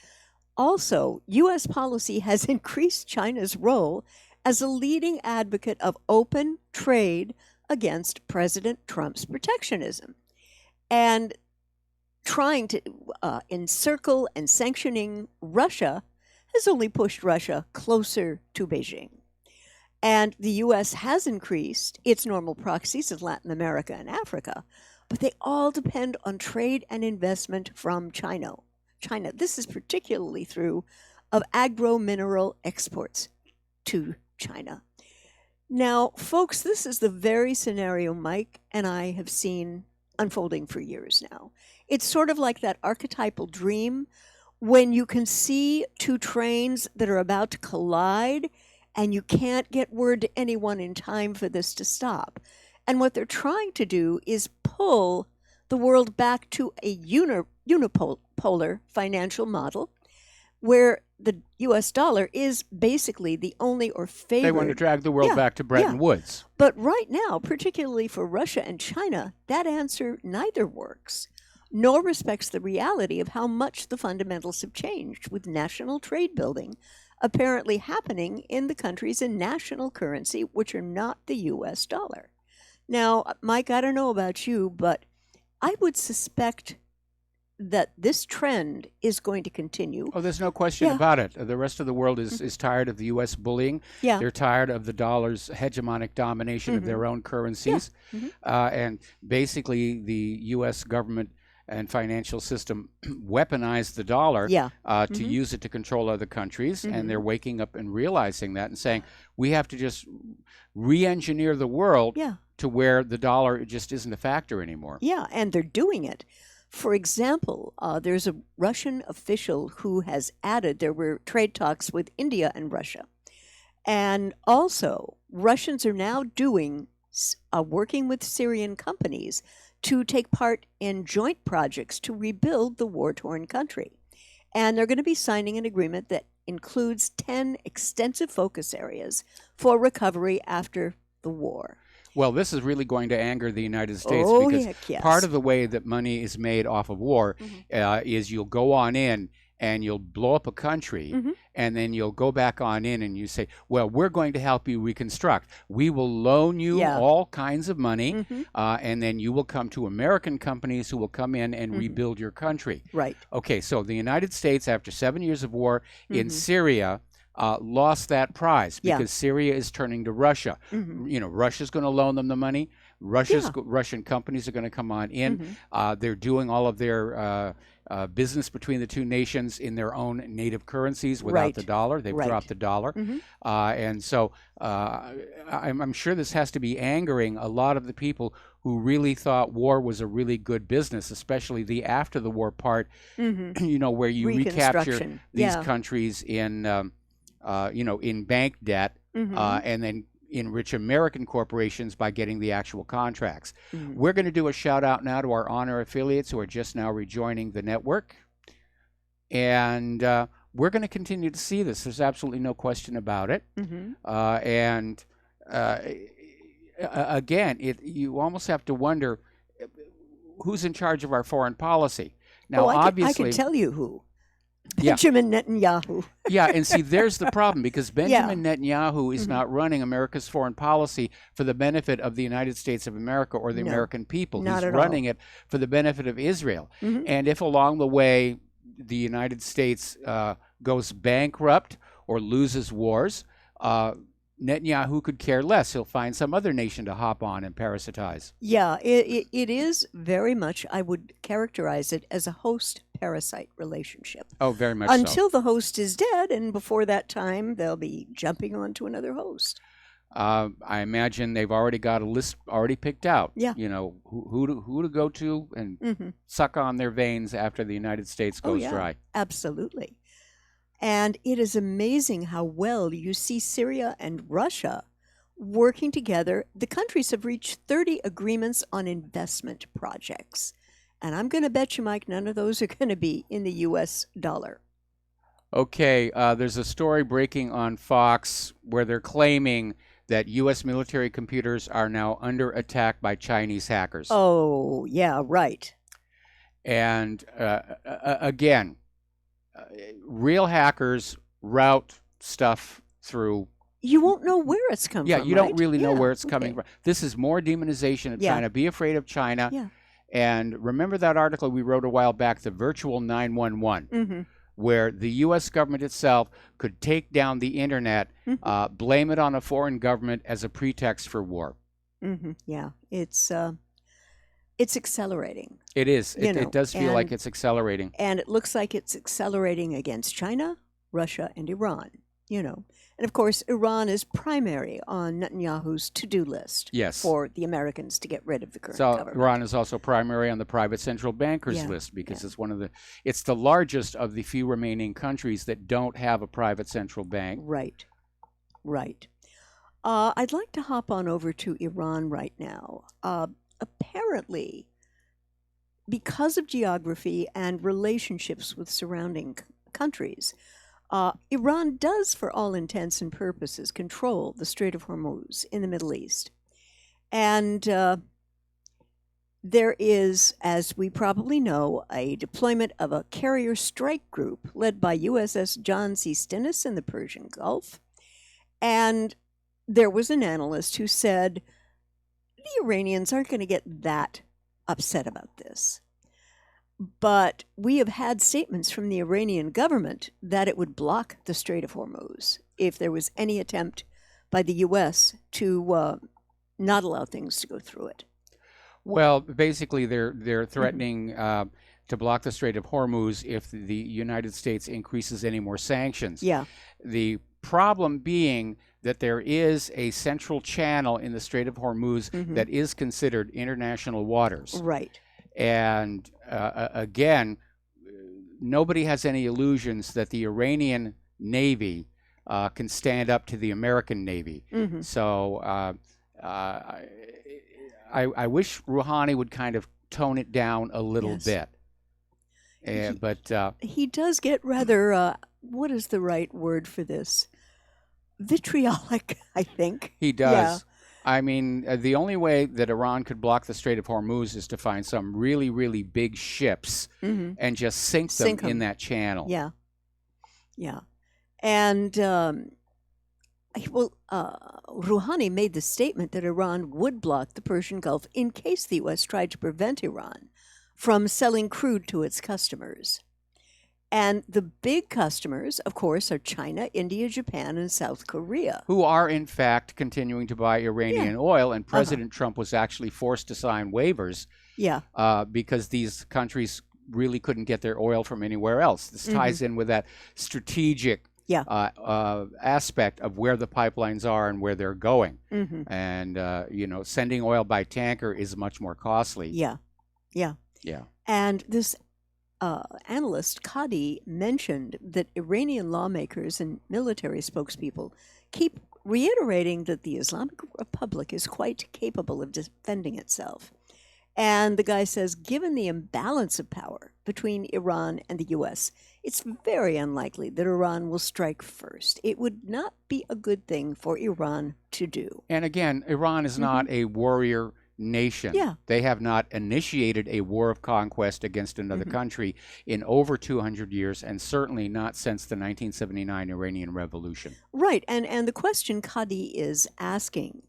Also, U.S. policy has increased China's role as a leading advocate of open trade against President Trump's protectionism. And trying to encircle and sanctioning Russia has only pushed Russia closer to Beijing. And the U.S. has increased its normal proxies in Latin America and Africa, but they all depend on trade and investment from China. This is particularly true of agro-mineral exports to China. Now, folks, this is the very scenario Mike and I have seen unfolding for years now. It's sort of like that archetypal dream when you can see two trains that are about to collide and you can't get word to anyone in time for this to stop. And what they're trying to do is pull the world back to a unipolar financial model where the U.S. dollar is basically the only or favored. They want to drag the world back to Bretton Woods. But right now, particularly for Russia and China, that answer neither works, nor respects the reality of how much the fundamentals have changed, with national trade building apparently happening in the countries in national currency, which are not the U.S. dollar. Now, Mike, I don't know about you, but I would suspect that this trend is going to continue. Oh, there's no question about it. The rest of the world is tired of the U.S. bullying. Yeah. They're tired of the dollar's hegemonic domination of their own currencies. And basically, the U.S. government and financial system weaponized the dollar to use it to control other countries. And they're waking up and realizing that and saying, we have to just re-engineer the world to where the dollar just isn't a factor anymore. Yeah, and they're doing it. For example, there's a Russian official who has added, there were trade talks with India and Russia. And also, Russians are now working with Syrian companies to take part in joint projects to rebuild the war-torn country. And they're going to be signing an agreement that includes 10 extensive focus areas for recovery after the war. Well, this is really going to anger the United States because heck yes. part of the way that money is made off of war is you'll go on in and you'll blow up a country, and then you'll go back on in and you say, well, we're going to help you reconstruct. We will loan you all kinds of money, and then you will come to American companies who will come in and rebuild your country. Right. Okay, so the United States, after 7 years of war in Syria, lost that prize because Syria is turning to Russia. You know, Russia's going to loan them the money. Russian companies are going to come on in. They're doing all of their business between the two nations in their own native currencies without the dollar. They've dropped the dollar. And so I'm sure this has to be angering a lot of the people who really thought war was a really good business, especially the after the war part, you know, where you recapture these countries in, you know, in bank debt and then enrich American corporations by getting the actual contracts. We're going to do a shout out now to our honor affiliates who are just now rejoining the network. And we're going to continue to see this. There's absolutely no question about it. And again, you almost have to wonder who's in charge of our foreign policy. Now, obviously, I can tell you who. Benjamin Netanyahu. And see, there's the problem because Benjamin Netanyahu is not running America's foreign policy for the benefit of the United States of America or the American people. He's running it for the benefit of Israel. And if along the way the United States goes bankrupt or loses wars, Netanyahu could care less. He'll find some other nation to hop on and parasitize. Yeah, it is very much, I would characterize it as a host-parasite relationship. Oh, very much Until the host is dead, and before that time, they'll be jumping onto another host. I imagine they've already got a list already picked out. Yeah. You know, who to go to and suck on their veins after the United States goes dry. Absolutely. And it is amazing how well you see Syria and Russia working together. The countries have reached 30 agreements on investment projects. And I'm going to bet you, Mike, none of those are going to be in the U.S. dollar. Okay, there's a story breaking on Fox where they're claiming that U.S. military computers are now under attack by Chinese hackers. Oh, yeah, right. And again, real hackers route stuff through. You won't know where it's coming from. Yeah, you don't really know where it's coming from. This is more demonization of China. Be afraid of China. Yeah. And remember that article we wrote a while back, the virtual 911, where the U.S. government itself could take down the internet, blame it on a foreign government as a pretext for war. Yeah, it's accelerating. It is. It does feel like it's accelerating. And it looks like it's accelerating against China, Russia, and Iran, you know. And of course, Iran is primary on Netanyahu's to-do list for the Americans to get rid of the current government. Iran is also primary on the private central bankers list because it's the largest of the few remaining countries that don't have a private central bank. Right. I'd like to hop on over to Iran right now. Apparently, because of geography and relationships with surrounding countries, Iran does, for all intents and purposes, control the Strait of Hormuz in the Middle East. And there is, as we probably know, a deployment of a carrier strike group led by USS John C. Stennis in the Persian Gulf. And there was an analyst who said, the Iranians aren't going to get that upset about this. But we have had statements from the Iranian government that it would block the Strait of Hormuz if there was any attempt by the U.S. to not allow things to go through it. Well, basically, they're threatening to block the Strait of Hormuz if the United States increases any more sanctions. Yeah. The problem being that there is a central channel in the Strait of Hormuz that is considered international waters. Right. And again, nobody has any illusions that the Iranian Navy can stand up to the American Navy. Mhm. So I wish Rouhani would kind of tone it down a little Yes. bit. But He does get rather, what is the right word for this? Vitriolic, I think. he Yeah. does. I mean, the only way that Iran could block the Strait of Hormuz is to find some really, really big ships Mhm. and just sink them Sink 'em. in that channel. Yeah. Yeah. And, Rouhani made the statement that Iran would block the Persian Gulf in case the U.S. tried to prevent Iran from selling crude to its customers. And the big customers, of course, are China, India, Japan, and South Korea. Who are, in fact, continuing to buy Iranian oil. And President Trump was actually forced to sign waivers Yeah. because these countries really couldn't get their oil from anywhere else. This ties in with that strategic Yeah. aspect of where the pipelines are and where they're going. Mhm. And, sending oil by tanker is much more costly. Yeah. Yeah. Yeah. And this analyst, Qadi, mentioned that Iranian lawmakers and military spokespeople keep reiterating that the Islamic Republic is quite capable of defending itself. And the guy says, given the imbalance of power between Iran and the U.S., it's very unlikely that Iran will strike first. It would not be a good thing for Iran to do. And again, Iran is not a warrior nation. Yeah. They have not initiated a war of conquest against another country in over 200 years, and certainly not since the 1979 Iranian Revolution. Right. And the question Qadi is asking,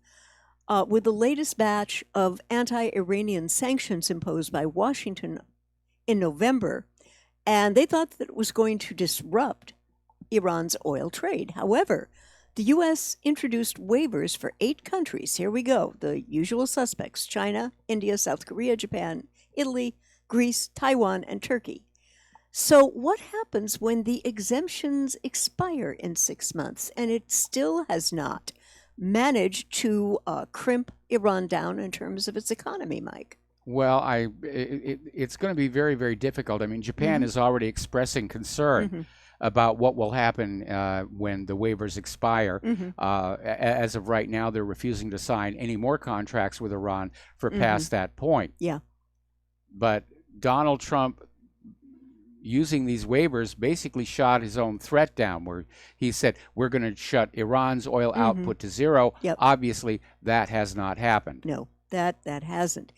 with the latest batch of anti-Iranian sanctions imposed by Washington in November, and they thought that it was going to disrupt Iran's oil trade. However, the U.S. introduced waivers for 8 countries. Here we go. The usual suspects: China, India, South Korea, Japan, Italy, Greece, Taiwan, and Turkey. So what happens when the exemptions expire in 6 months and it still has not managed to crimp Iran down in terms of its economy, Mike? Well, it's going to be very, very difficult. I mean, Japan is already expressing concern about what will happen when the waivers expire. As of right now, they're refusing to sign any more contracts with Iran for past that point. Yeah. But Donald Trump, using these waivers, basically shot his own threat down, where he said, we're going to shut Iran's oil output to zero. Yep. Obviously, that has not happened. No, that hasn't.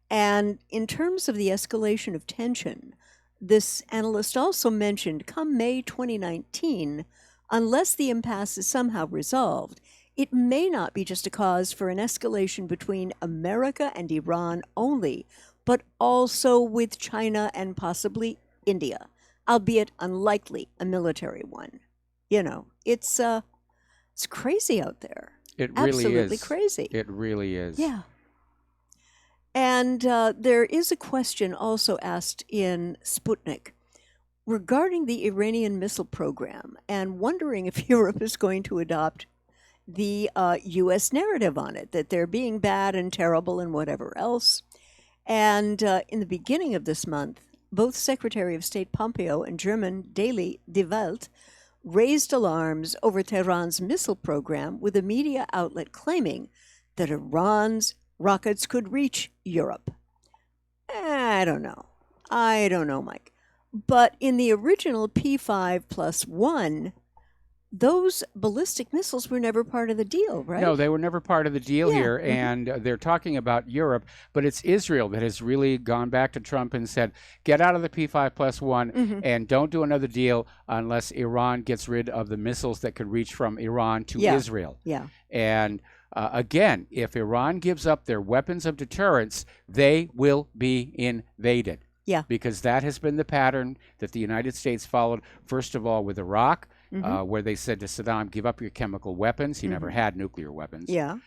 And in terms of the escalation of tension, this analyst also mentioned come May 2019, unless the impasse is somehow resolved, it may not be just a cause for an escalation between America and Iran only, but also with China and possibly India, albeit unlikely a military one. You know, it's crazy out there. It really Absolutely is. crazy. It really is. Yeah. And there is a question also asked in Sputnik regarding the Iranian missile program and wondering if Europe is going to adopt the U.S. narrative on it, that they're being bad and terrible and whatever else. And in the beginning of this month, both Secretary of State Pompeo and German daily Die Welt raised alarms over Tehran's missile program, with a media outlet claiming that Iran's rockets could reach Europe. I don't know, Mike. But in the original P5+1, those ballistic missiles were never part of the deal, right? No, they were never part of the deal Yeah. here, and they're talking about Europe, but it's Israel that has really gone back to Trump and said, get out of the P5+1 and don't do another deal unless Iran gets rid of the missiles that could reach from Iran to Israel. Yeah. And again, if Iran gives up their weapons of deterrence, they will be invaded. Yeah. Because that has been the pattern that the United States followed, first of all, with Iraq, where they said to Saddam, give up your chemical weapons. He never had nuclear weapons. Yeah.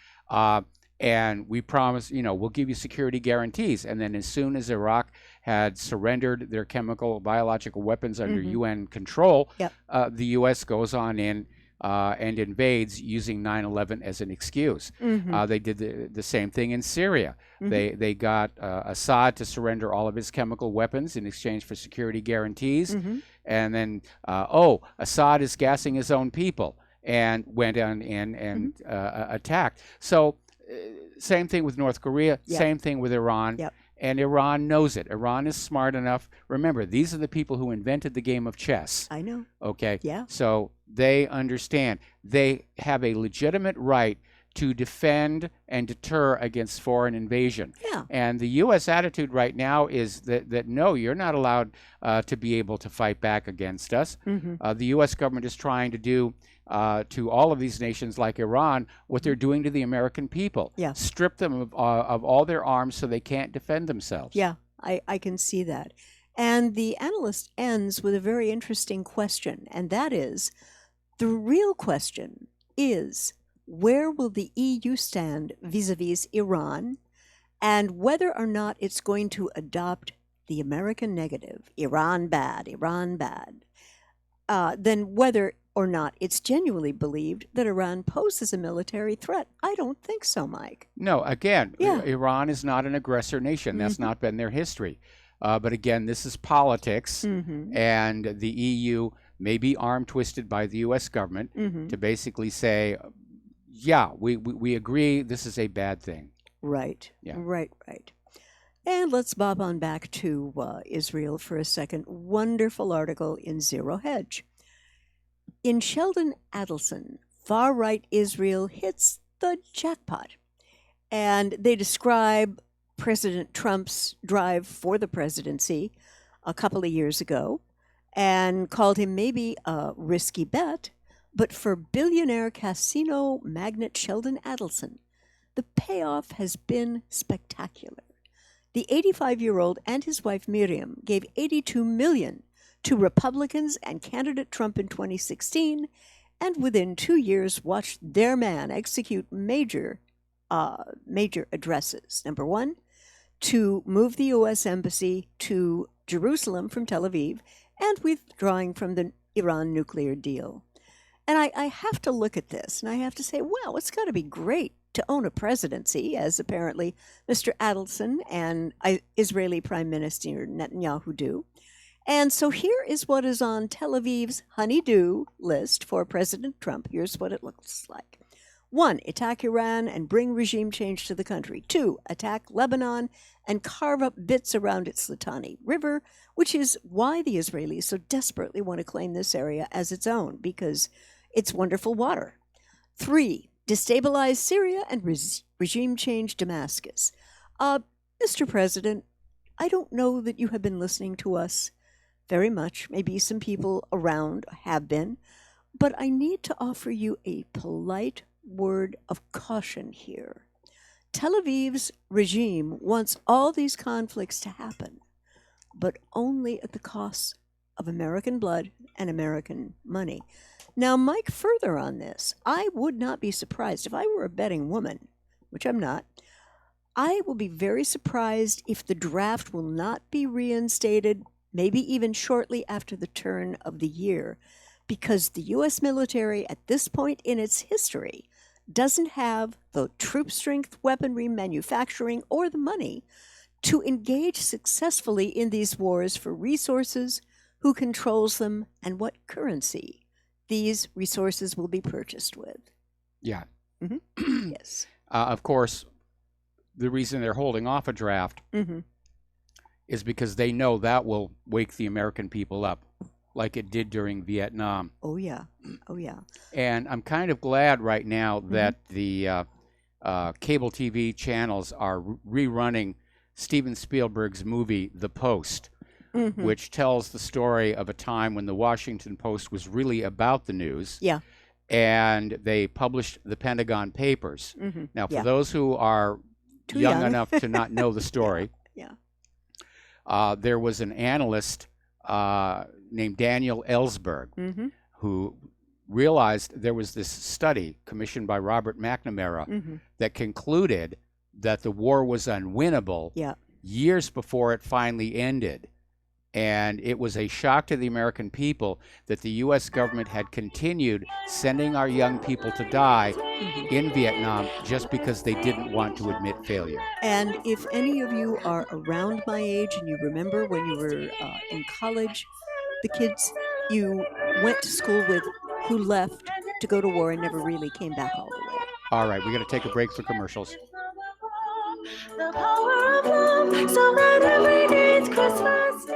And we promise, we'll give you security guarantees. And then as soon as Iraq had surrendered their chemical, biological weapons under UN control, the U.S. goes on in and invades using 9/11 as an excuse. They did the same thing in Syria. They got Assad to surrender all of his chemical weapons in exchange for security guarantees. And then, Assad is gassing his own people. and went on in and attacked. So same thing with North Korea, same thing with Iran. And Iran knows it. Iran is smart enough. Remember, these are the people who invented the game of chess. I know. Okay? Yeah. So they understand. They have a legitimate right to defend and deter against foreign invasion. Yeah. And the U.S. attitude right now is that no, you're not allowed to be able to fight back against us. The U.S. government is trying to do to all of these nations like Iran what they're doing to the American people. Yeah. Strip them of all their arms so they can't defend themselves. Yeah, I can see that. And the analyst ends with a very interesting question, and that is, the real question is, where will the EU stand vis-a-vis Iran, and whether or not it's going to adopt the American negative, Iran bad, then whether or not it's genuinely believed that Iran poses a military threat. I don't think so, Mike. No, again, Iran is not an aggressor nation. That's not been their history. But again, this is politics, and the EU may be arm-twisted by the U.S. government to basically say, yeah, we agree this is a bad thing. Right. Yeah. Right. And let's bob on back to Israel for a second. Wonderful article in Zero Hedge. In Sheldon Adelson, far-right Israel hits the jackpot. And they describe President Trump's drive for the presidency a couple of years ago and called him maybe a risky bet, but for billionaire casino magnate Sheldon Adelson, the payoff has been spectacular. The 85-year-old and his wife Miriam gave $82 million to Republicans and candidate Trump in 2016, and within 2 years watched their man execute major addresses. Number one, to move the U.S. Embassy to Jerusalem from Tel Aviv and withdrawing from the Iran nuclear deal. And I have to look at this, and I have to say, wow, it's got to be great to own a presidency, as apparently Mr. Adelson and Israeli Prime Minister Netanyahu do. And so here is what is on Tel Aviv's honey-do list for President Trump. Here's what it looks like. 1, attack Iran and bring regime change to the country. 2, attack Lebanon and carve up bits around its Litani River, which is why the Israelis so desperately want to claim this area as its own, because it's wonderful water. 3, destabilize Syria and regime change Damascus. Mr. President, I don't know that you have been listening to us very much. Maybe some people around have been, but I need to offer you a polite word of caution here. Tel Aviv's regime wants all these conflicts to happen, but only at the cost of American blood and American money. Now, Mike, further on this, I would not be surprised if I were a betting woman, which I'm not. I will be very surprised if the draft will not be reinstated, maybe even shortly after the turn of the year, because the U.S. military at this point in its history doesn't have the troop strength, weaponry, manufacturing, or the money to engage successfully in these wars for resources, who controls them, and what currency these resources will be purchased with. Yeah. Yes. Of course, the reason they're holding off a draft is because they know that will wake the American people up, like it did during Vietnam. Oh, yeah. Oh, yeah. And I'm kind of glad right now that the cable TV channels are rerunning Steven Spielberg's movie, The Post, which tells the story of a time when the Washington Post was really about the news. Yeah. And they published the Pentagon Papers. Now, for Yeah. those who are Too young young. enough to not know the story, there was an analyst named Daniel Ellsberg who realized there was this study commissioned by Robert McNamara that concluded that the war was unwinnable years before it finally ended. And it was a shock to the American people that the U.S. government had continued sending our young people to die in Vietnam just because they didn't want to admit failure. And if any of you are around my age and you remember when you were in college, the kids you went to school with who left to go to war and never really came back all the way. All right, we're going to take a break for commercials. The power of love, so that every day's Christmas.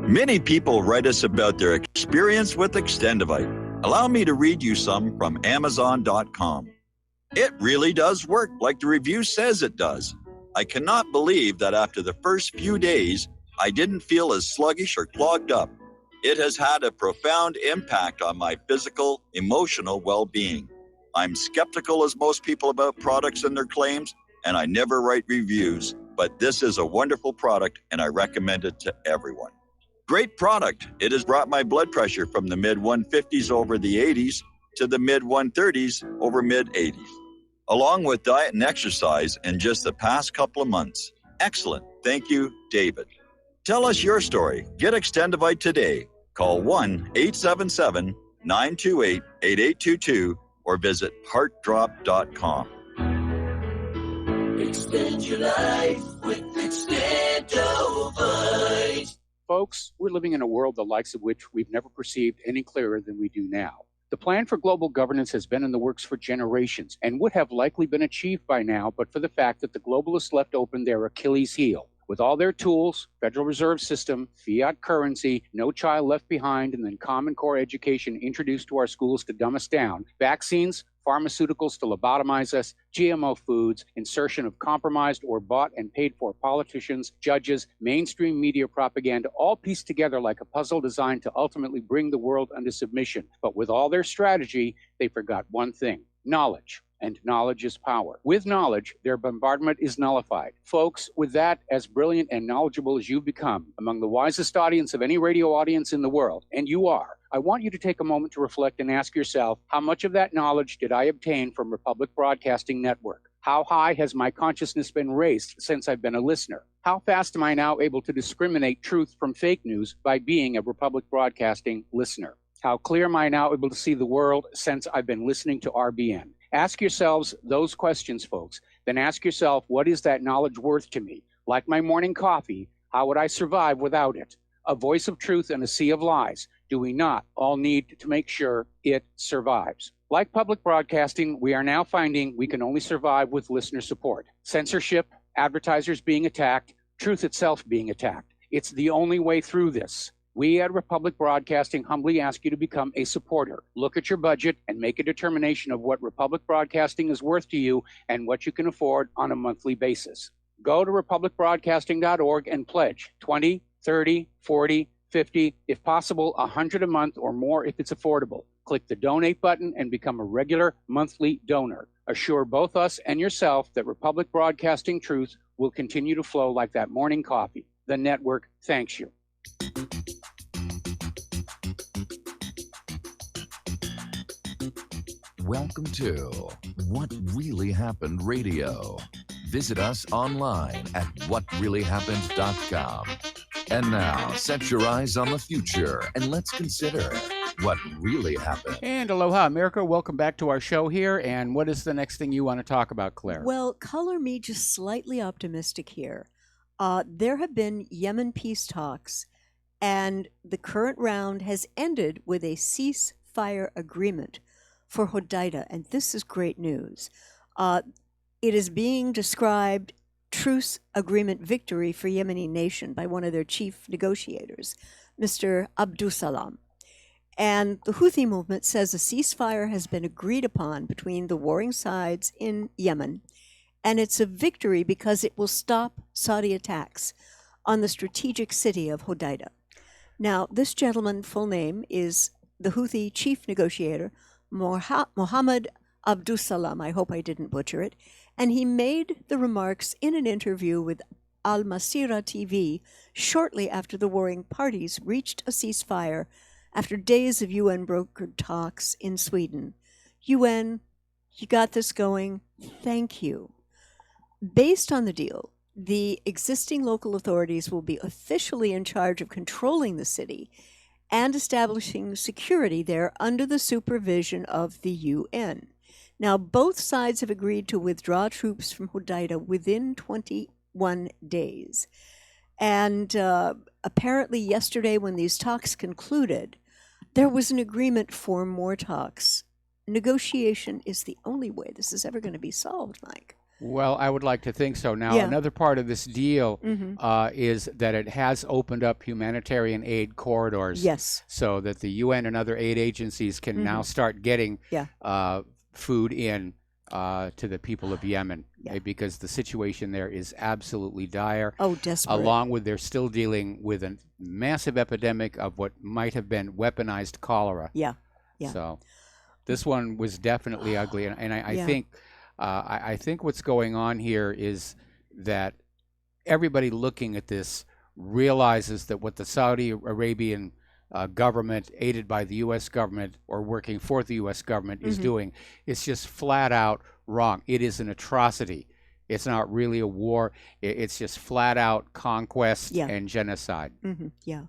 Many people write us about their experience with Extendivite. Allow me to read you some from Amazon.com. It really does work like the review says it does. I cannot believe that after the first few days, I didn't feel as sluggish or clogged up. It has had a profound impact on my physical, emotional well-being. I'm skeptical as most people about products and their claims, and I never write reviews, but this is a wonderful product and I recommend it to everyone. Great product. It has brought my blood pressure from the mid-150s over the 80s to the mid-130s over mid-80s, along with diet and exercise in just the past couple of months. Excellent. Thank you, David. Tell us your story. Get Extendivite today. Call 1-877-928-8822 or visit heartdrop.com. Extend your life with Extendivite. Folks, we're living in a world the likes of which we've never perceived any clearer than we do now. The plan for global governance has been in the works for generations and would have likely been achieved by now, but for the fact that the globalists left open their Achilles heel. With all their tools, Federal Reserve System, fiat currency, no child left behind, and then Common Core education introduced to our schools to dumb us down, vaccines, pharmaceuticals to lobotomize us, GMO foods, insertion of compromised or bought and paid for politicians, judges, mainstream media propaganda, all pieced together like a puzzle designed to ultimately bring the world under submission. But with all their strategy, they forgot one thing: knowledge. And knowledge is power. With knowledge, their bombardment is nullified. Folks, with that, as brilliant and knowledgeable as you've become, among the wisest audience of any radio audience in the world, and you are, I want you to take a moment to reflect and ask yourself, how much of that knowledge did I obtain from Republic Broadcasting Network? How high has my consciousness been raised since I've been a listener? How fast am I now able to discriminate truth from fake news by being a Republic Broadcasting listener? How clear am I now able to see the world since I've been listening to RBN? Ask yourselves those questions, folks. Then ask yourself, what is that knowledge worth to me? Like my morning coffee, how would I survive without it? A voice of truth in a sea of lies. Do we not all need to make sure it survives? Like public broadcasting, we are now finding we can only survive with listener support. Censorship, advertisers being attacked, truth itself being attacked. It's the only way through this. We at Republic Broadcasting humbly ask you to become a supporter. Look at your budget and make a determination of what Republic Broadcasting is worth to you and what you can afford on a monthly basis. Go to republicbroadcasting.org and pledge $20, $30, $40, $50, if possible, $100 a month or more if it's affordable. Click the donate button and become a regular monthly donor. Assure both us and yourself that Republic Broadcasting truth will continue to flow like that morning coffee. The network thanks you. Welcome to What Really Happened Radio. Visit us online at whatreallyhappened.com. And now, set your eyes on the future and let's consider what really happened. And aloha, America. Welcome back to our show here. And what is the next thing you want to talk about, Claire? Well, color me just slightly optimistic here. There have been Yemen peace talks, and the current round has ended with a ceasefire agreement for Hodeidah, and this is great news. It is being described truce agreement victory for Yemeni nation by one of their chief negotiators, Mr. Abdusalam. And the Houthi movement says a ceasefire has been agreed upon between the warring sides in Yemen, and it's a victory because it will stop Saudi attacks on the strategic city of Hodeidah. Now, this gentleman, full name, is the Houthi chief negotiator, Mohammed Abdusalam. I hope I didn't butcher it. And he made the remarks in an interview with Al Masira TV shortly after the warring parties reached a ceasefire after days of UN-brokered talks in Sweden. UN, you got this going. Thank you. Based on the deal, the existing local authorities will be officially in charge of controlling the city and establishing security there under the supervision of the UN. Now, both sides have agreed to withdraw troops from Hodeidah within 21 days. And apparently yesterday, when these talks concluded, there was an agreement for more talks. Negotiation is the only way this is ever going to be solved, Mike. Well, I would like to think so. Now, Yeah. another part of this deal Mhm. is that it has opened up humanitarian aid corridors. Yes. So that the UN and other aid agencies can now Mhm. start getting Yeah. food in to the people of Yemen, because the situation there is absolutely dire. Oh, desperate. Along with they're still dealing with a massive epidemic of what might have been weaponized cholera. Yeah. Yeah. So this one was definitely ugly, and I Yeah. think I think what's going on here is that everybody looking at this realizes that what the Saudi Arabian government, aided by the U.S. government or working for the U.S. government, is Mhm. doing is just flat out wrong. It is an atrocity. It's not really a war. It's just flat out conquest Yeah. and genocide. Yeah.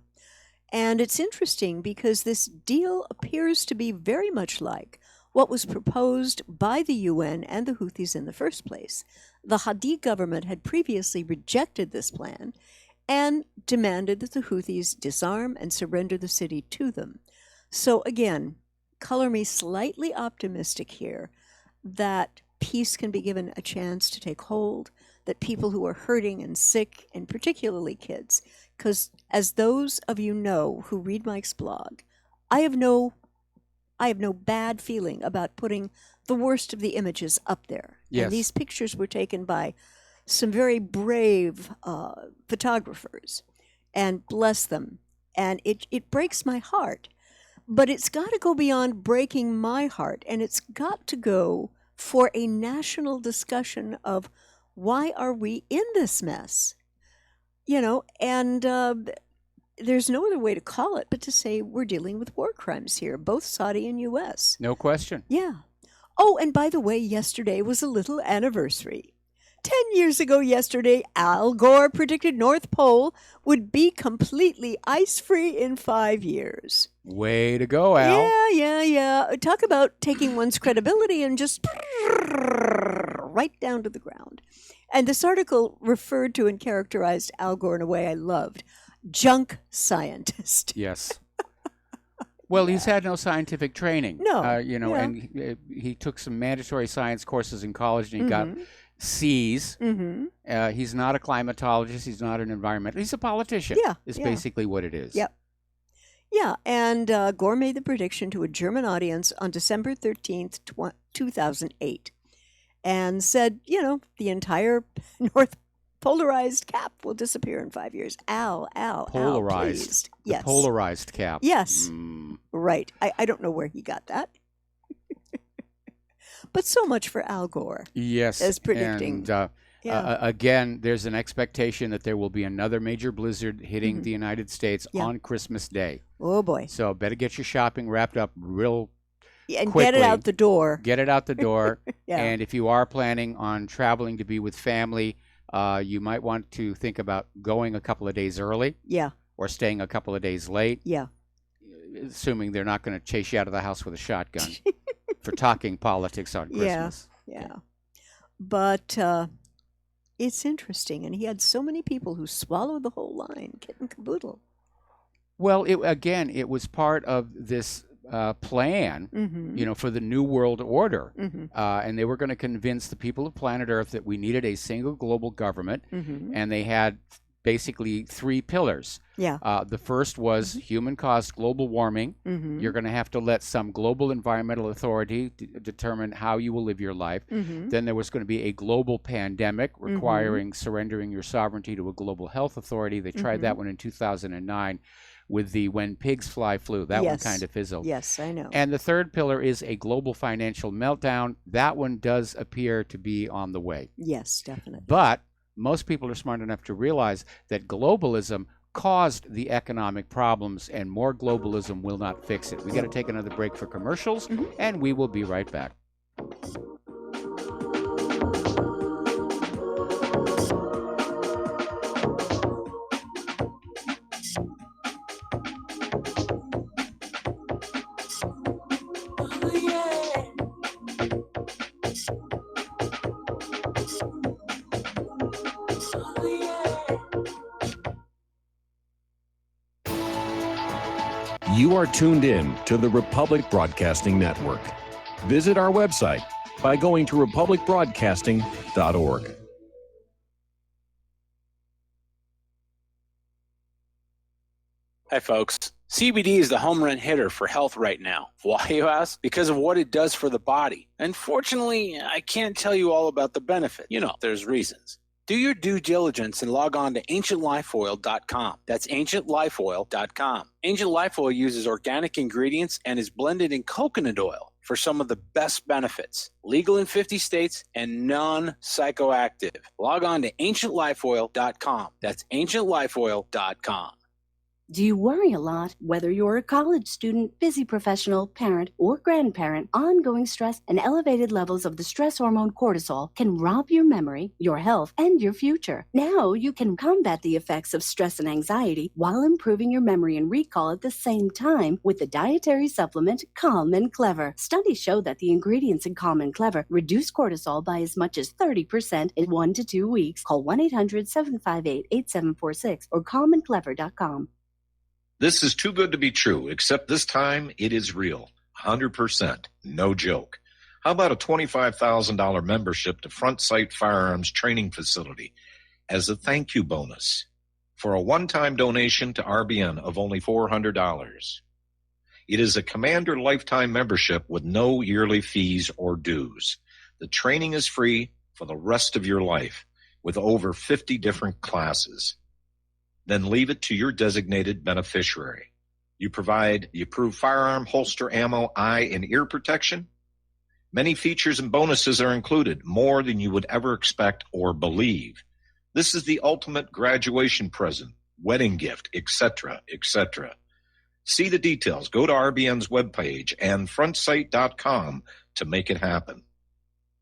And it's interesting because this deal appears to be very much like what was proposed by the UN and the Houthis in the first place. The Hadi government had previously rejected this plan and demanded that the Houthis disarm and surrender the city to them. So again, color me slightly optimistic here that peace can be given a chance to take hold, that people who are hurting and sick, and particularly kids, because as those of you know who read Mike's blog, I have no bad feeling about putting the worst of the images up there. Yes. And these pictures were taken by some very brave photographers, and bless them. And it breaks my heart. But it's got to go beyond breaking my heart, and it's got to go for a national discussion of why are we in this mess? You know, and there's no other way to call it but to say we're dealing with war crimes here, both Saudi and U.S. No question. Yeah. Oh, and by the way, yesterday was a little anniversary. 10 years ago yesterday, Al Gore predicted North Pole would be completely ice-free in 5 years. Way to go, Al. Yeah. Talk about taking one's credibility and just right down to the ground. And this article referred to and characterized Al Gore in a way I loved. Junk scientist. Yes. Well, he's had no scientific training. No, You know, yeah. and he took some mandatory science courses in college, and he got Mhm. C's. Mhm. He's not a climatologist. He's not an environmentalist. He's a politician. Yeah, is yeah. basically what it is. Yep. Yeah, and Gore made the prediction to a German audience on December 13th, 2008, and said, you know, the entire North polarized cap will disappear in 5 years. Al, Polarized. please. The Yes. polarized cap. Yes. Mm. Right. I don't know where he got that. But so much for Al Gore. Yes. As predicting. And, Yeah. again, there's an expectation that there will be another major blizzard hitting Mhm. the United States Yeah. on Christmas Day. Oh, boy. So better get your shopping wrapped up real Yeah, and quickly. get it out the door. Get it out the door. Yeah. And if you are planning on traveling to be with family, you might want to think about going a couple of days early. Yeah. Or staying a couple of days late. Yeah. Assuming they're not going to chase you out of the house with a shotgun for talking politics on Christmas. Yeah. But it's interesting. And he had so many people who swallowed the whole line, kit and caboodle. Well, it was part of this plan, Mhm. you know, for the New World Order. Mhm. And they were going to convince the people of planet Earth that we needed a single global government. Mhm. And they had basically three pillars. Yeah. The first was human-caused global warming. Mhm. You're going to have to let some global environmental authority determine how you will live your life. Mhm. Then there was going to be a global pandemic requiring surrendering your sovereignty to a global health authority. They tried that Mhm. one in 2009 with the When Pigs Fly flu. That one Yes. kind of fizzled. Yes, I know. And the third pillar is a global financial meltdown. That one does appear to be on the way. Yes, definitely. But most people are smart enough to realize that globalism caused the economic problems, and more globalism will not fix it. We got to take another break for commercials, and we will be right back. You are tuned in to the Republic Broadcasting Network. Visit our website by going to republicbroadcasting.org. Hi, folks. CBD is the home run hitter for health right now. Why, you ask? Because of what it does for the body. Unfortunately, I can't tell you all about the benefit. You know, there's reasons. Do your due diligence and log on to ancientlifeoil.com. That's ancientlifeoil.com. Ancient Life Oil uses organic ingredients and is blended in coconut oil for some of the best benefits. Legal in 50 states and non-psychoactive. Log on to ancientlifeoil.com. That's ancientlifeoil.com. Do you worry a lot? Whether you're a college student, busy professional, parent, or grandparent, ongoing stress and elevated levels of the stress hormone cortisol can rob your memory, your health, and your future. Now you can combat the effects of stress and anxiety while improving your memory and recall at the same time with the dietary supplement Calm and Clever. Studies show that the ingredients in Calm and Clever reduce cortisol by as much as 30% in 1 to 2 weeks. Call 1-800-758-8746 or calmandclever.com. This is too good to be true, except this time it is real. 100%. No joke. How about a $25,000 membership to Front Sight Firearms Training Facility as a thank you bonus for a one-time donation to RBN of only $400? It is a Commander lifetime membership with no yearly fees or dues. The training is free for the rest of your life with over 50 different classes. Then leave it to your designated beneficiary. You provide the approved firearm, holster, ammo, eye, and ear protection. Many features and bonuses are included, more than you would ever expect or believe. This is the ultimate graduation present, wedding gift, etc., etc. See the details. Go to RBN's webpage and frontsight.com to make it happen.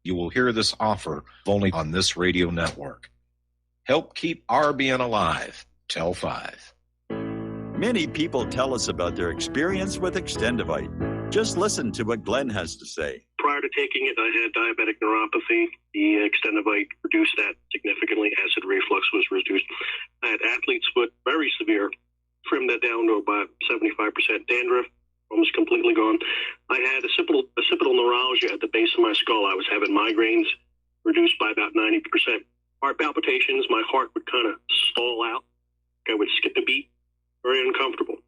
You will hear this offer only on this radio network. Help keep RBN alive. Tell 5. Many people tell us about their experience with Extendivite. Just listen to what Glenn has to say. Prior to taking it, I had diabetic neuropathy. The Extendivite reduced that significantly. Acid reflux was reduced. I had athlete's foot, very severe. Trimmed that down to about 75%. Dandruff, almost completely gone. I had occipital neuralgia at the base of my skull. I was having migraines, reduced by about 90%. Heart palpitations, my heart would kind of stall out. I would skip a beat, very uncomfortable.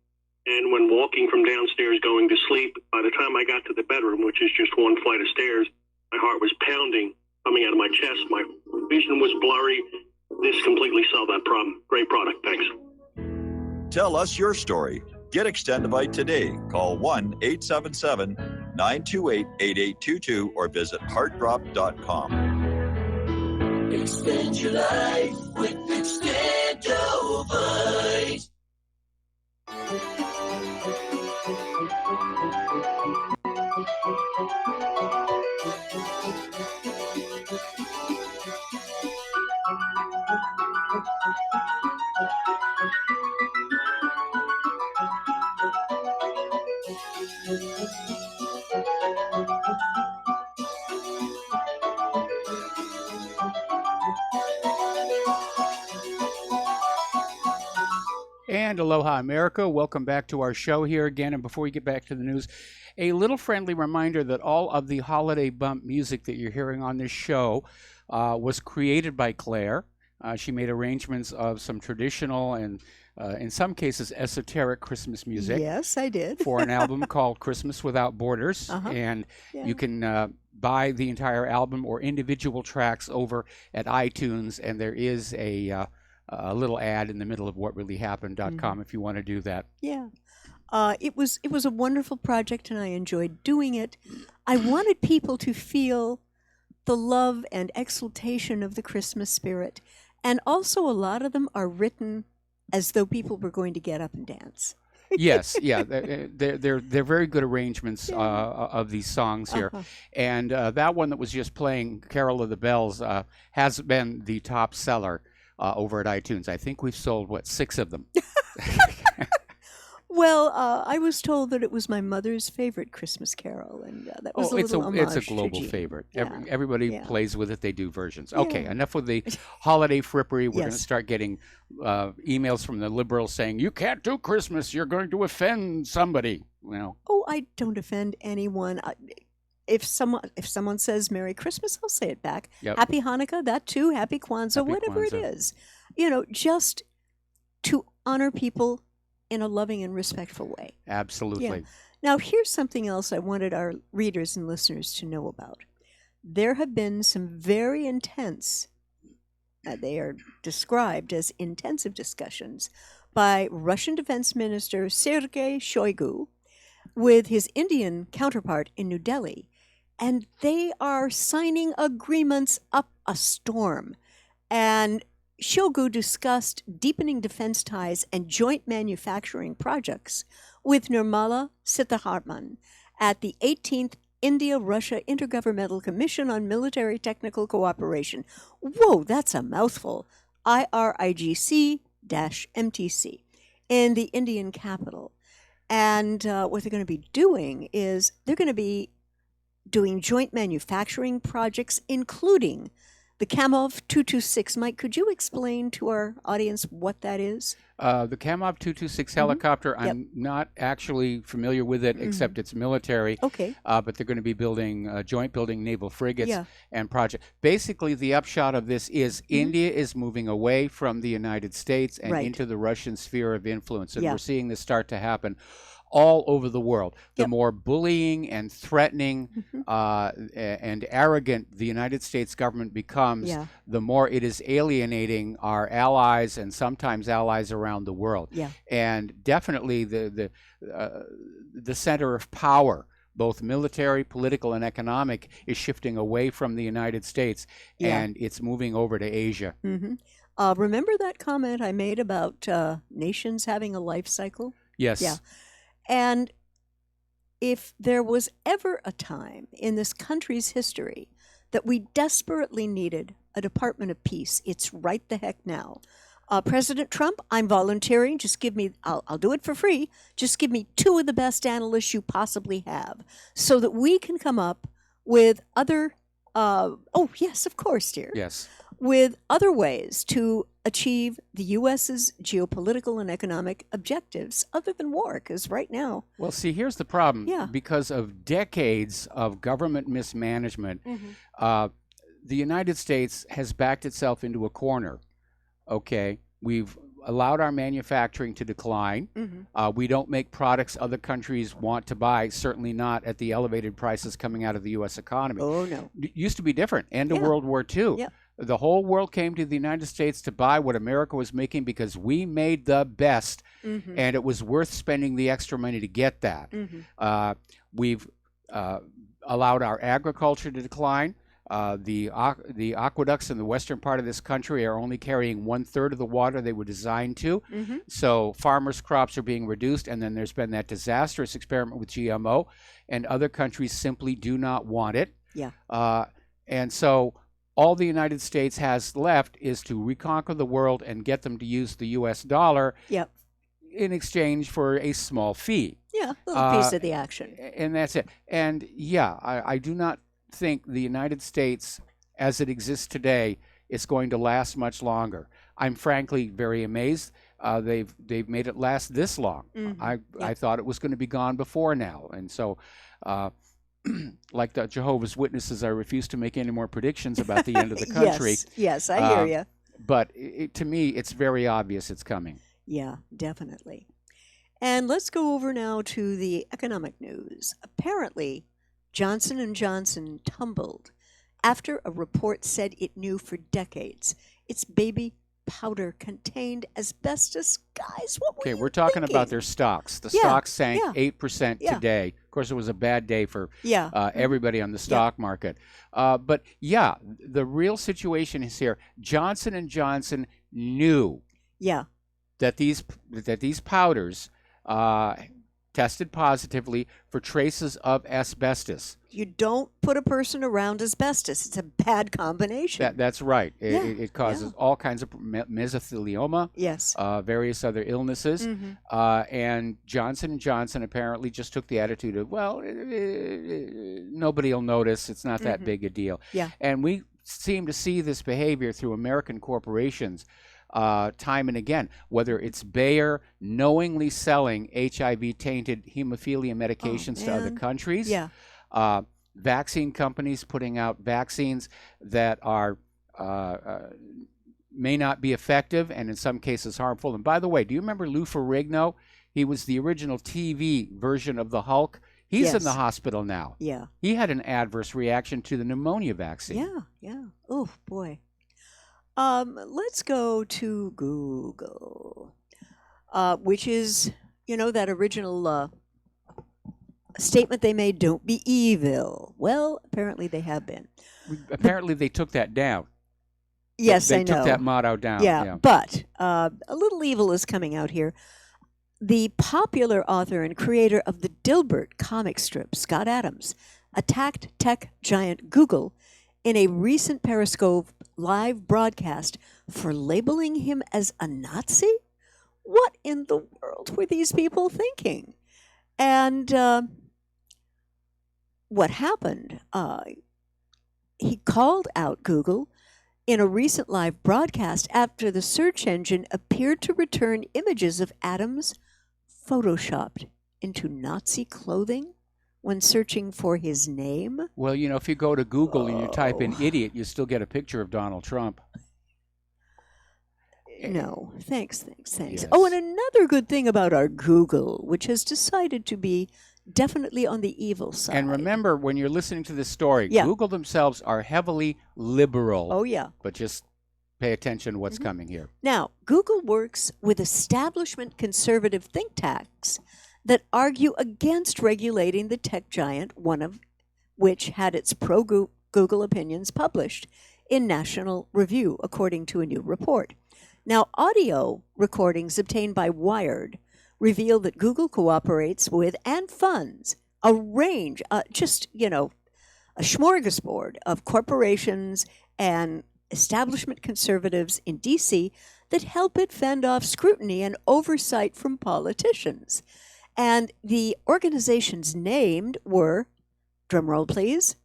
And when walking from downstairs going to sleep, by the time I got to the bedroom, which is just one flight of stairs, my heart was pounding, coming out of my chest. My vision was blurry. This completely solved that problem. Great product. Thanks. Tell us your story. Get Extendivite today. Call 1-877-928-8822 or visit heartdrop.com. Extend your life with Extendovite. And aloha, America. Welcome back to our show here again. And before we get back to the news, a little friendly reminder that all of the holiday bump music that you're hearing on this show was created by Claire. She made arrangements of some traditional and, in some cases, esoteric Christmas music. Yes, I did. For an album called Christmas Without Borders. And you can buy the entire album or individual tracks over at iTunes. And there is a little ad in the middle of whatreallyhappened.com if you want to do that. Yeah. It was a wonderful project and I enjoyed doing it. I wanted people to feel the love and exultation of the Christmas spirit. And also a lot of them are written as though people were going to get up and dance. Yes, yeah, they're very good arrangements of these songs here, and that one that was just playing, "Carol of the Bells," has been the top seller over at iTunes. I think we've sold 6 of them. Well, I was told that it was my mother's favorite Christmas carol, and that was a it's little homage a to global Jean. favorite. Yeah. Everybody Yeah. plays with it. They do versions. Okay, Yeah. enough with the holiday frippery. We're going to Yes. start getting emails from the liberals saying you can't do Christmas. You're going to offend somebody. Oh, I don't offend anyone. If someone says Merry Christmas, I'll say it back. Yep. Happy Hanukkah, that too. Happy Kwanzaa, Happy whatever it Kwanzaa. is. Just to honor people in a loving and respectful way. Absolutely. Now, here's something else I wanted our readers and listeners to know about. There have been some very intense, they are described as intensive discussions by Russian Defense Minister Sergei Shoigu with his Indian counterpart in New Delhi. And they are signing agreements up a storm. And Shoigu discussed deepening defense ties and joint manufacturing projects with Nirmala Sitharaman at the 18th India-Russia Intergovernmental Commission on Military Technical Cooperation. Whoa, that's a mouthful. IRIGC-MTC in the Indian capital. And what they're going to be doing is they're going to be doing joint manufacturing projects, including the Kamov 226. Mike, could you explain to our audience what that is? The Kamov 226 helicopter, Yep. I'm not actually familiar with it, except it's military. Okay. But they're going to be joint building naval frigates Yeah. and project. Basically, the upshot of this is India is moving away from the United States and Right. into the Russian sphere of influence. And Yeah. we're seeing this start to happen all over the world. The more bullying and threatening and arrogant the United States government becomes, Yeah. the more it is alienating our allies and sometimes allies around the world. Yeah. And definitely the center of power, both military, political, and economic, is shifting away from the United States, Yeah. and it's moving over to Asia. Remember that comment I made about nations having a life cycle? Yes. Yeah. And if there was ever a time in this country's history that we desperately needed a Department of Peace, it's right the heck now. President Trump, I'm volunteering. Just give me, I'll do it for free. Just give me 2 of the best analysts you possibly have so that we can come up with other, oh, yes, of course, dear. Yes. With other ways to achieve the U.S.'s geopolitical and economic objectives other than war, because right now. Well, see, here's the problem. Yeah. Because of decades of government mismanagement, the United States has backed itself into a corner. Okay, we've allowed our manufacturing to decline. We don't make products other countries want to buy, certainly not at the elevated prices coming out of the U.S. economy. Oh, no. It used to be different. End of Yeah. World War II. Yeah. The whole world came to the United States to buy what America was making because we made the best, and it was worth spending the extra money to get that. We've allowed our agriculture to decline. The aqueducts in the western part of this country are only carrying 1/3 of the water they were designed to. So farmers' crops are being reduced, and then there's been that disastrous experiment with GMO, and other countries simply do not want it. Yeah. And so all the United States has left is to reconquer the world and get them to use the U.S. dollar Yep. in exchange for a small fee. Yeah, a little piece of the action. And that's it. And yeah, I do not think the United States, as it exists today, is going to last much longer. I'm frankly very amazed. They've made it last this long. I thought it was going to be gone before now. And so, like the Jehovah's Witnesses, I refuse to make any more predictions about the end of the country. Yes, I hear you. But to me, it's very obvious it's coming. Yeah, definitely. And let's go over now to the economic news. Apparently, Johnson & Johnson tumbled after a report said it knew for decades its baby powder contained asbestos. Guys, what were Okay, you we're talking about thinking? their stocks. The Yeah, stocks sank yeah. 8% Yeah. today. Of course, it was a bad day for Yeah. everybody on the stock market. But yeah, the real situation is here. Johnson & Johnson knew Yeah. that these powders tested positively for traces of asbestos. You don't put a person around asbestos. It's a bad combination. That's right. Yeah, It causes all kinds of mesothelioma, yes, various other illnesses. Mhm. And Johnson & Johnson apparently just took the attitude of, well, nobody will notice. It's not that Mhm. big a deal. Yeah. And we seem to see this behavior through American corporations time and again, whether it's Bayer knowingly selling HIV-tainted hemophilia medications to other man. countries, Yeah. vaccine companies putting out vaccines that are may not be effective and in some cases harmful. And by the way, do you remember Lou Ferrigno? He was the original TV version of the Hulk. He's in the Yes. hospital now. Yeah. He had an adverse reaction to the pneumonia vaccine. Yeah, yeah. Oh boy. Let's go to Google, which is, that original statement they made, don't be evil. Well, apparently they have been. Apparently they took that down. Yes, they I know. took that motto down. Yeah, but a little evil is coming out here. The popular author and creator of the Dilbert comic strip, Scott Adams, attacked tech giant Google in a recent Periscope live broadcast for labeling him as a Nazi? What in the world were these people thinking? And what happened? He called out Google in a recent live broadcast after the search engine appeared to return images of Adams photoshopped into Nazi clothing when searching for his name. Well, if you go to Google and you type in idiot, you still get a picture of Donald Trump. No, thanks. Yes. Oh, and another good thing about our Google, which has decided to be definitely on the evil side. And remember, when you're listening to this story, Yeah. Google themselves are heavily liberal. Oh, yeah. But just pay attention to what's coming here. Now, Google works with establishment conservative think tanks that argue against regulating the tech giant, one of which had its pro-Google opinions published in National Review, according to a new report. Now, audio recordings obtained by Wired reveal that Google cooperates with and funds a range, a smorgasbord of corporations and establishment conservatives in D.C. that help it fend off scrutiny and oversight from politicians. And the organizations named were, drumroll please,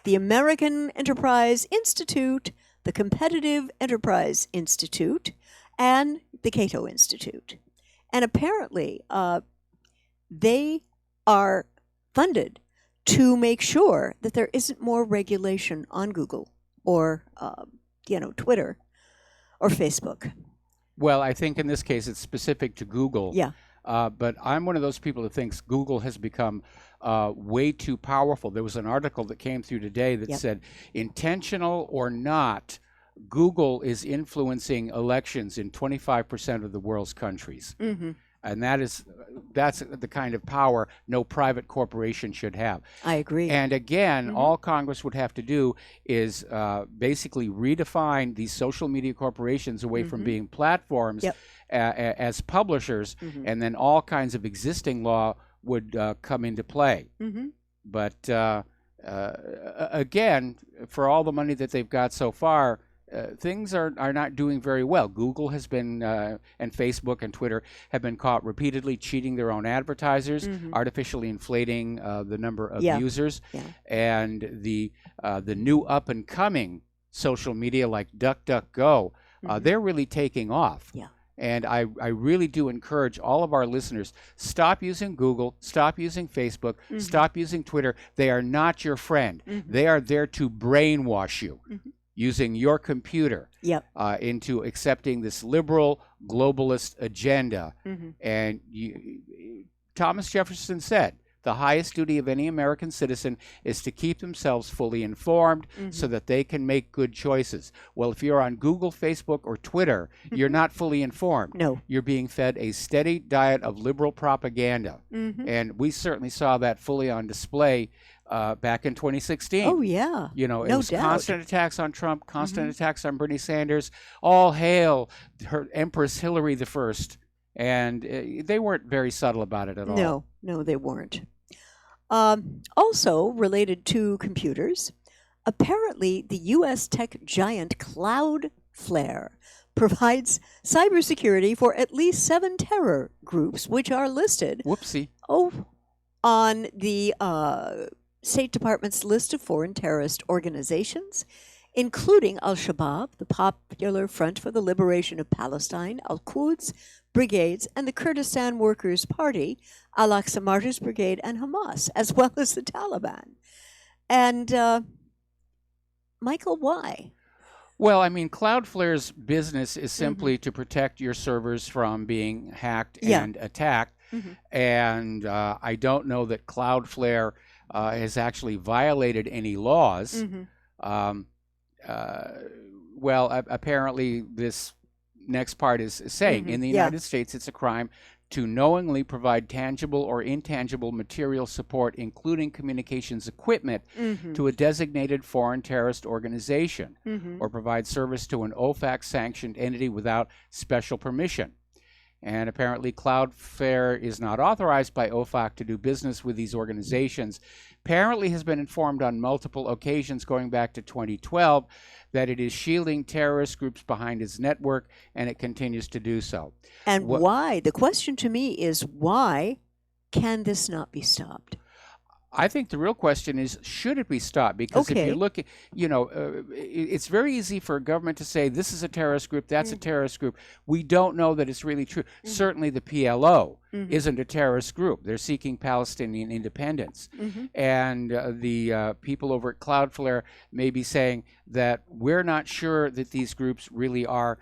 the American Enterprise Institute, the Competitive Enterprise Institute, and the Cato Institute. And apparently, they are funded to make sure that there isn't more regulation on Google or, Twitter or Facebook. Well, I think in this case it's specific to Google. Yeah. But I'm one of those people that thinks Google has become way too powerful. There was an article that came through today that Yep. said, intentional or not, Google is influencing elections in 25% of the world's countries. Mm-hmm. And that's the kind of power no private corporation should have. I agree. And again, all Congress would have to do is basically redefine these social media corporations away from being platforms Yep. As publishers, and then all kinds of existing law would come into play. Mm-hmm. But again, for all the money that they've got so far, things are not doing very well. Google has been, and Facebook and Twitter have been caught repeatedly cheating their own advertisers, artificially inflating the number of Yeah. users, Yeah. and the new up and coming social media like DuckDuckGo, they're really taking off. Yeah. And I really do encourage all of our listeners, stop using Google, stop using Facebook, stop using Twitter. They are not your friend. They are there to brainwash you using your computer Yep. into accepting this liberal globalist agenda. And Thomas Jefferson said, the highest duty of any American citizen is to keep themselves fully informed so that they can make good choices. Well, if you're on Google, Facebook, or Twitter, you're not fully informed. No. You're being fed a steady diet of liberal propaganda. And we certainly saw that fully on display back in 2016. Oh, yeah. It No was doubt. constant attacks on Trump, constant attacks on Bernie Sanders. All hail her Empress Hillary I. And they weren't very subtle about it at all. No, they weren't. Also related to computers, apparently the U.S. tech giant Cloudflare provides cybersecurity for at least 7 terror groups, which are listed Whoopsie. On the State Department's list of foreign terrorist organizations, including Al-Shabaab, the Popular Front for the Liberation of Palestine, Al-Quds Brigades, and the Kurdistan Workers' Party, Al-Aqsa Martyrs Brigade, and Hamas, as well as the Taliban. And, Michael, why? Well, I mean, Cloudflare's business is simply to protect your servers from being hacked and attacked. And I don't know that Cloudflare has actually violated any laws. Well, apparently this next part is saying in the United States it's a crime to knowingly provide tangible or intangible material support, including communications equipment, to a designated foreign terrorist organization or provide service to an OFAC-sanctioned entity without special permission. And apparently Cloudflare is not authorized by OFAC to do business with these organizations. Apparently has been informed on multiple occasions going back to 2012 that it is shielding terrorist groups behind its network, and it continues to do so. And why? The question to me is, why can this not be stopped? I think the real question is, should it be stopped? Because if you look at, it's very easy for a government to say, this is a terrorist group, that's a terrorist group. We don't know that it's really true. Certainly the PLO isn't a terrorist group. They're seeking Palestinian independence. And the people over at Cloudflare may be saying that we're not sure that these groups really are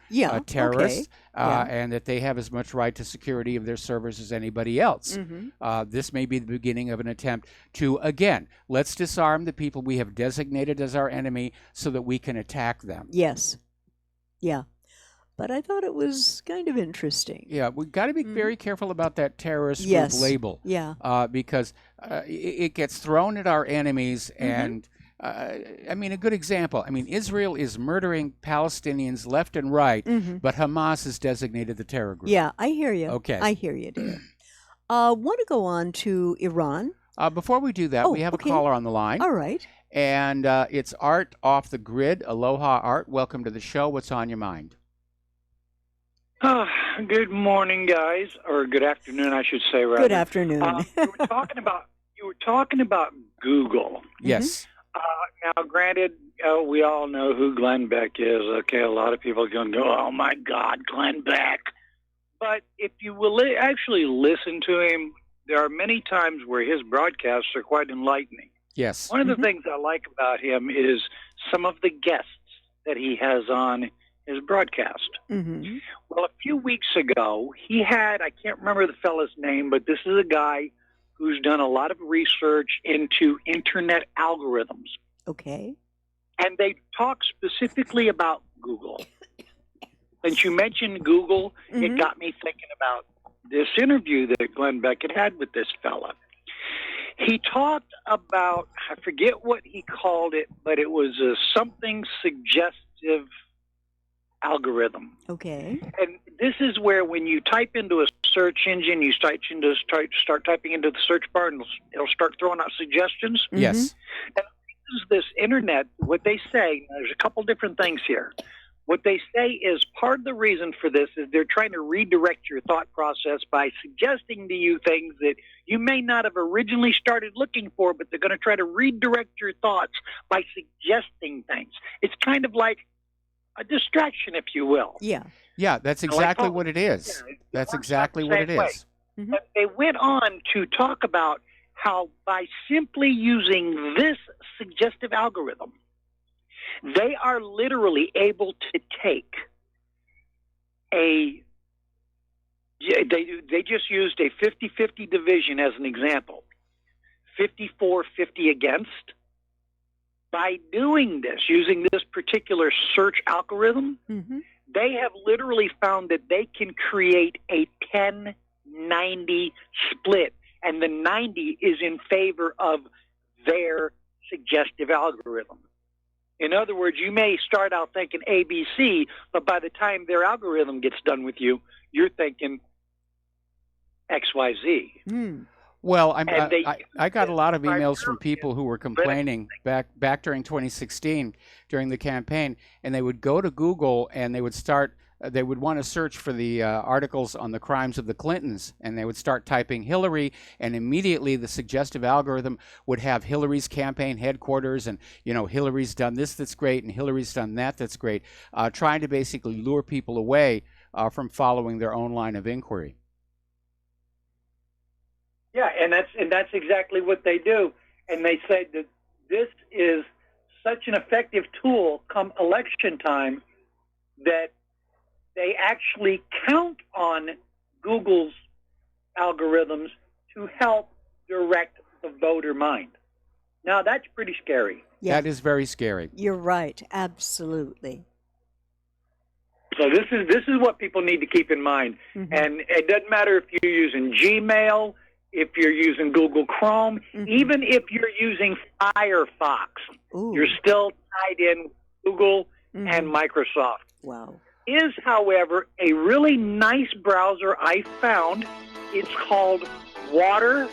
terrorists and that they have as much right to security of their servers as anybody else. This may be the beginning of an attempt to, again, let's disarm the people we have designated as our enemy so that we can attack them. Yes. Yeah. But I thought it was kind of interesting. Yeah, we've got to be very careful about that terrorist group label. Because it gets thrown at our enemies. And, I mean, a good example. I mean, Israel is murdering Palestinians left and right, but Hamas has designated the terror group. Yeah, I hear you. Okay. I hear you, dear. Want to go on to Iran? Before we do that, we have a caller on the line. All right. And it's Art off the grid. Aloha, Art. Welcome to the show. What's on your mind? Good morning, guys, or good afternoon, I should say. Rather. Good afternoon. You were talking about Google. Yes. Now, granted, we all know who Glenn Beck is. Okay, a lot of people are going to go, "Oh my God, Glenn Beck!" But if you will actually listen to him, there are many times where his broadcasts are quite enlightening. Yes. One of the things I like about him is some of the guests that he has on his broadcast. Well, a few weeks ago, he had, I can't remember the fella's name, but this is a guy who's done a lot of research into internet algorithms. Okay. And they talk specifically about Google. Since you mentioned Google, it got me thinking about this interview that Glenn Beck had with this fella. He talked about, I forget what he called it, but it was a something suggestive algorithm. Okay. And this is where when you type into a search engine, you start typing into the search bar and it'll start throwing out suggestions. Yes. And this internet, what they say, there's a couple different things here. What they say is part of the reason for this is they're trying to redirect your thought process by suggesting to you things that you may not have originally started looking for, but they're going to try to redirect your thoughts by suggesting things. It's kind of like a distraction, if you will. Yeah. Yeah, that's exactly what it is. That's exactly what it is. But they went on to talk about how by simply using this suggestive algorithm, they are literally able to take they just used a 50-50 division as an example, 54-50 against. By doing this, using this particular search algorithm, they have literally found that they can create a 10-90 split, and the 90 is in favor of their suggestive algorithm. In other words, you may start out thinking ABC, but by the time their algorithm gets done with you, you're thinking XYZ. Well, And they I got a lot of describe emails from people who were complaining back during 2016 during the campaign, and they would go to Google and they would start. They would want to search for the articles on the crimes of the Clintons, and they would start typing Hillary, and immediately the suggestive algorithm would have Hillary's campaign headquarters, and Hillary's done this that's great, and Hillary's done that that's great, trying to basically lure people away from following their own line of inquiry. Yeah, and that's exactly what they do. And they say that this is such an effective tool come election time that they actually count on Google's algorithms to help direct the voter mind. Now, that's pretty scary. Yeah. That is very scary. You're right. Absolutely. So this is what people need to keep in mind. And it doesn't matter if you're using Gmail, if you're using Google Chrome, even if you're using Firefox, you're still tied in with Google and Microsoft. Wow. Is, however, a really nice browser I found. It's called WaterFox.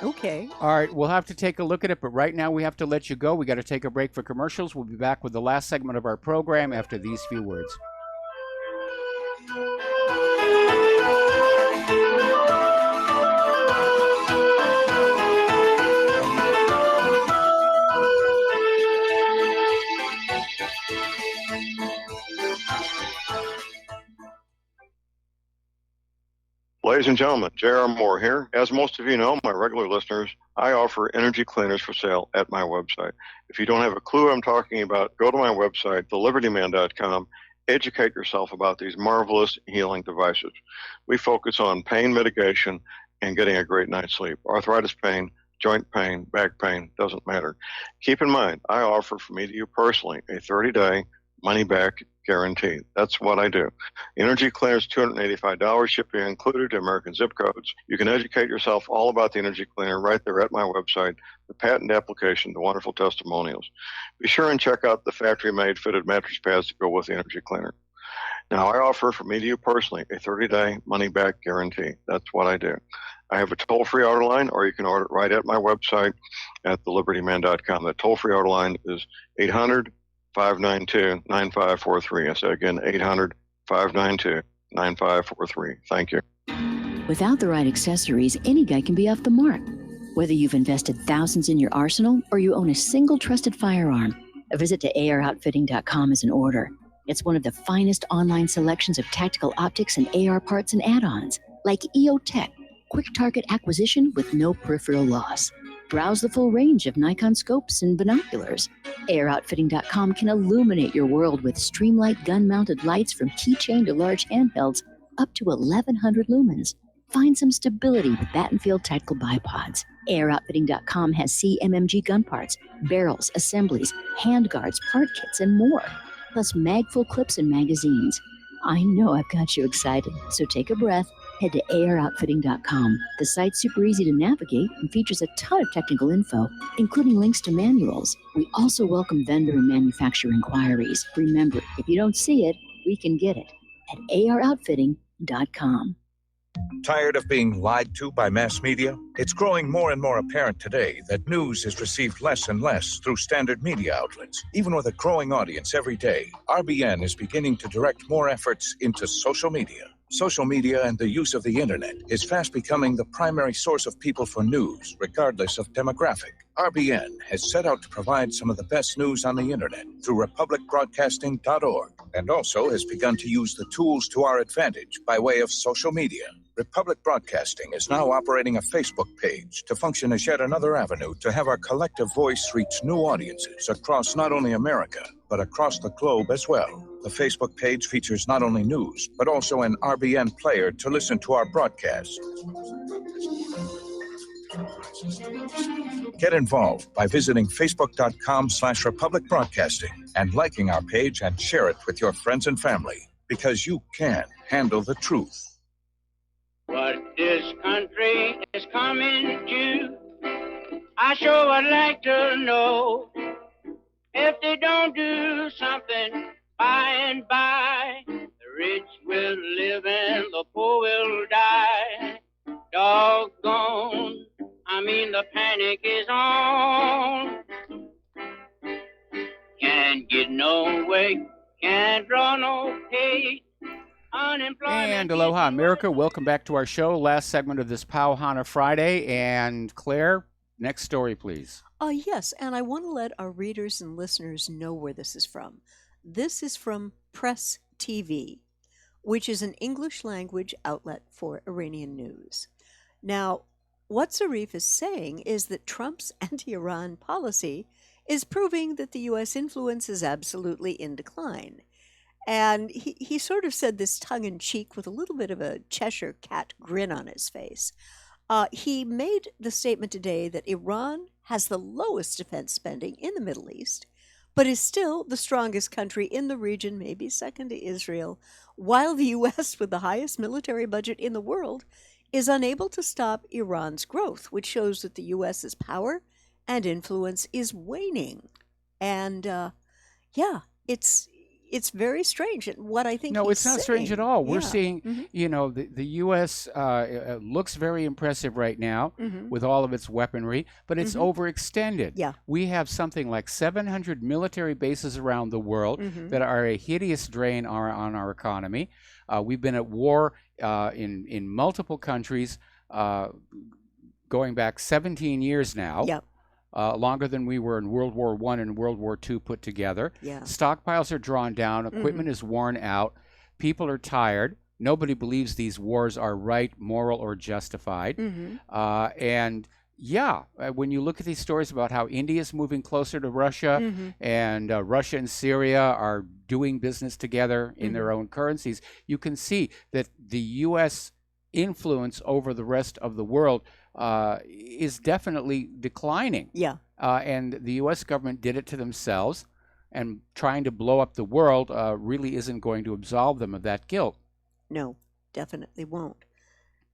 Okay. All right, we'll have to take a look at it, but right now we have to let you go. We got to take a break for commercials. We'll be back with the last segment of our program after these few words. Ladies and gentlemen, J.R. Moore here. As most of you know, my regular listeners, I offer energy cleaners for sale at my website. If you don't have a clue what I'm talking about, go to my website, thelibertyman.com, educate yourself about these marvelous healing devices. We focus on pain mitigation and getting a great night's sleep. Arthritis pain, joint pain, back pain, doesn't matter. Keep in mind, I offer from me to you personally a 30-day money-back guarantee. That's what I do. Energy cleaners, $285, shipping included to American zip codes. You can educate yourself all about the energy cleaner right there at my website, the patent application, the wonderful testimonials. Be sure and check out the factory-made fitted mattress pads to go with the energy cleaner. Now, I offer from me to you personally a 30-day money-back guarantee. That's what I do. I have a toll-free order line, or you can order it right at my website at thelibertyman.com. The toll-free order line is 800-592-9543. I say again, 800-592-9543. Thank you. Without the right accessories, any guy can be off the mark. Whether you've invested thousands in your arsenal or you own a single trusted firearm, a visit to AROutfitting.com is in order. It's one of the finest online selections of tactical optics and AR parts and add-ons, like EOTech, quick target acquisition with no peripheral loss. Browse the full range of Nikon scopes and binoculars. AROutfitting.com can illuminate your world with Streamlight gun-mounted lights from keychain to large handhelds up to 1,100 lumens. Find some stability with Battenfield tactical bipods. AROutfitting.com has CMMG gun parts, barrels, assemblies, handguards, part kits, and more, plus mag-full clips and magazines. I know I've got you excited, so take a breath. Head to AROutfitting.com. The site's super easy to navigate and features a ton of technical info, including links to manuals. We also welcome vendor and manufacturer inquiries. Remember, if you don't see it, we can get it at AROutfitting.com. Tired of being lied to by mass media? It's growing more and more apparent today that news is received less and less through standard media outlets. Even with a growing audience every day, RBN is beginning to direct more efforts into social media. Social media and the use of the internet is fast becoming the primary source of people for news, regardless of demographic. RBN has set out to provide some of the best news on the internet through republicbroadcasting.org, and also has begun to use the tools to our advantage by way of social media. Republic Broadcasting is now operating a Facebook page to function as yet another avenue to have our collective voice reach new audiences across not only America, but across the globe as well. The Facebook page features not only news, but also an RBN player to listen to our broadcasts. Get involved by visiting facebook.com/Republic Broadcasting and liking our page and share it with your friends and family, because you can handle the truth. What this country is coming to, I sure would like to know. If they don't do something by and by, the rich will live and the poor will die. panic is on. Can't get no way, can't draw no pay. And aloha, America. Welcome back to our show. Last segment of this Pauhana Friday. And Claire, next story, please. Yes, and I want to let our readers and listeners know where this is from. This is from Press TV, which is an English language outlet for Iranian news. Now, what Zarif is saying is that Trump's anti-Iran policy is proving that the U.S. influence is absolutely in decline. And he sort of said this tongue-in-cheek with a little bit of a Cheshire cat grin on his face. He made the statement today that Iran has the lowest defense spending in the Middle East, but is still the strongest country in the region, maybe second to Israel, while the U.S., with the highest military budget in the world, is unable to stop Iran's growth, which shows that the U.S.'s power and influence is waning. And, it's very strange. And what I think No, he's it's not saying, strange at all. We're yeah. seeing, the U.S. Looks very impressive right now Mhm. with all of its weaponry, but it's Mhm. overextended. Yeah. We have something like 700 military bases around the world Mhm. that are a hideous drain on our economy. We've been at war in multiple countries going back 17 years now. Yep. Longer than we were in World War I and World War II put together. Yeah. Stockpiles are drawn down. Equipment is worn out. People are tired. Nobody believes these wars are right, moral, or justified. Mhm. When you look at these stories about how India is moving closer to Russia Mhm. and Russia and Syria are doing business together in their own currencies, you can see that the U.S. influence over the rest of the world is definitely declining. Yeah. And the U.S. government did it to themselves, and trying to blow up the world really isn't going to absolve them of that guilt. No, definitely won't.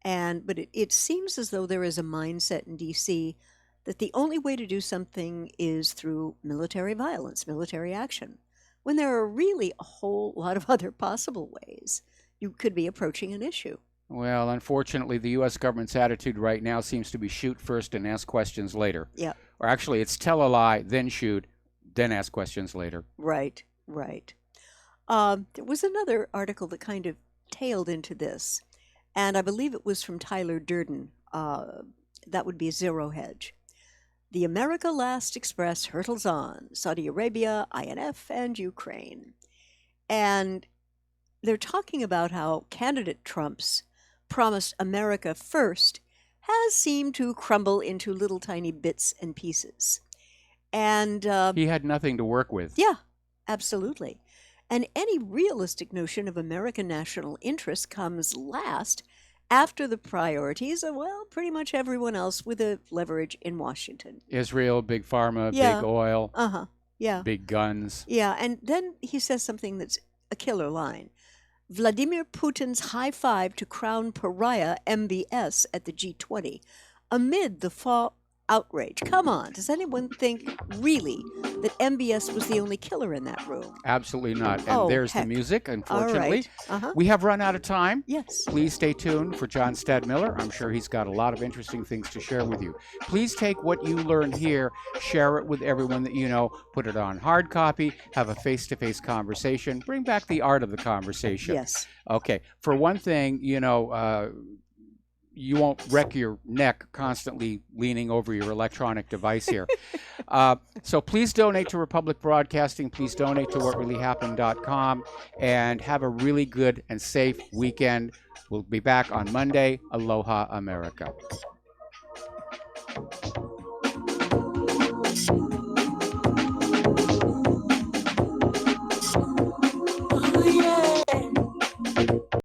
But it seems as though there is a mindset in D.C. that the only way to do something is through military violence, military action, when there are really a whole lot of other possible ways you could be approaching an issue. Well, unfortunately, the U.S. government's attitude right now seems to be shoot first and ask questions later. Yeah. Or actually, it's tell a lie, then shoot, then ask questions later. Right. There was another article that kind of tailed into this, and I believe it was from Tyler Durden. That would be Zero Hedge. The America Last Express hurtles on, Saudi Arabia, INF, and Ukraine. And they're talking about how candidate Trump's promised America first has seemed to crumble into little tiny bits and pieces. And he had nothing to work with. yeah, absolutely. And any realistic notion of American national interest comes last after the priorities of, well, pretty much everyone else with a leverage in Washington. Israel, big pharma, Yeah. big oil, Yeah. big guns. Yeah, and then he says something that's a killer line. Vladimir Putin's high five to crown pariah MBS at the G20 amid the fall outrage. Come on, does anyone think really that MBS was the only killer in that room? Absolutely not. And Oh, there's heck. the music, unfortunately. All right. Uh-huh. We have run out of time. Yes. Please stay tuned for John Stadmiller. I'm sure he's got a lot of interesting things to share with you. Please take what you learned here, share it with everyone that you know, put it on hard copy, have a face-to-face conversation, bring back the art of the conversation. Yes. Okay. For one thing, you won't wreck your neck constantly leaning over your electronic device here. So please donate to Republic Broadcasting. Please donate to whatreallyhappened.com, and have a really good and safe weekend. We'll be back on Monday. Aloha, America.